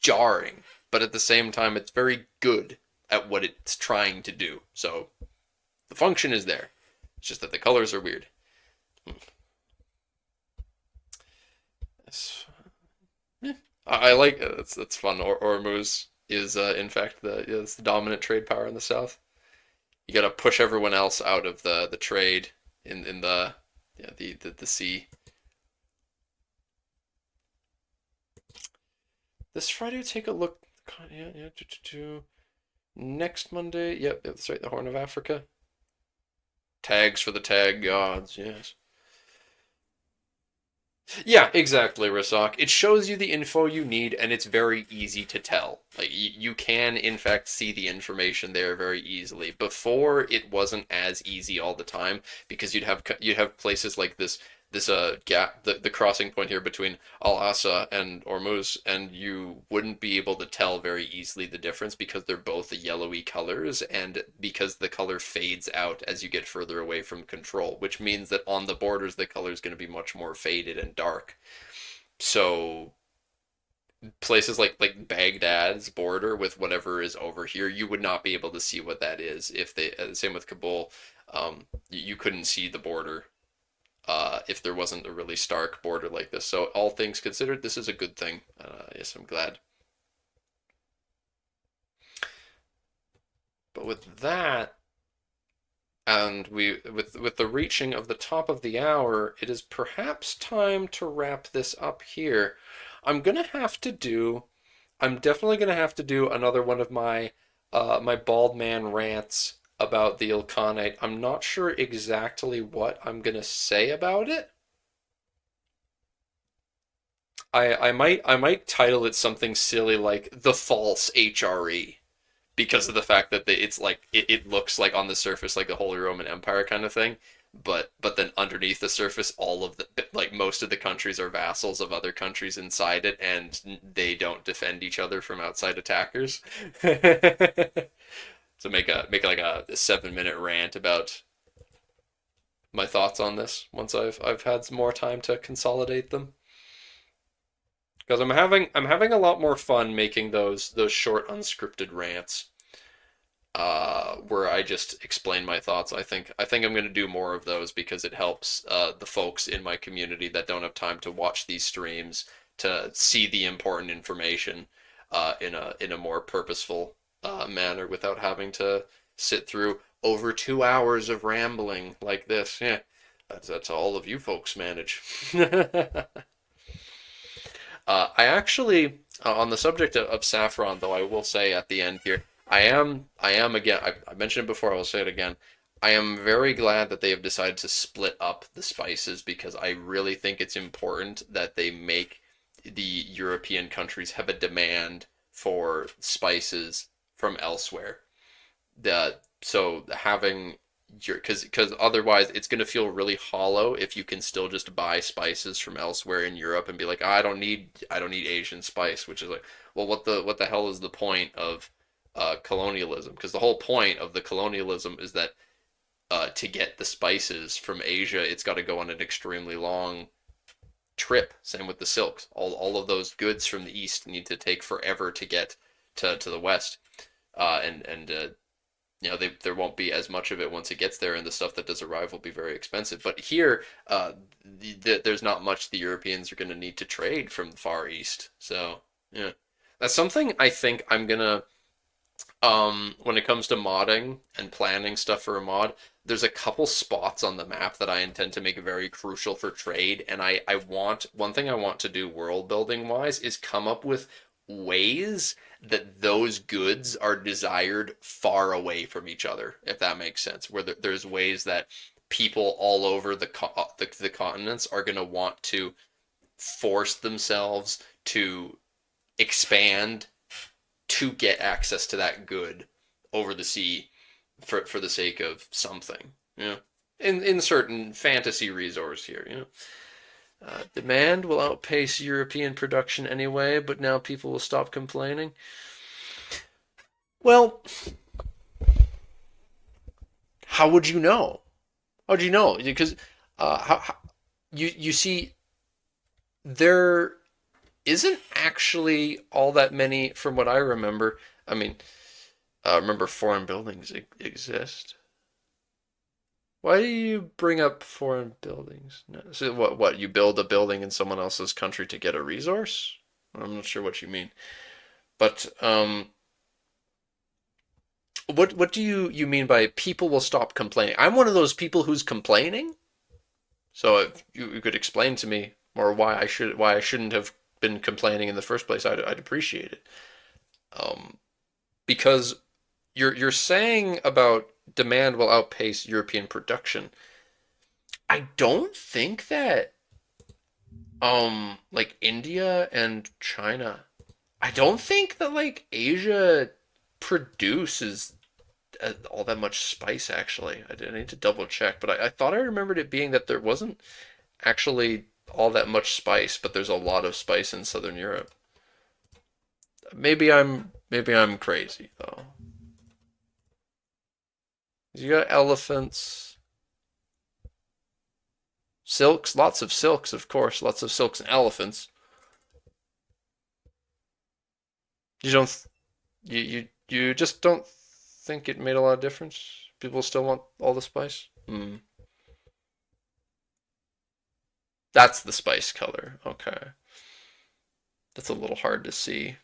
jarring, but at the same time it's very good at what it's trying to do. So the function is there. It's just that the colors are weird. Yeah. I like that's fun. Ormuz is in fact it's the dominant trade power in the south. You got to push everyone else out of the trade in the yeah the sea. This Friday, take a look. Yeah. Next Monday. Yep, that's right. The Horn of Africa. Tags for the tag gods. Yes. Yeah, exactly, Rasak. It shows you the info you need, and it's very easy to tell. Like you can, in fact, see the information there very easily. Before, it wasn't as easy all the time because you'd have places like this gap, the crossing point here between Al Asa and Ormuz, and you wouldn't be able to tell very easily the difference because they're both the yellowy colors, and because the color fades out as you get further away from control, which means that on the borders the color is going to be much more faded and dark. So places like Baghdad's border with whatever is over here, you would not be able to see what that is if they. Same with Kabul, you couldn't see the border if there wasn't a really stark border like this. So all things considered, this is a good thing. Yes, I'm glad. But with that, and with the reaching of the top of the hour, it is perhaps time to wrap this up here. I'm gonna have to do I'm definitely gonna have to do another one of my bald man rants about the Ilkhanate. I'm not sure exactly what I'm gonna say about it. I might title it something silly like the false HRE because of the fact that it's like it looks like on the surface like the Holy Roman Empire kind of thing, but then underneath the surface, all of the like most of the countries are vassals of other countries inside it, and they don't defend each other from outside attackers. So make like a 7 minute rant about my thoughts on this once I've had some more time to consolidate them. Because I'm having a lot more fun making those short unscripted rants where I just explain my thoughts. I think I'm going to do more of those because it helps the folks in my community that don't have time to watch these streams to see the important information in a more purposeful manner without having to sit through over 2 hours of rambling like this. Yeah, that's all of you folks manage. I actually, on the subject of saffron, though, I will say at the end here, I am again. I mentioned it before. I will say it again. I am very glad that they have decided to split up the spices because I really think it's important that they make the European countries have a demand for spices from elsewhere. So having your because otherwise it's going to feel really hollow if you can still just buy spices from elsewhere in Europe and be like, I don't need Asian spice, which is like, well, what the hell is the point of colonialism? Because the whole point of the colonialism is that to get the spices from Asia, it's got to go on an extremely long trip. Same with the silks. All of those goods from the east need to take forever to get to the west. And there won't be as much of it once it gets there, and the stuff that does arrive will be very expensive. But here, there's not much the Europeans are going to need to trade from the Far East. So yeah, that's something I think I'm gonna when it comes to modding and planning stuff for a mod. There's a couple spots on the map that I intend to make very crucial for trade, and I want one thing I want to do world building wise is come up with ways that those goods are desired far away from each other, if that makes sense. Where there's ways that people all over the continents are going to want to force themselves to expand to get access to that good over the sea for the sake of something. In certain fantasy resource here. Demand will outpace European production anyway, but now people will stop complaining. Well, how would you know? How would you know? Because you see, there isn't actually all that many, from what I remember. I mean, remember foreign buildings exist. Why do you bring up foreign buildings? No, so what? You build a building in someone else's country to get a resource? I'm not sure what you mean. But what do you mean by people will stop complaining? I'm one of those people who's complaining. So if you could explain to me more why I shouldn't have been complaining in the first place, I'd appreciate it. Um, because you're saying about demand will outpace European production. I don't think that like India and China, I don't think that like Asia produces all that much spice actually. I need to double check, but I thought I remembered it being that there wasn't actually all that much spice, but there's a lot of spice in Southern Europe. Maybe I'm crazy though. You got elephants, silks, lots of silks, of course, lots of silks and elephants. You don't. You just don't think it made a lot of difference. People still want all the spice. Hmm. That's the spice color. Okay, that's a little hard to see.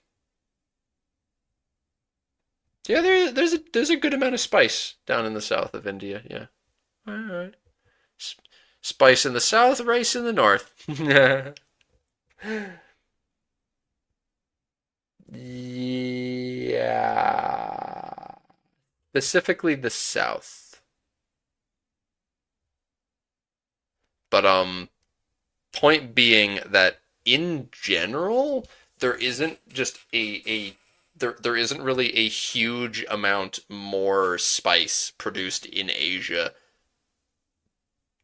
Yeah, there's a good amount of spice down in the south of India. Yeah. All right. Spice in the south, rice in the north. Yeah. Specifically the south. But point being that in general, there isn't just there isn't really a huge amount more spice produced in Asia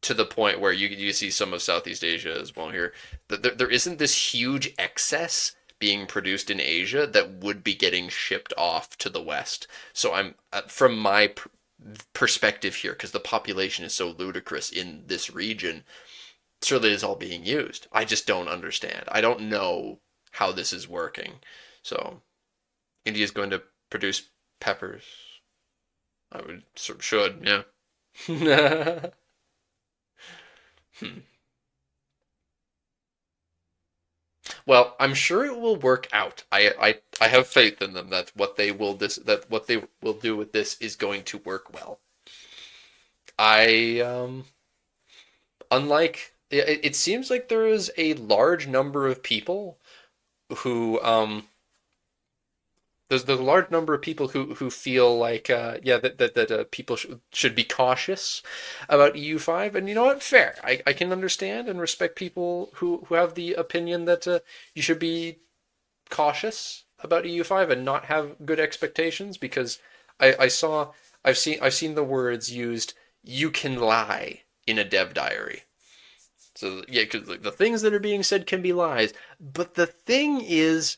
to the point where you see some of Southeast Asia as well here. There isn't this huge excess being produced in Asia that would be getting shipped off to the West. So I'm from my perspective here, because the population is so ludicrous in this region, surely it's all being used. I just don't understand. I don't know how this is working. So India's going to produce peppers. I would should, yeah. Hmm. Well, I'm sure it will work out. I have faith in them that what they will do with this is going to work well. I unlike it seems like there is a large number of people who there's a large number of people who feel like yeah that people should be cautious about EU5, and you know what, fair. I can understand and respect people who have the opinion that you should be cautious about EU5 and not have good expectations, because I saw I've seen the words used, you can lie in a dev diary. So yeah, because the things that are being said can be lies, but the thing is,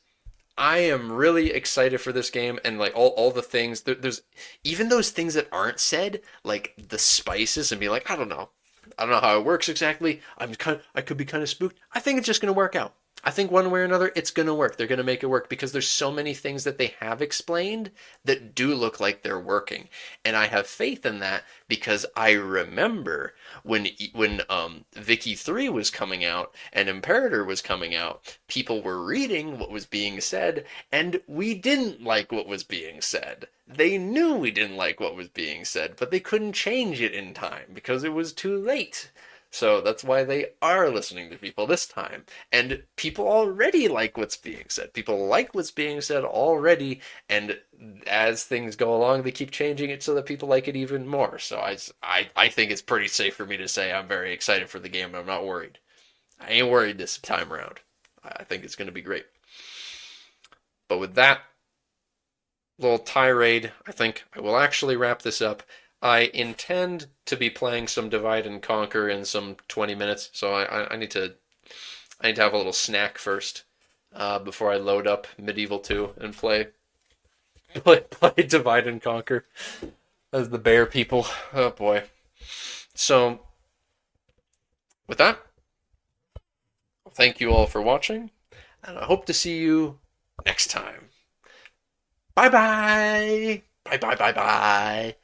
I am really excited for this game, and like all the things there's even those things that aren't said, like the spices, and be like, I don't know how it works exactly. I could be kind of spooked. I think it's just gonna work out. I think one way or another, it's gonna work. They're gonna make it work because there's so many things that they have explained that do look like they're working, and I have faith in that because I remember when Vicky 3 was coming out and Imperator was coming out, people were reading what was being said, and we didn't like what was being said. They knew we didn't like what was being said, but they couldn't change it in time because it was too late. So that's why they are listening to people this time. And people already like what's being said. People like what's being said already. And as things go along, they keep changing it so that people like it even more. So I think it's pretty safe for me to say I'm very excited for the game, and I'm not worried. I ain't worried this time around. I think it's going to be great. But with that little tirade, I think I will actually wrap this up. I intend to be playing some Divide and Conquer in some 20 minutes, so I need to have a little snack first before I load up Medieval 2 and play Divide and Conquer as the bear people. Oh boy. So with that, thank you all for watching, and I hope to see you next time. Bye bye. Bye bye bye bye.